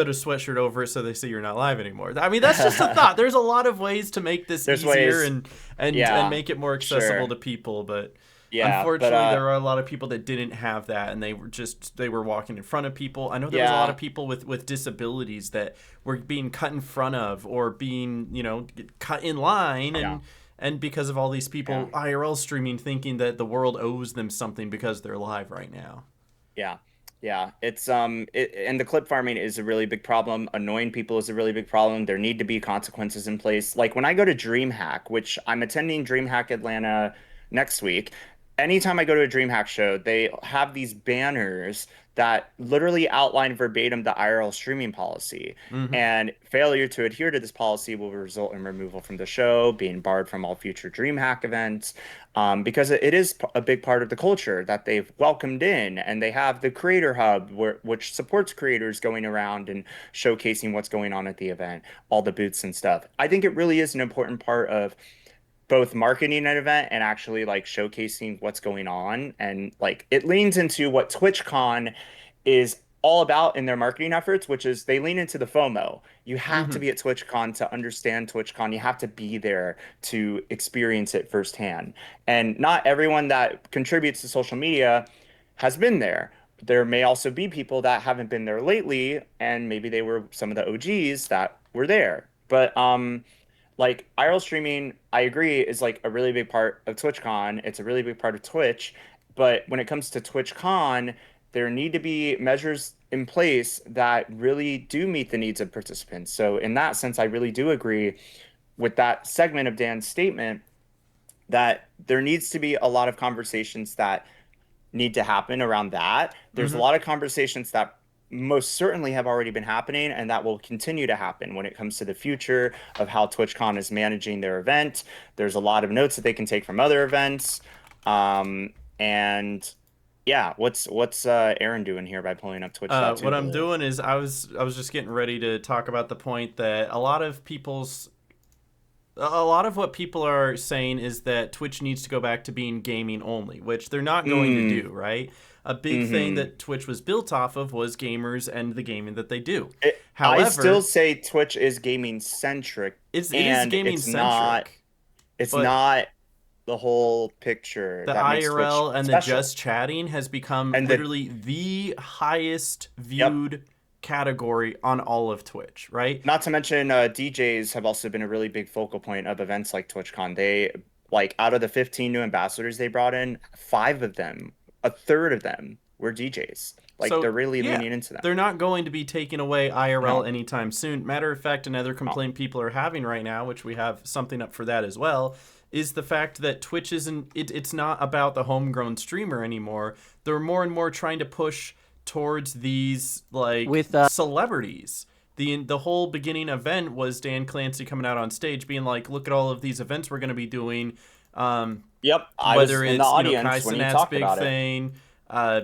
a sweatshirt over it so they see you're not live anymore. I mean, that's just a thought. There's a lot of ways to make this easier and make it more accessible to people, but. Yeah, unfortunately, there are a lot of people that didn't have that, and they were walking in front of people. I know there was a lot of people with disabilities that were being cut in front of or being, cut in line, and because of all these people IRL streaming, thinking that the world owes them something because they're live right now. Yeah, it's and the clip farming is a really big problem. Annoying people is a really big problem. There need to be consequences in place. Like when I go to DreamHack, which I'm attending DreamHack Atlanta next week. Anytime I go to a DreamHack show, they have these banners that literally outline verbatim the IRL streaming policy. And failure to adhere to this policy will result in removal from the show, being barred from all future DreamHack events, because it is a big part of the culture that they've welcomed in. And they have the Creator Hub, which supports creators going around and showcasing what's going on at the event, all the booths and stuff. I think it really is an important part of both marketing an event and actually like showcasing what's going on. And like it leans into what TwitchCon is all about in their marketing efforts, which is they lean into the FOMO. You have to be at TwitchCon to understand TwitchCon. You have to be there to experience it firsthand. And not everyone that contributes to social media has been there. There may also be people that haven't been there lately, and maybe they were some of the OGs that were there. But like IRL streaming, I agree, is like a really big part of TwitchCon. It's a really big part of Twitch. But when it comes to TwitchCon, there need to be measures in place that really do meet the needs of participants. So in that sense, I really do agree with that segment of Dan's statement that there needs to be a lot of conversations that need to happen around that. There's a lot of conversations that most certainly have already been happening and that will continue to happen when it comes to the future of how TwitchCon is managing their event. There's a lot of notes that they can take from other events. And yeah, what's Aaron doing here by pulling up Twitch? What I'm doing is I was just getting ready to talk about the point that a lot of what people are saying is that Twitch needs to go back to being gaming only, which they're not going to do, right? A big thing that Twitch was built off of was gamers and the gaming that they do. However, I still say Twitch is gaming centric. It is gaming centric. It's not the whole picture. The IRL and the just chatting has become literally the highest viewed category on all of Twitch, right? Not to mention DJs have also been a really big focal point of events like TwitchCon. They, like, out of the 15 new ambassadors they brought in, 5 of them, a third of them were DJs. Like, so, they're really leaning into that. They're not going to be taking away IRL anytime soon. Matter of fact, another complaint people are having right now, which we have something up for that as well, is the fact that Twitch it's not about the homegrown streamer anymore. They're more and more trying to push towards these like celebrities. The whole beginning event was Dan Clancy coming out on stage being like, look at all of these events we're going to be doing. Yep, I was in the audience when you talked about thing, F1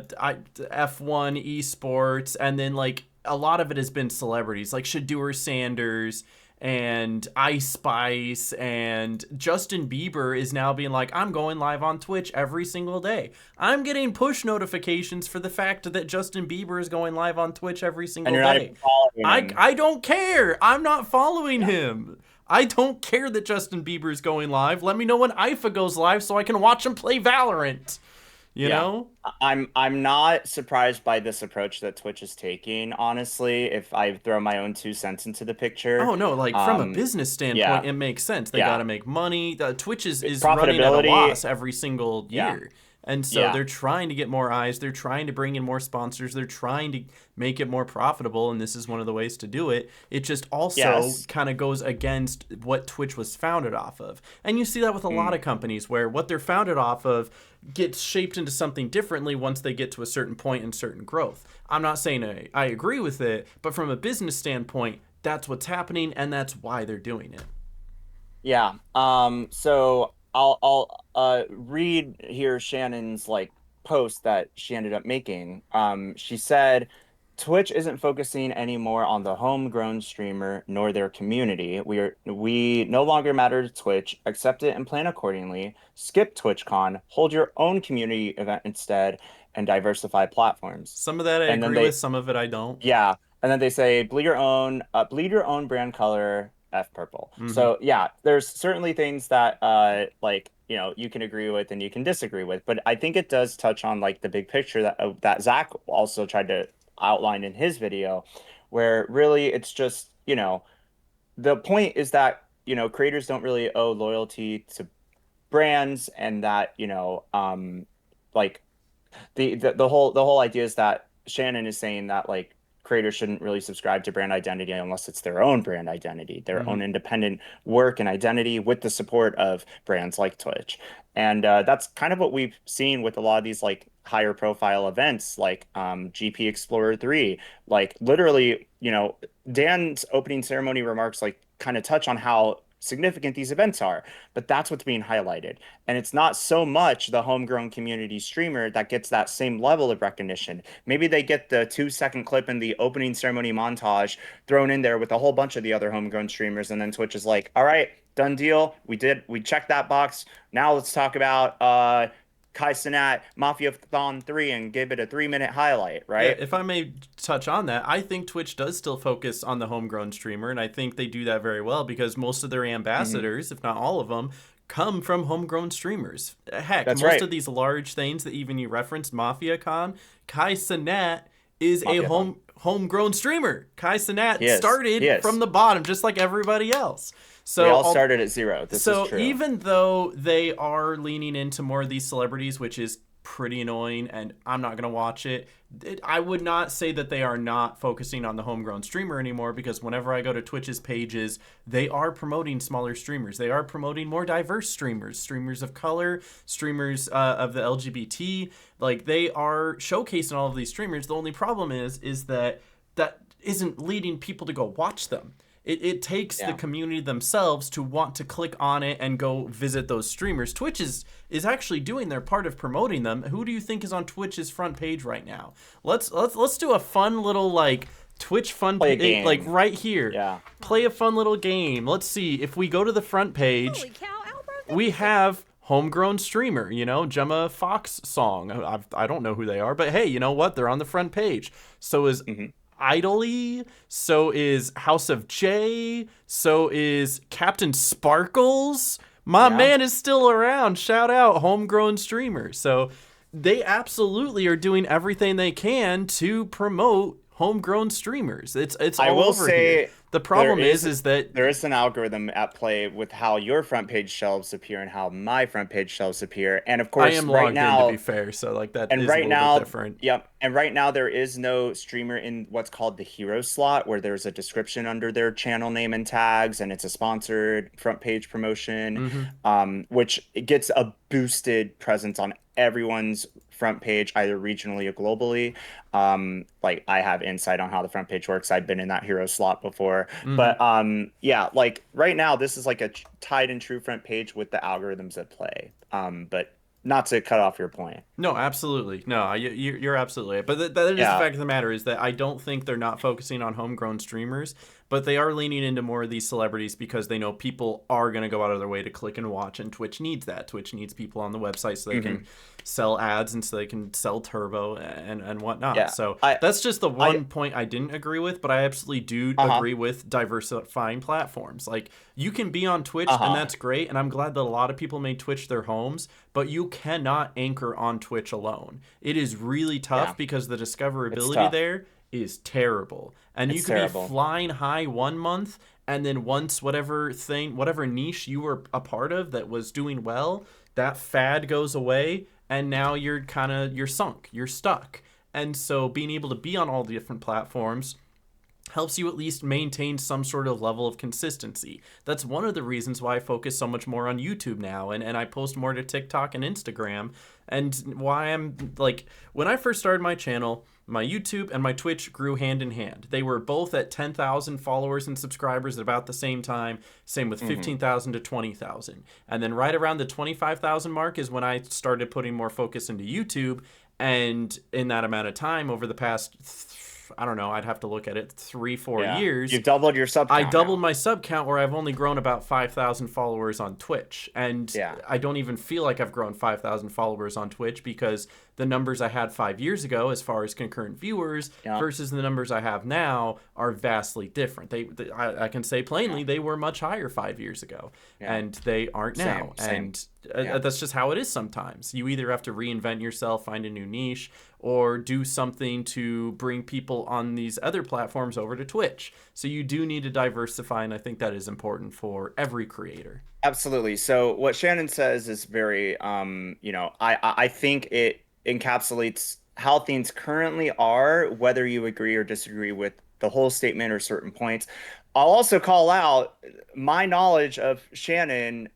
esports, and then like a lot of it has been celebrities like Shadeur Sanders and Ice Spice, and Justin Bieber is now being like, I'm going live on Twitch every single day. I'm getting push notifications for the fact that Justin Bieber is going live on Twitch every single day. I don't care. I'm not following him. I don't care that Justin Bieber is going live. Let me know when IFA goes live so I can watch him play Valorant. You know? I'm not surprised by this approach that Twitch is taking, honestly, if I throw my own 2 cents into the picture. Oh, no, like from a business standpoint, it makes sense. They got to make money. Twitch is running at a loss every single year. And so they're trying to get more eyes. They're trying to bring in more sponsors. They're trying to make it more profitable, and this is one of the ways to do it. It just also kind of goes against what Twitch was founded off of. And you see that with a lot of companies where what they're founded off of gets shaped into something differently once they get to a certain point and certain growth. I'm not saying I agree with it, but from a business standpoint, that's what's happening, and that's why they're doing it. Yeah. So I'll read here Shannon's like post that she ended up making. She said, Twitch isn't focusing anymore on the homegrown streamer nor their community. We no longer matter to Twitch. Accept it and plan accordingly. Skip TwitchCon. Hold your own community event instead, and diversify platforms. Some of that I agree with. Some of it I don't. Yeah, and then they say bleed your own brand color. F purple. So yeah, there's certainly things that like, you know, you can agree with and you can disagree with, but I think it does touch on like the big picture that Zach also tried to outline in his video, where really it's just, you know, the point is that, you know, creators don't really owe loyalty to brands, and that, you know, like the whole idea is that Shannon is saying that like creators shouldn't really subscribe to brand identity unless it's their own brand identity, their own independent work and identity with the support of brands like Twitch. And that's kind of what we've seen with a lot of these like higher profile events like GP Explorer 3. Like literally, you know, Dan's opening ceremony remarks like kind of touch on how significant these events are, but that's what's being highlighted. And it's not so much the homegrown community streamer that gets that same level of recognition. Maybe they get the 2-second clip in the opening ceremony montage thrown in there with a whole bunch of the other homegrown streamers, and then Twitch is like, all right, done deal. We checked that box. Now let's talk about Kai Cenat Mafia-thon 3 and give it a 3-minute highlight, right? Yeah, if I may touch on that, I think Twitch does still focus on the homegrown streamer, and I think they do that very well because most of their ambassadors, if not all of them, come from homegrown streamers. Heck, most of these large things that even you referenced, MafiaCon, Kai Cenat is a homegrown streamer. Kai Cenat started from the bottom, just like everybody else. So they all started at zero. This is true. Even though they are leaning into more of these celebrities, which is pretty annoying, and I'm not going to watch it, I would not say that they are not focusing on the homegrown streamer anymore, because whenever I go to Twitch's pages, they are promoting smaller streamers. They are promoting more diverse streamers, streamers of color, streamers of the LGBT. Like, they are showcasing all of these streamers. The only problem is that isn't leading people to go watch them. It takes the community themselves to want to click on it and go visit those streamers. Twitch is actually doing their part of promoting them. Who do you think is on Twitch's front page right now? Let's do a fun little like Twitch fun page, like right here. Yeah. Play a fun little game. Let's see if we go to the front page. Holy cow, we have homegrown streamer, you know, Gemma Fox song. I don't know who they are, but hey, you know what? They're on the front page. So is Idly, so is House of J, so is Captain Sparkles. My man is still around. Shout out, homegrown streamer. So they absolutely are doing everything they can to promote homegrown streamers. It's I all will over here. say The there problem is is that there is an algorithm at play with how your front page shelves appear and how my front page shelves appear. And of I course, am right logged in, to be now, fair, so like that and is a right little bit now, different. yep, and right now there is no streamer in what's called the hero slot where there's a description under their channel name and tags, and it's a sponsored front page promotion, Mm-hmm. which it gets a boosted presence on everyone's front page, either regionally or globally. Like I have insight on how the front page works. I've been in that hero slot before, Mm-hmm. but yeah, like right now, this is like a tied and true front page with the algorithms at play. But not to cut off your point. No, absolutely. No, you're absolutely right. But that is the Yeah. fact of the matter, is that I don't think they're not focusing on homegrown streamers, but they are leaning into more of these celebrities because they know people are going to go out of their way to click and watch, and Twitch needs that. Twitch needs people on the website so they Hmm. can sell ads and so they can sell turbo and whatnot. Yeah. So I that's just the I one point I didn't agree with, but I absolutely do uh-huh. agree with diversifying platforms. Like, you can be on Twitch, and Uh-huh. that's great, and I'm glad that a lot of people made Twitch their homes, but you cannot anchor on Twitch alone. It is really Yeah. tough because the It's discoverability tough. there is terrible. And you It's could be terrible. flying high one month, and then once whatever niche you were a part of that was doing well, that fad goes away, and now you're sunk, you're stuck. And so being able to be on all the different platforms helps you at least maintain some sort of level of consistency. That's one of the reasons why I focus so much more on YouTube now, and I post more to TikTok and Instagram, and why I'm like, when I first started my channel, my YouTube and my Twitch grew hand in hand. They were both at 10,000 followers and subscribers at about the same time, same with Hmm. 15,000 to 20,000. And then right around the 25,000 mark is when I started putting more focus into YouTube, and in that amount of time over the past, I don't know, I'd have to look at it, 3 4 Yeah. years, You've doubled your sub I count doubled now. my sub count, where I've only grown about 5,000 followers on Twitch. And Yeah. I don't even feel like I've grown 5,000 followers on Twitch, because the numbers I had 5 years ago, as far as concurrent viewers, Yeah. versus the numbers I have now, are vastly different. I can say Yeah. plainly, they were much higher 5 years ago, Yeah. and they aren't now. Same. And Yeah. that's just how it is sometimes. You either have to reinvent yourself, find a new niche, or do something to bring people on these other platforms over to Twitch. So you do need to diversify, and I think that is important for every creator. Absolutely. So what Shannon says is very, I think it encapsulates how things currently are, whether you agree or disagree with the whole statement or certain points. I'll also call out my knowledge of Shannon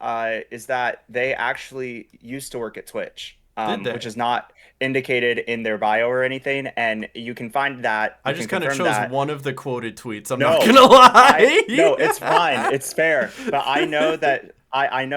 is that they actually used to work at Twitch, Did which they? is not indicated in their bio or anything, and you can find that, I you can just kind of confirm chose that. one of the quoted tweets. I'm not No, gonna I lie. no, it's fine. It's fair. But I know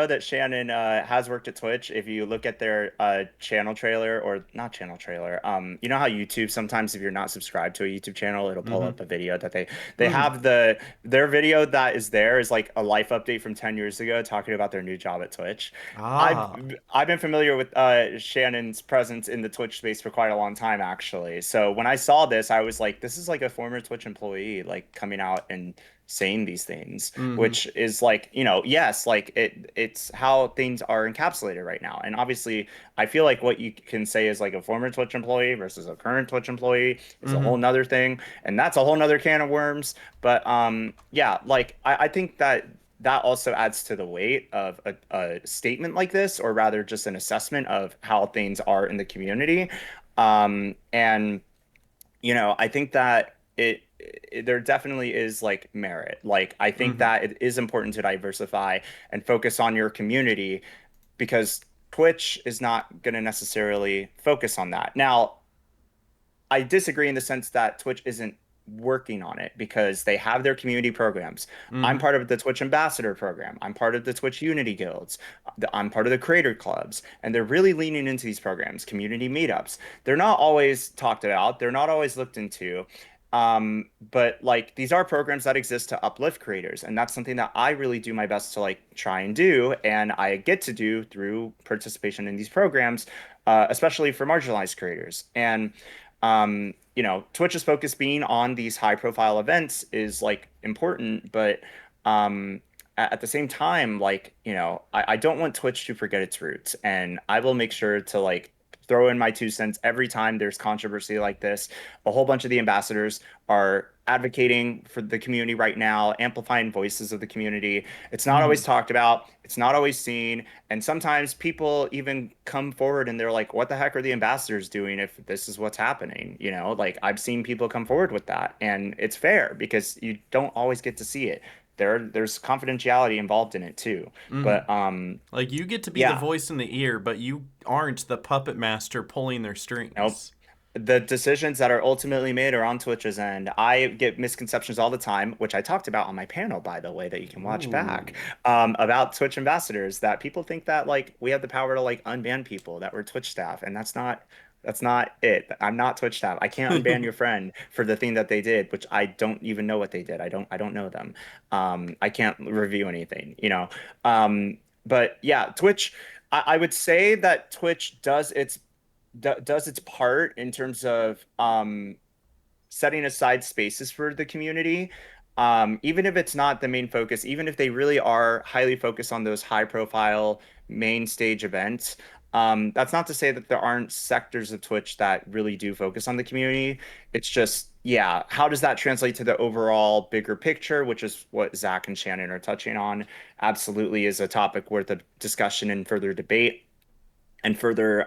that Shannon has worked at Twitch. If you look at their channel trailer, or not channel trailer, you know how YouTube sometimes, if you're not subscribed to a YouTube channel, it'll pull Mm-hmm. up a video that they Mm-hmm. have their video that is there is like a life update from 10 years ago talking about their new job at Twitch. I've Ah. I've been familiar with Shannon's presence in the Twitch space for quite a long time, actually. So when I saw this, I was like, this is like a former Twitch employee like coming out and saying these things, Mm-hmm. which is like, yes, like it's how things are encapsulated right now. And obviously, I feel like what you can say is like a former Twitch employee versus a current Twitch employee is a Mm-hmm. whole nother thing, and that's a whole nother can of worms. But yeah, like I think that also adds to the weight of a statement like this, or rather just an assessment of how things are in the community. And I think that there definitely is like merit. Like I think Mm-hmm. that it is important to diversify and focus on your community, because Twitch is not going to necessarily focus on that. Now, I disagree in the sense that Twitch isn't working on it, because they have their community programs. I'm Mm-hmm. part of the Twitch Ambassador program. I'm part of the Twitch Unity Guilds. I'm part of the Creator Clubs, and they're really leaning into these programs, community meetups. They're not always talked about, they're not always looked into. But like these are programs that exist to uplift creators, and that's something that I really do my best to like try and do, and I get to do through participation in these programs, especially for marginalized creators. And Twitch's focus being on these high profile events is like important, but at the same time, like, I don't want Twitch to forget its roots, and I will make sure to like throw in my 2 cents. Every time there's controversy like this, a whole bunch of the ambassadors are advocating for the community right now, amplifying voices of the community. It's not always Hmm. talked about, it's not always seen, and sometimes people even come forward and they're like, what the heck are the ambassadors doing if this is what's happening? You know, like I've seen people come forward with that, and it's fair because you don't always get to see it. There's confidentiality involved in it too. Hmm. But Like you get to be the yeah, voice in the ear, but you aren't the puppet master pulling their nope. strings. The decisions that are ultimately made are on Twitch's end. I get misconceptions all the time, which I talked about on my panel, by the way, that you can watch back, Ooh. about Twitch ambassadors, that people think that like we have the power to like unban people, that we're Twitch staff, and that's not it. I'm not Twitch staff. I can't unban your friend for the thing that they did, which I don't even know what they did. I don't know them. I can't review anything, you know. Um, but yeah, Twitch. I would say that Twitch does its part in terms of setting aside spaces for the community. Even if it's not the main focus, even if they really are highly focused on those high profile main stage events, that's not to say that there aren't sectors of Twitch that really do focus on the community. It's just, yeah, how does that translate to the overall bigger picture, which is what Zach and Shannon are touching on? Absolutely is a topic worth a discussion and further debate and further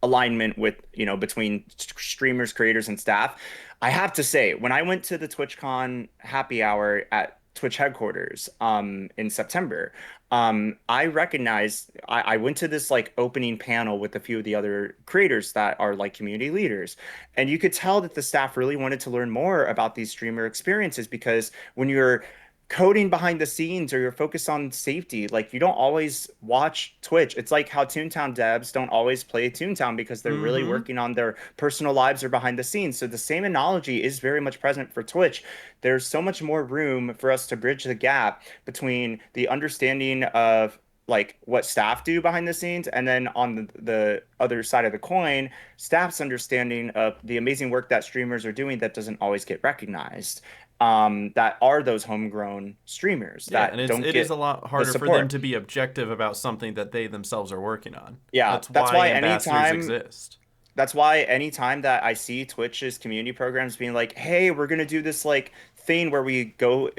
alignment with, between streamers, creators, and staff. I have to say, when I went to the TwitchCon happy hour at Twitch headquarters in September, I recognized I went to this like opening panel with a few of the other creators that are like community leaders, and you could tell that the staff really wanted to learn more about these streamer experiences, because when you're coding behind the scenes or you're focused on safety, like you don't always watch Twitch. It's like how Toontown devs don't always play Toontown because they're really Mm-hmm. working on their personal lives or behind the scenes. So the same analogy is very much present for Twitch. There's so much more room for us to bridge the gap between the understanding of like what staff do behind the scenes, and then on the other side of the coin, staff's understanding of the amazing work that streamers are doing that doesn't always get recognized, that are those homegrown streamers Yeah, and that don't it is a get lot the harder for them support. to be objective about something that they themselves are working on. Yeah, That's why ambassadors exist. that's why anytime that I see Twitch's community programs being like, "Hey, we're gonna do this like thing where we go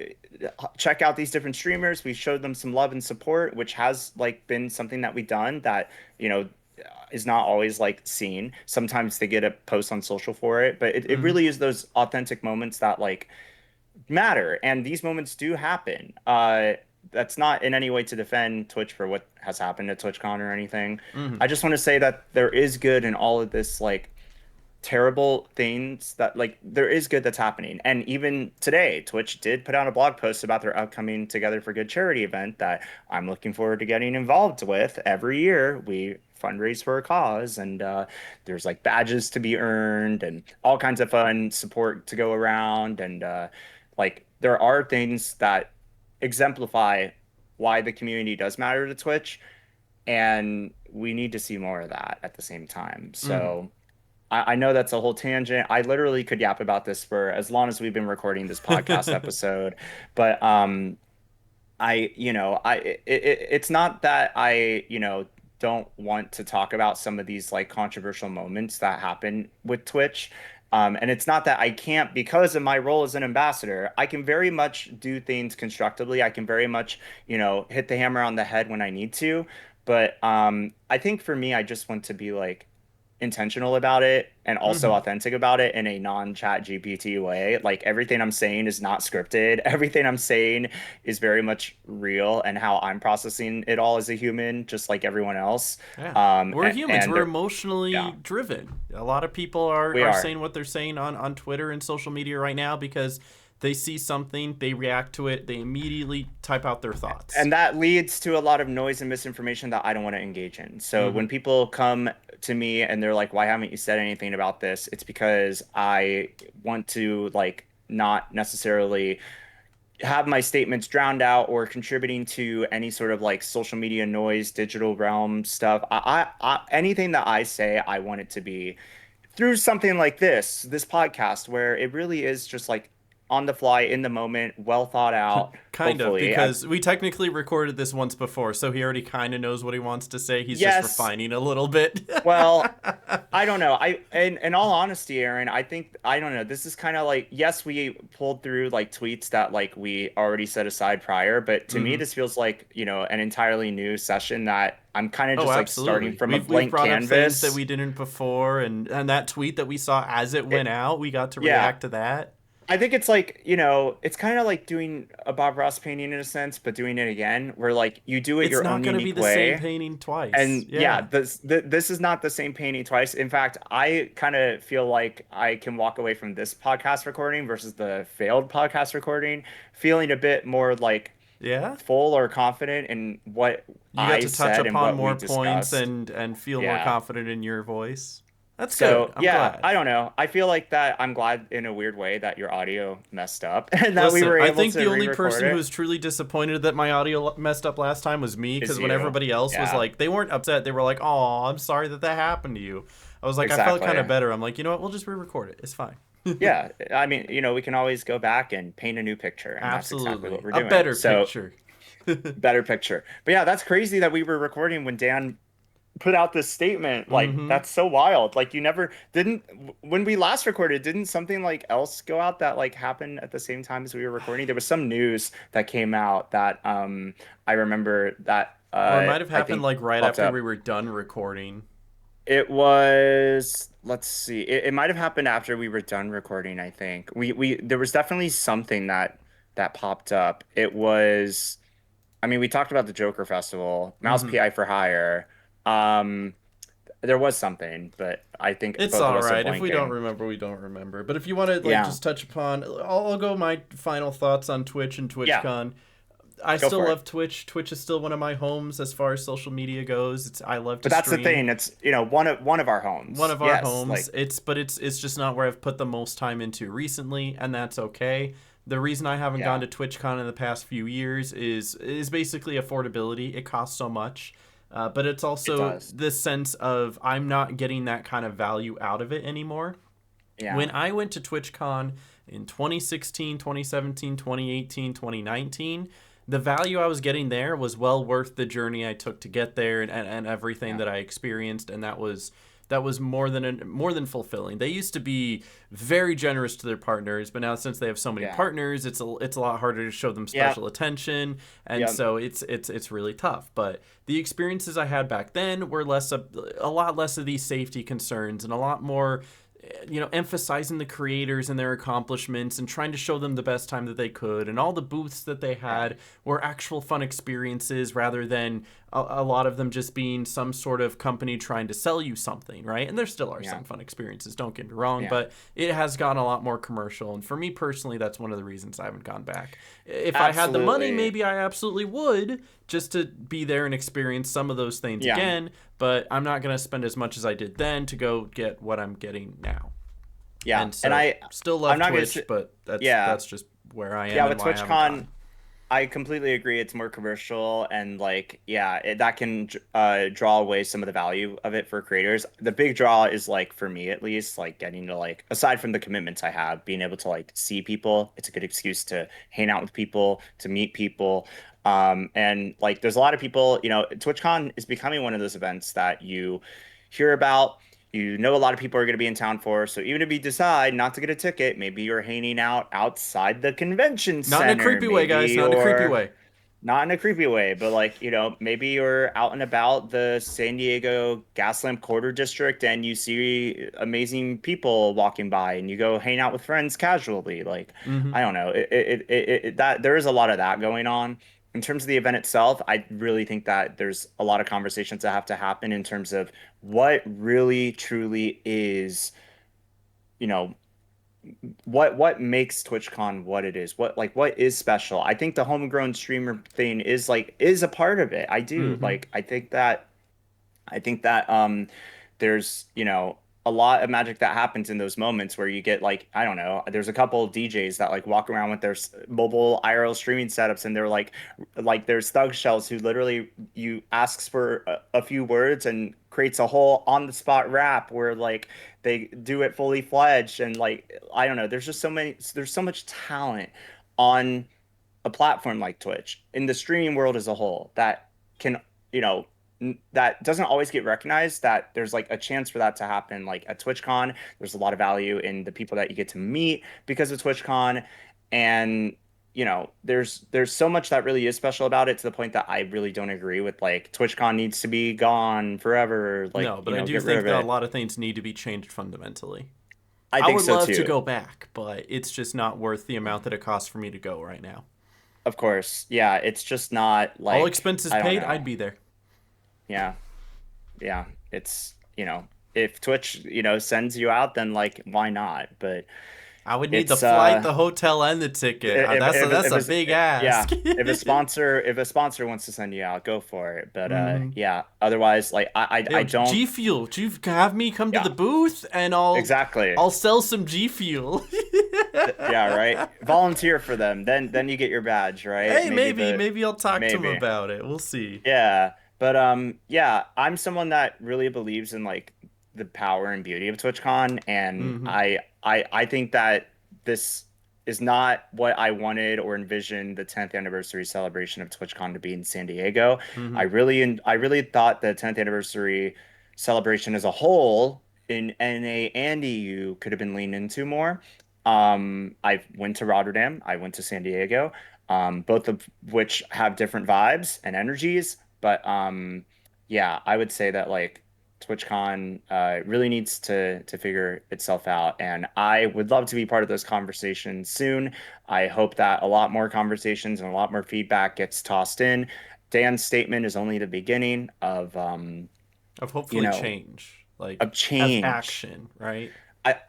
check out these different streamers, we showed them some love and support," which has like been something that we've done that, you know, is not always like seen. Sometimes they get a post on social for it, but it Mm-hmm. really is those authentic moments that like matter, and these moments do happen. That's not in any way to defend Twitch for what has happened at TwitchCon or anything. Mm-hmm. I just want to say that there is good in all of this, like terrible things that like there is good that's happening. And even today, Twitch did put out a blog post about their upcoming Together for Good charity event that I'm looking forward to getting involved with. Every year we fundraise for a cause, and there's like badges to be earned and all kinds of fun support to go around, and like there are things that exemplify why the community does matter to Twitch, and we need to see more of that at the same time. Mm-hmm. So I know that's a whole tangent. I literally could yap about this for as long as we've been recording this podcast episode. But it's not that I, don't want to talk about some of these like controversial moments that happen with Twitch. And it's not that I can't, because of my role as an ambassador. I can very much do things constructively. I can very much, hit the hammer on the head when I need to. But I think for me, I just want to be like intentional about it and also Mm-hmm. authentic about it in a non-chat GPT way. Like everything I'm saying is not scripted. Everything I'm saying is very much real and how I'm processing it all as a human, just like everyone else. Yeah. We're humans. And We're there, emotionally yeah, driven. A lot of people we are are. saying what they're saying on Twitter and social media right now because they see something, they react to it, they immediately type out their thoughts. And that leads to a lot of noise and misinformation that I don't want to engage in. So Mm-hmm. when people come to me and they're like, "Why haven't you said anything about this?" It's because I want to like not necessarily have my statements drowned out or contributing to any sort of like social media noise, digital realm stuff. Anything that I say, I want it to be through something like this podcast, where it really is just like on the fly, in the moment, well thought out. Kind of, Hopefully, because we technically recorded this once before, so he already kind of knows what he wants to say. He's just yes. refining a little bit. Well, I don't know. In all honesty, Aaron, I think I don't know. This is kind of like, yes, we pulled through like tweets that like we already set aside prior, but to me Hmm. this feels like, an entirely new session that I'm kind of Oh, just like starting absolutely. from a We've blank brought up things that canvas. we didn't before, and that tweet that we saw as it went It, out, we got to yeah. react to that. I think it's like, it's kind of like doing a Bob Ross painting in a sense, but doing it again, where like you do it It's your not own going to be unique the same way. painting twice. And yeah, Yeah. this is not the same painting twice. In fact, I kind of feel like I can walk away from this podcast recording versus the failed podcast recording, feeling a bit more like Yeah. full or confident in what You got I to touch said and upon what we more points discussed. and feel more Yeah. confident in your voice. That's good. So I'm yeah, glad. I don't know. I feel like that I'm glad in a weird way that your audio messed up and that we Listen, were I able think to the only re-record person who it. was truly disappointed that my audio messed up last time was me, Is because when you. everybody else was Yeah, like, they weren't upset. They were like, "Oh, I'm sorry that that happened to you." I was like, I felt kind exactly. of better. I'm like, you know what? We'll just re-record it. It's fine. Yeah, I mean, we can always go back and paint a new picture, and that's exactly what Absolutely, we're a doing. better So, picture. better picture. But yeah, that's crazy that we were recording when Dan put out this statement. Like, Mm-hmm. that's so wild. Like, you never didn't when we last recorded, didn't something like else go out that like happened at the same time as we were recording? There was some news that came out that I remember that Or it might have I happened think like right popped after we up. were done recording. It was, let's see. It might have happened after we were done recording, I think. We there was definitely something that popped up. It was, I mean, we talked about the Joker Festival, Mouse Mm-hmm. PI for Hire. Um there was something, but I think It's both of all us are right. If we don't blanking. remember, we don't remember. But if you want to like Yeah. just touch upon, I'll go my final thoughts on Twitch and Yeah, TwitchCon. I go still for it. love Twitch. Twitch is still one of my homes as far as social media goes. I love But to that's the stream. thing. It's, one of our One homes. of our Yes, homes. like It's just not where I've put the most time into recently, and that's okay. The reason I haven't gone yeah, to TwitchCon in the past few years is basically affordability. It costs so much. But it's it also does. this sense of I'm not getting that kind of value out of it anymore. Yeah. When I went to TwitchCon in 2016, 2017, 2018, 2019, the value I was getting there was well worth the journey I took to get there, and everything Yeah. that I experienced, and that was more than fulfilling. They used to be very generous to their partners, but now since they have so many Yeah. partners, it's a lot harder to show them Yeah. special attention, and Yeah. so it's really tough. But the experiences I had back then were a lot less of these safety concerns and a lot more, emphasizing the creators and their accomplishments and trying to show them the best time that they could. And all the booths that they Yeah. had were actual fun experiences rather than a lot of them just being some sort of company trying to sell you something, right? And there still are Yeah. some fun experiences, don't get me wrong, Yeah. but it has gotten a lot more commercial. And for me personally, that's one of the reasons I haven't gone back. If I had the money, Absolutely. maybe I absolutely would, just to be there and experience some of those things Yeah. again, but I'm not going to spend as much as I did then to go get what I'm getting now. Yeah. And And so still I'm love not gonna Twitch, say, but that's yeah. that's just where I Yeah, am and with why I haven't TwitchCon, gone. I completely agree. It's more commercial and like, yeah, that can draw away some of the value of it for creators. The big draw is like for me at least, like getting to like aside from the commitments I have, being able to like see people. It's a good excuse to hang out with people, to meet people. And like there's a lot of people, TwitchCon is becoming one of those events that you hear about. You know a lot of people are going to be in town for, so even if you decide not to get a ticket, maybe you're hanging out outside the convention Not in a center, creepy way, maybe guys. Not in a creepy you're way. not in a creepy way, but like, maybe you're out and about the San Diego Gaslamp Quarter District and you see amazing people walking by and you go hang out with friends casually. Like, Hmm. I don't know. That there is a lot of that going on. In terms of the event itself, I really think that there's a lot of conversations that have to happen in terms of what really truly is, you know, what makes TwitchCon what it is. What is special. I think the homegrown streamer thing is a part of it. I do. Hmm. Like I think that there's, a lot of magic that happens in those moments where you get like, I don't know, there's a couple of DJs that like walk around with their mobile IRL streaming setups and they're like there's thug shells who literally you asks for a few words and creates a whole on the spot rap where like they do it fully fledged, and like I don't know, there's so much talent on a platform like Twitch in the streaming world as a whole that can, you know, that doesn't always get recognized, that there's like a chance for that to happen. Like at TwitchCon, there's a lot of value in the people that you get to meet because of TwitchCon. And you know, there's so much that really is special about it, to the point that I really don't agree with like TwitchCon needs to be gone forever. Like, No, you but I know, do get rid think of that a it. lot of things need to be changed fundamentally. I I think would so love to too. go back, but it's just not worth the amount that it costs for me to go right now. Of course. Yeah, it's just not All like, expenses I don't paid, know. I'd be there. Yeah. Yeah, it's, if Twitch, sends you out, then like why not? But I would need the it's flight, the hotel, and the ticket. That's if a it's big yeah, ask. if a sponsor wants to send you out, go for it. But Hmm. yeah, otherwise like I Yo, don't. G Fuel, have me come to Yeah, the booth, and exactly. I'll sell some G Fuel. Yeah, right. Volunteer for them. Then you get your badge, right? Hey, Maybe maybe I'll talk to him maybe. about it. We'll see. Yeah, but yeah, I'm someone that really believes in like the power and beauty of TwitchCon, and Hmm. I think that this is not what I wanted or envisioned the 10th anniversary celebration of TwitchCon to be in San Diego. Hmm. I really thought the 10th anniversary celebration as a whole in NA and EU could have been leaned into more. I went to Rotterdam, I went to San Diego, both of which have different vibes and energies. But yeah, I would say that like TwitchCon really needs to figure itself out, and I would love to be part of those conversations soon. I hope that a lot more conversations and a lot more feedback gets tossed in. Dan's statement is only the beginning of Of you hopefully know change, like of of change. action, right?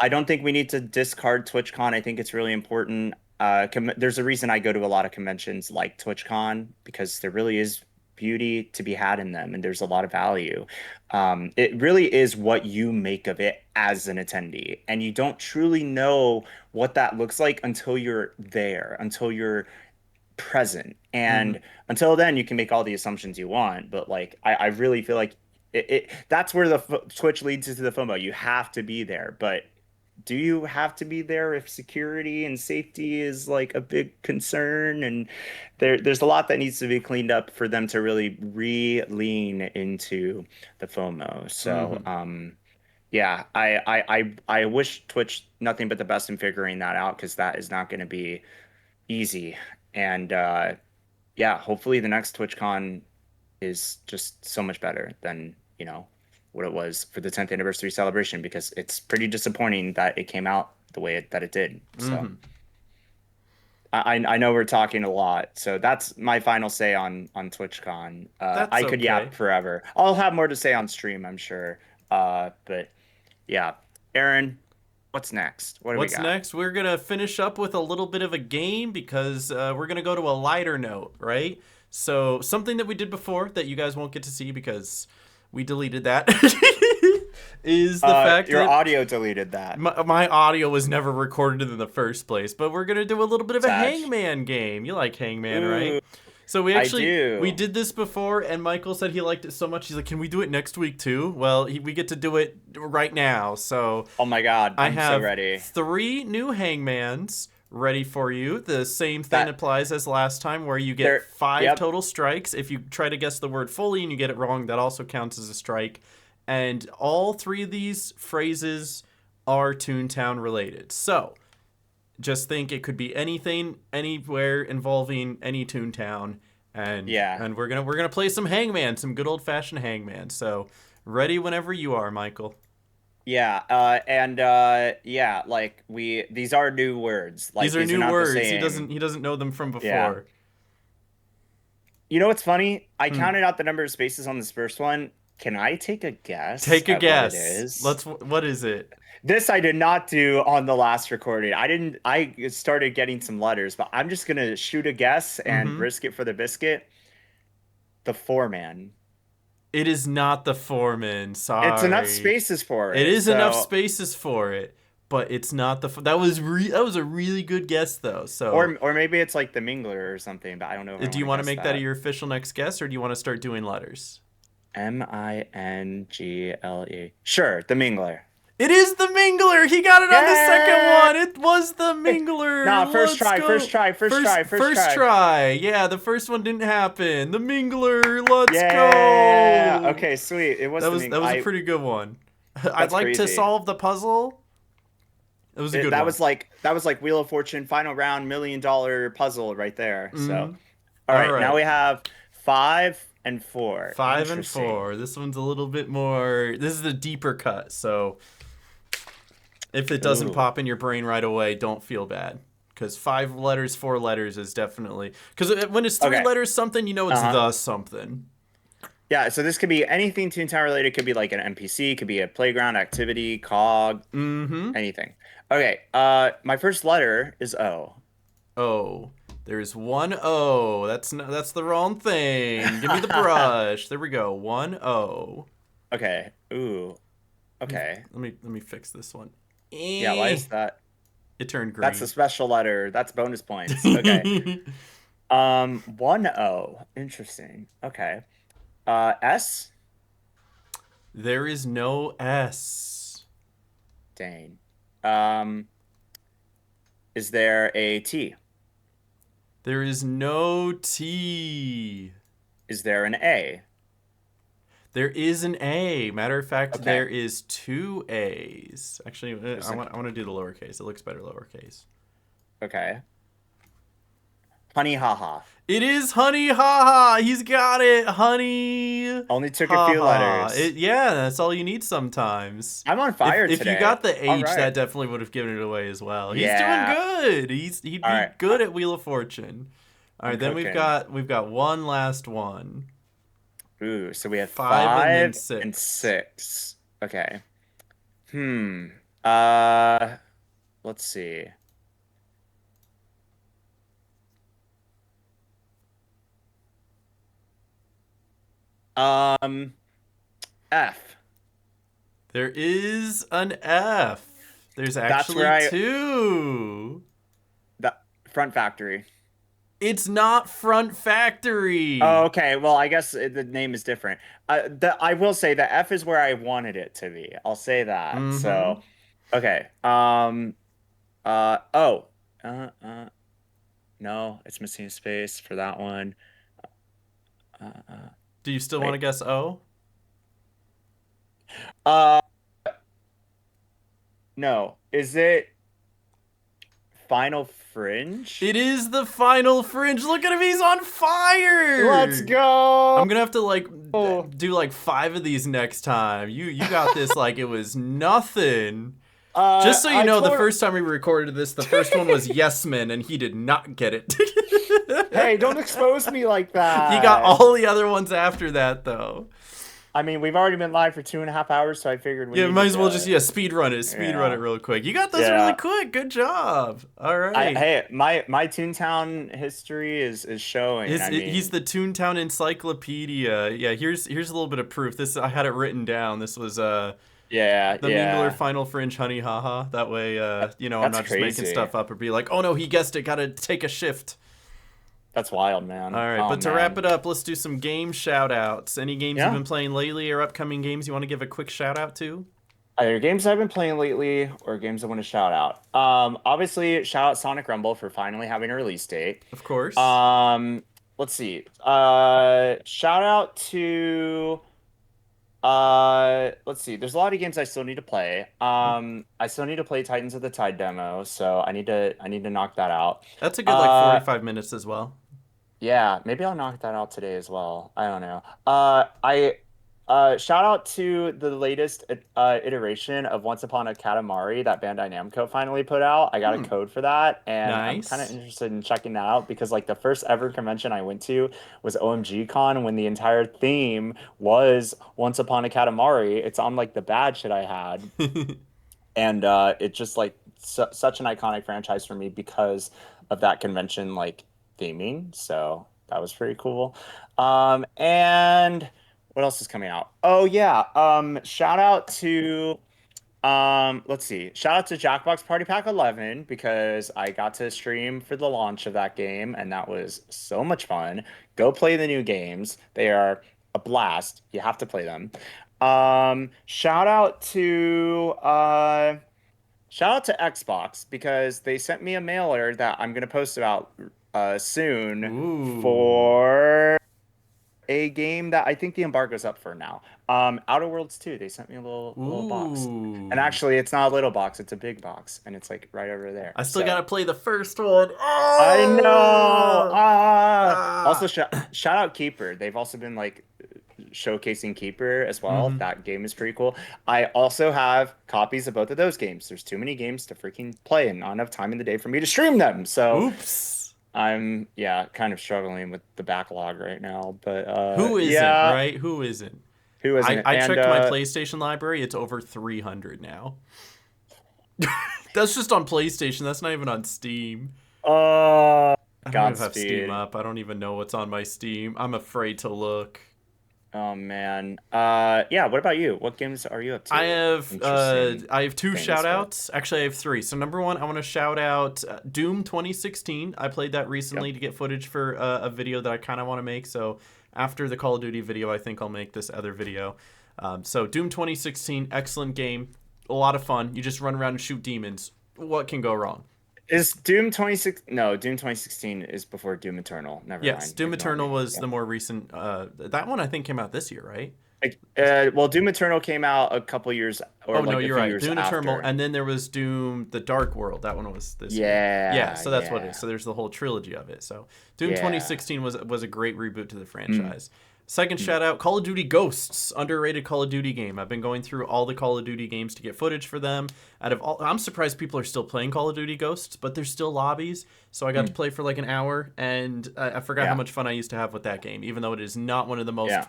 I don't think we need to discard TwitchCon. I think it's really important. There's a reason I go to a lot of conventions like TwitchCon, because there really is beauty to be had in them, and there's a lot of value. It really is what you make of it as an attendee, and you don't truly know what that looks like until you're there, until you're present. Hmm. And until then, you can make all the assumptions you want. But like, I really feel like that's where the Twitch leads into the FOMO. You have to be there, but do you have to be there if security and safety is like a big concern? And there's a lot that needs to be cleaned up for them to really re-lean into the FOMO. So, Hmm. yeah, I wish Twitch nothing but the best in figuring that out, because that is not going to be easy. And yeah, hopefully the next TwitchCon is just so much better than, what it was for the 10th anniversary celebration, because it's pretty disappointing that it came out the way that it did. So Hmm. I know we're talking a lot, so that's my final say on TwitchCon. That's I could okay. yap forever. I'll have more to say on stream, I'm sure. But yeah, Aaron, what's next? What do we What's got? next? We're gonna finish up with a little bit of a game because we're gonna go to a lighter note, right? So something that we did before that you guys won't get to see because we deleted that is the fact Your that audio deleted that. my audio was never recorded in the first place. But we're gonna do a little bit of a Sag. hangman game. You like hangman, right? Ooh, So I we do. did this before, and Michael said he liked it so much. He's like, "Can we do it next week too?" Well, we get to do it right now. So Oh my God, I I'm so have ready. 3 new hangmans ready for you. The same thing That applies as last time, where you get there. 5 Yep. total strikes. If you try to guess the word fully and you get it wrong, that also counts as a strike. And all 3 of these phrases are Toontown related. So just think it could be anything, anywhere involving any Toontown, and Yeah. we're gonna play some hangman, some good old fashioned hangman. So ready whenever you are, Michael. Yeah. And yeah, like these are new words. Like These are these are new not the words. same. He doesn't know them from Yeah. before. You know what's funny? I Hmm. counted out the number of spaces on this first one. Can I take a guess Take a at what it guess. is? What is it? This I did not do on the last recording. I didn't. I started getting some letters, but I'm just gonna shoot a guess and Mm-hmm. risk it for the biscuit. The foreman. It is not the foreman. It's enough Sorry. spaces for It it. is enough So, spaces for it, but it's not the. That was a really good guess though. So, or maybe it's like the Mingler or something, but I don't know if I do want you to want to guess make that that. your official next guess, or do you want to start doing letters? Mingle. Sure, the Mingler. It is the Mingler. He got it on the second Yeah. one. It was the Mingler. Nah, first Let's try, first go. try, first try, first First try. try. Yeah, the first one didn't happen. The Mingler. Let's Yeah. go. Okay, sweet. It was That the was Ming. that was a pretty good one. I'd That's like to crazy. solve the puzzle. It was a good That one. was like Wheel of Fortune final round $1 million puzzle right there. So, Mm. all All right, now right. we have 5 and 4. 5 and 4. Interesting. This one's a little bit more. This is a deeper cut. So if it doesn't Ooh. pop in your brain right away, don't feel bad. Because 5 letters, 4 letters is definitely. Because when it's 3 letters something, you know it's Uh-huh. the something. Yeah, so this could be anything Toontown related. It could be like an NPC, could be a playground activity, cog, Mm-hmm. anything. Okay, my first letter is O. Oh, there's one O. That's the wrong thing. Give me the brush. There we go. One O. Okay. Ooh. Okay. Let me fix this one. Yeah, why is that? It turned That's a green. special letter. That's bonus points. Okay. 1 O. Interesting. Okay. S? There is no S. Dang. Um, is there a T? There is no T. Is there an A? There is an A. Matter of fact, Okay. there is 2 A's. Actually, There's I an want to do the lowercase. It looks better lowercase. okay. Honey haha. It is Honey Haha. He's got it. Honey Only took a few Haha. letters. Yeah, that's all you need sometimes. I'm on fire If you today. got the All H, right. that definitely would have given it away as well. He's doing Yeah. good. He'd All be right. good at Wheel of Fortune. All I'm right, then cooking. we've got one last one. Ooh, so we have 5 and then 5 and 6. 6. Okay. Hmm. Uh, let's see. Um, F. There is an F. There's That's where actually I two. the front factory. It's not Front Oh, Factory. okay. Well, I guess the name is different. I will say the F is where I wanted it to be. I'll say that. Mm-hmm. So, okay. Oh. Uh. No, it's missing a space for that one. Uh. Do you still want to Wait. guess O? Uh. No. Is it Final Fringe? It is the Final Fringe. Look at him, he's on Let's fire. go. I'm gonna have to do like 5 of these next time. You got this like it was nothing. Just so you I know, the told. first time we recorded this, the first one was Yes Man, and he did not get it. Hey, don't expose me like He got that. all the other ones after that, though. I mean, we've already been live for 2.5 hours, so I figured we Yeah, might needed as well just to. speed run it, Yeah. real quick. You got those really Yeah. quick. Good job. All right. Hey, my Toontown history is showing. I He's mean, the Toontown Encyclopedia. Yeah, here's a little bit of proof. This I had it written down. This was yeah, the Mingler yeah. Final Fringe Honey Haha. That way I'm That's not just making crazy. stuff up or be like, oh no, he guessed it. Got to take a shift. That's wild, All man. right, Oh but to wrap man. it up, let's do some game shout outs. Any games you've Yeah. been playing lately or upcoming games you want to give a quick shout out to? Either games I've been playing lately or games I want to shout out. Obviously, shout out Sonic Rumble for finally having a release date. Of course. Let's see. Shout out to let's see. There's a lot of games I still need to play. I still need to play Titans of the Tide demo, so I need to knock that out. That's a good like Uh 45 minutes as well. yeah, maybe I'll knock that out today as well. I don't know. I shout out to the latest iteration of Once Upon a Katamari that Bandai Namco finally put out. I got a Hmm. code for that, and I'm kind of Nice. interested in checking that out because like the first ever convention I went to was OMG Con when the entire theme was Once Upon a Katamari. It's on like the badge that I had, and it's just like such an iconic franchise for me because of that convention like theming. So that was pretty cool. And what else is coming out? Oh yeah, shout out to let's see, shout out to Jackbox Party Pack 11 because I got to stream for the launch of that game and that was so much fun. Go play the new games. They are a blast. You have to play them. Shout out to Xbox because they sent me a mailer that I'm gonna post about soon Ooh. for a game that I think the embargo's up for now. Outer Worlds 2, they sent me a little box. And Ooh. actually it's not a little box, it's a big box, and it's like right over there. I still So gotta play the first one. I know. Oh! Also Ah! shout out Keeper. They've also been like showcasing Keeper as well. Mm-hmm. That game is pretty cool. I also have copies of both of those games. There's too many games to freaking play and not enough time in the day for me to stream them. So Oops. I'm yeah, kind of struggling with the backlog right now. But Who isn't, yeah, right? Who isn't? who isn't it? I And checked my PlayStation library. It's over 300 now. That's just on PlayStation. That's not even on Steam. uh I don't even have Steam Godspeed. up. I don't even know what's on my Steam. I'm afraid to look. Oh man. Yeah, what about you? What games are you up I to? have Interesting two things shout with. outs. Actually, I have three. So number one, I want to shout out Doom 2016. I played that Yep. recently to get footage for a video that I kind of want to make. So after the Call of Duty video, I think I'll make this other video. So Doom 2016, excellent game, a lot of fun. You just run around and shoot demons. What can go wrong? Is Doom 26? No, Doom 2016 is before Doom Eternal. Never Yes, mind. Doom Ignore Eternal me. was Yeah. the more recent. That one I think came out this year, right? Well, Doom Eternal came out a couple years or Oh no, like a you're few right. years Doom Eternal, after. and then there was Doom: The Dark World. That one was this year. Yeah, Yeah, so that's what it is. yeah, So there's the whole trilogy of it. So Doom yeah. 2016 was a great reboot to the Mm, franchise. Second mm. shout out, Call of Duty Ghosts, underrated Call of Duty game. I've been going through all the Call of Duty games to get footage for them. Out of all, I'm surprised people are still playing Call of Duty Ghosts, but there's still lobbies. So I got to Mm. play for like an hour, and I forgot how Yeah, much fun I used to have with that game. Even though it is not one of the most yeah,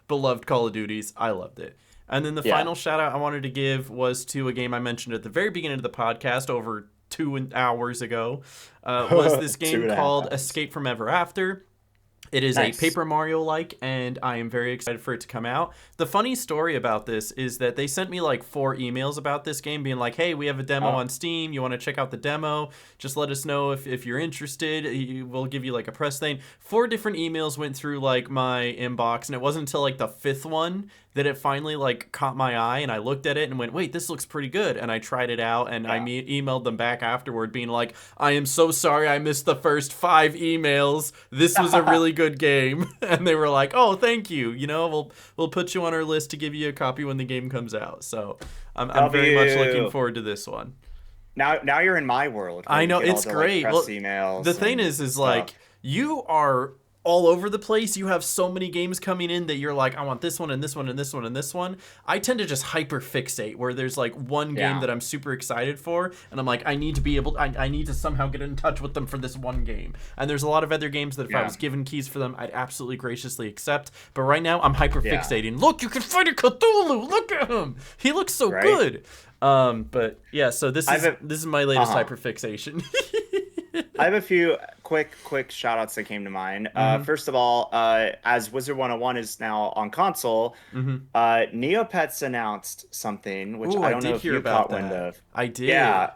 beloved Call of Duties, I loved it. And then the yeah. final shout out I wanted to give was to a game I mentioned at the very beginning of the podcast over 2 hours ago. Was this Two game and a half called hours. Escape from Ever After? It is a Nice. Paper Mario like, and I am very excited for it to come out. The funny story about this is that they sent me like 4 emails about this game, being like, hey, we have a demo Oh, on Steam. You want to check out the demo? Just let us know if you're interested. We'll give you like a press thing. 4 different emails went through like my inbox, and it wasn't until like the fifth one that it finally like caught my eye, and I looked at it and went, wait, this looks pretty good. And I tried it out, and I yeah. emailed them back afterward being like, I am so sorry I missed the first 5 emails. This was a really good game. And they were like, oh, thank you. You know, we'll put you on our list to give you a copy when the game comes out. So I'm very much looking W. forward to this one. Now you're in my world where I you know get all it's the like great. press Well, the emails thing and is stuff. like you are all over the place. You have so many games coming in that you're like, I want this one and this one and this one and this one. I tend to just hyper fixate where there's like one game Yeah, that I'm super excited for, and I'm like, I need to be able, I need to somehow get in touch with them for this one game. And there's a lot of other games that if I yeah, was given keys for them, I'd absolutely graciously accept. But right now, I'm hyper yeah. fixating. Look, you can fight a Cthulhu. Look at him. He looks so Right? good. But yeah, so this I've is a, this is my latest uh-huh. hyper fixation. I have a few quick shout outs that came to mind. Mm-hmm. First of all, as Wizard 101 is now on console, Mm-hmm. Neopets announced something, which Ooh, I I don't know did if hear you about caught wind that. of. I did. Yeah,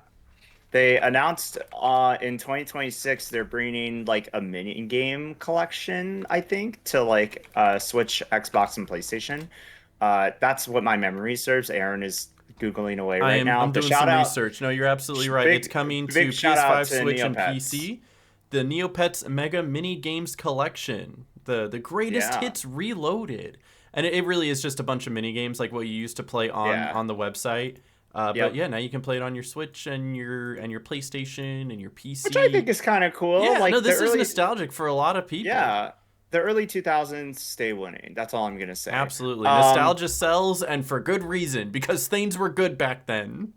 they announced in 2026 they're bringing like a mini game collection, I think, to like Switch, Xbox, and PlayStation. That's what my memory serves. Aaron is Googling away right now. I'm But doing shout some out, research. No, you're absolutely right. It's coming to big shout out PS5, to Switch, and Neopets. PC. The Neopets Mega Mini Games Collection, the greatest Yeah, hits reloaded, and it really is just a bunch of mini games like what you used to play yeah, on the website. But yep. yeah, now you can play it on your Switch and your PlayStation and your Which I think PC. is kind of cool. Yeah, no, Like the this is early, nostalgic for a lot of people. yeah, the early 2000s stay winning. That's all I'm gonna say. Absolutely, Um, nostalgia sells, and for good reason because things were good back then.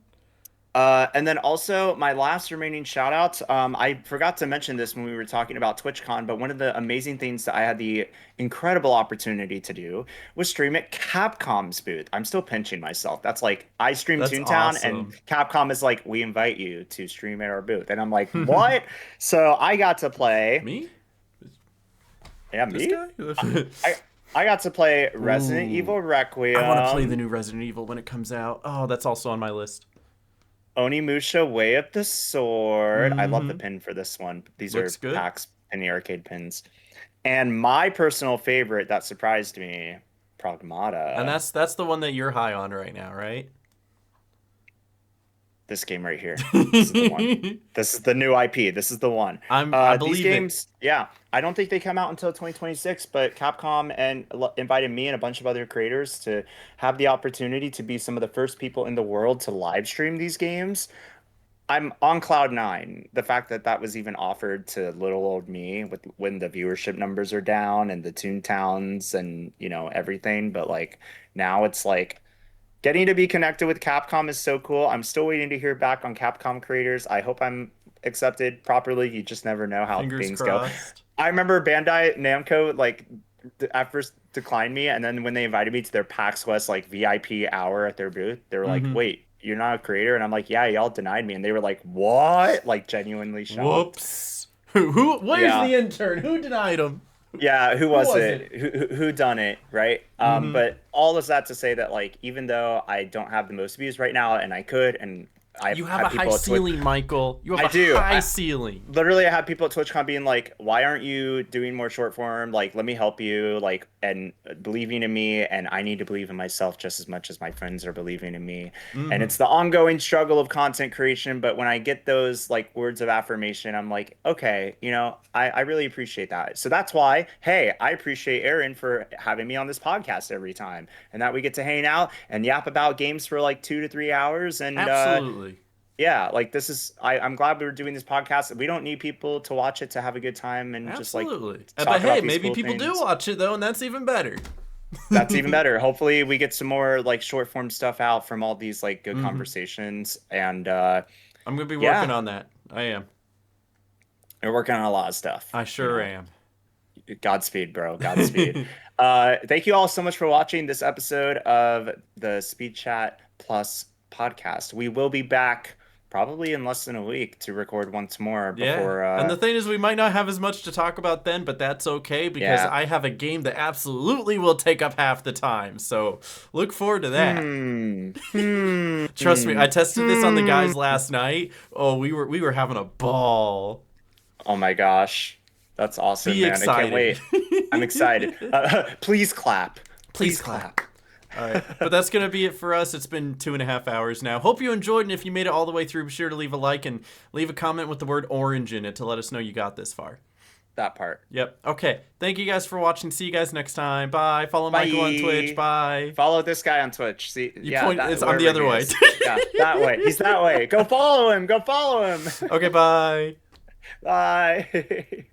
and then also my last remaining shout outs. I forgot to mention this when we were talking about TwitchCon, but one of the amazing things that I had the incredible opportunity to do was stream at Capcom's booth. I'm still pinching myself. That's like I stream That's Toontown, and awesome. Capcom is like, we invite you to stream at our booth, and I'm like, what? So I got to play. Me? Yeah, This me. guy? I I got to play Resident Ooh. Evil I want to play the Requiem, new Resident Evil when it comes out. Oh, that's also on my list. Onimusha Way of the Sword. I love the Mm-hmm. pin for this one. These Looks are good. PAX Penny Arcade pins. And my personal favorite that surprised me, Pragmata. And that's the one that you're high on right now, right? This game right here. This is the one. This is the new IP. This is the one. I These believe games, yeah, I don't think they come out until 2026, but Capcom invited me and a bunch of other creators to have the opportunity to be some of the first people in the world to live stream these games. I'm on cloud nine. The fact that that was even offered to little old me with when the viewership numbers are down and the Toontowns and everything, but like now it's like getting to be connected with Capcom is so cool. I'm still waiting to hear back on Capcom creators. I hope I'm accepted properly. You just never know how Fingers things go. crossed. I remember Bandai Namco like at first declined me, and then when they invited me to their PAX West like VIP hour at their booth, they were like, "Wait, you're not a creator?" And I'm like, "Yeah, y'all denied me." And they were like, "What?" Like genuinely shocked. Whoops. Who? Where's Yeah. the intern? Who denied him? Yeah, who was was it? Who done it, right? But all of that to say that like even though I don't have the most views right now, and I could, and I You have a high ceiling, Michael. You have a high ceiling. Literally, I have people at TwitchCon being like, "Why aren't you doing more short form? Like, let me help you." Like, and believing in me, and I need to believe in myself just as much as my friends are believing in me. And it's the ongoing struggle of content creation. But when I get those like words of affirmation, I'm like, okay, I really appreciate that. So that's why, hey, I appreciate Aaron for having me on this podcast every time, and that we get to hang out and yap about games for like 2 to 3 hours. And Absolutely. yeah, like this is I'm glad we were doing this podcast. We don't need people to watch it to have a good time and Absolutely. just like But talk hey, about these maybe cool people do things. watch it though, and that's even better. That's even better. Hopefully we get some more like short form stuff out from all these like good conversations. And I'm gonna be working on that. I am. we're working on a lot of stuff. I sure am. Godspeed, bro. Godspeed. Thank you all so much for watching this episode of the Speed Chat Plus podcast. We will be back probably in less than a week to record once more before. And the thing is, we might not have as much to talk about then, but that's okay because Yeah. I have a game that absolutely will take up half the time. So look forward to that. Trust me, I tested this on the guys last night. Oh, we were having a ball. Oh my gosh. That's awesome, Be man. excited. I can't wait. I'm excited. Please clap. Please clap. All right, but that's going to be it for us. It's been 2.5 hours now. Hope you enjoyed, and if you made it all the way through, be sure to leave a like and leave a comment with the word orange in it to let us know you got this far. That part. Yep. Okay. Thank you guys for watching. See you guys next time. Bye. Follow Michael on Twitch. Bye. Follow this guy on Twitch. See, It's on the other way. Yeah, that way. He's that way. Go follow him. Go follow him. Okay, bye. Bye.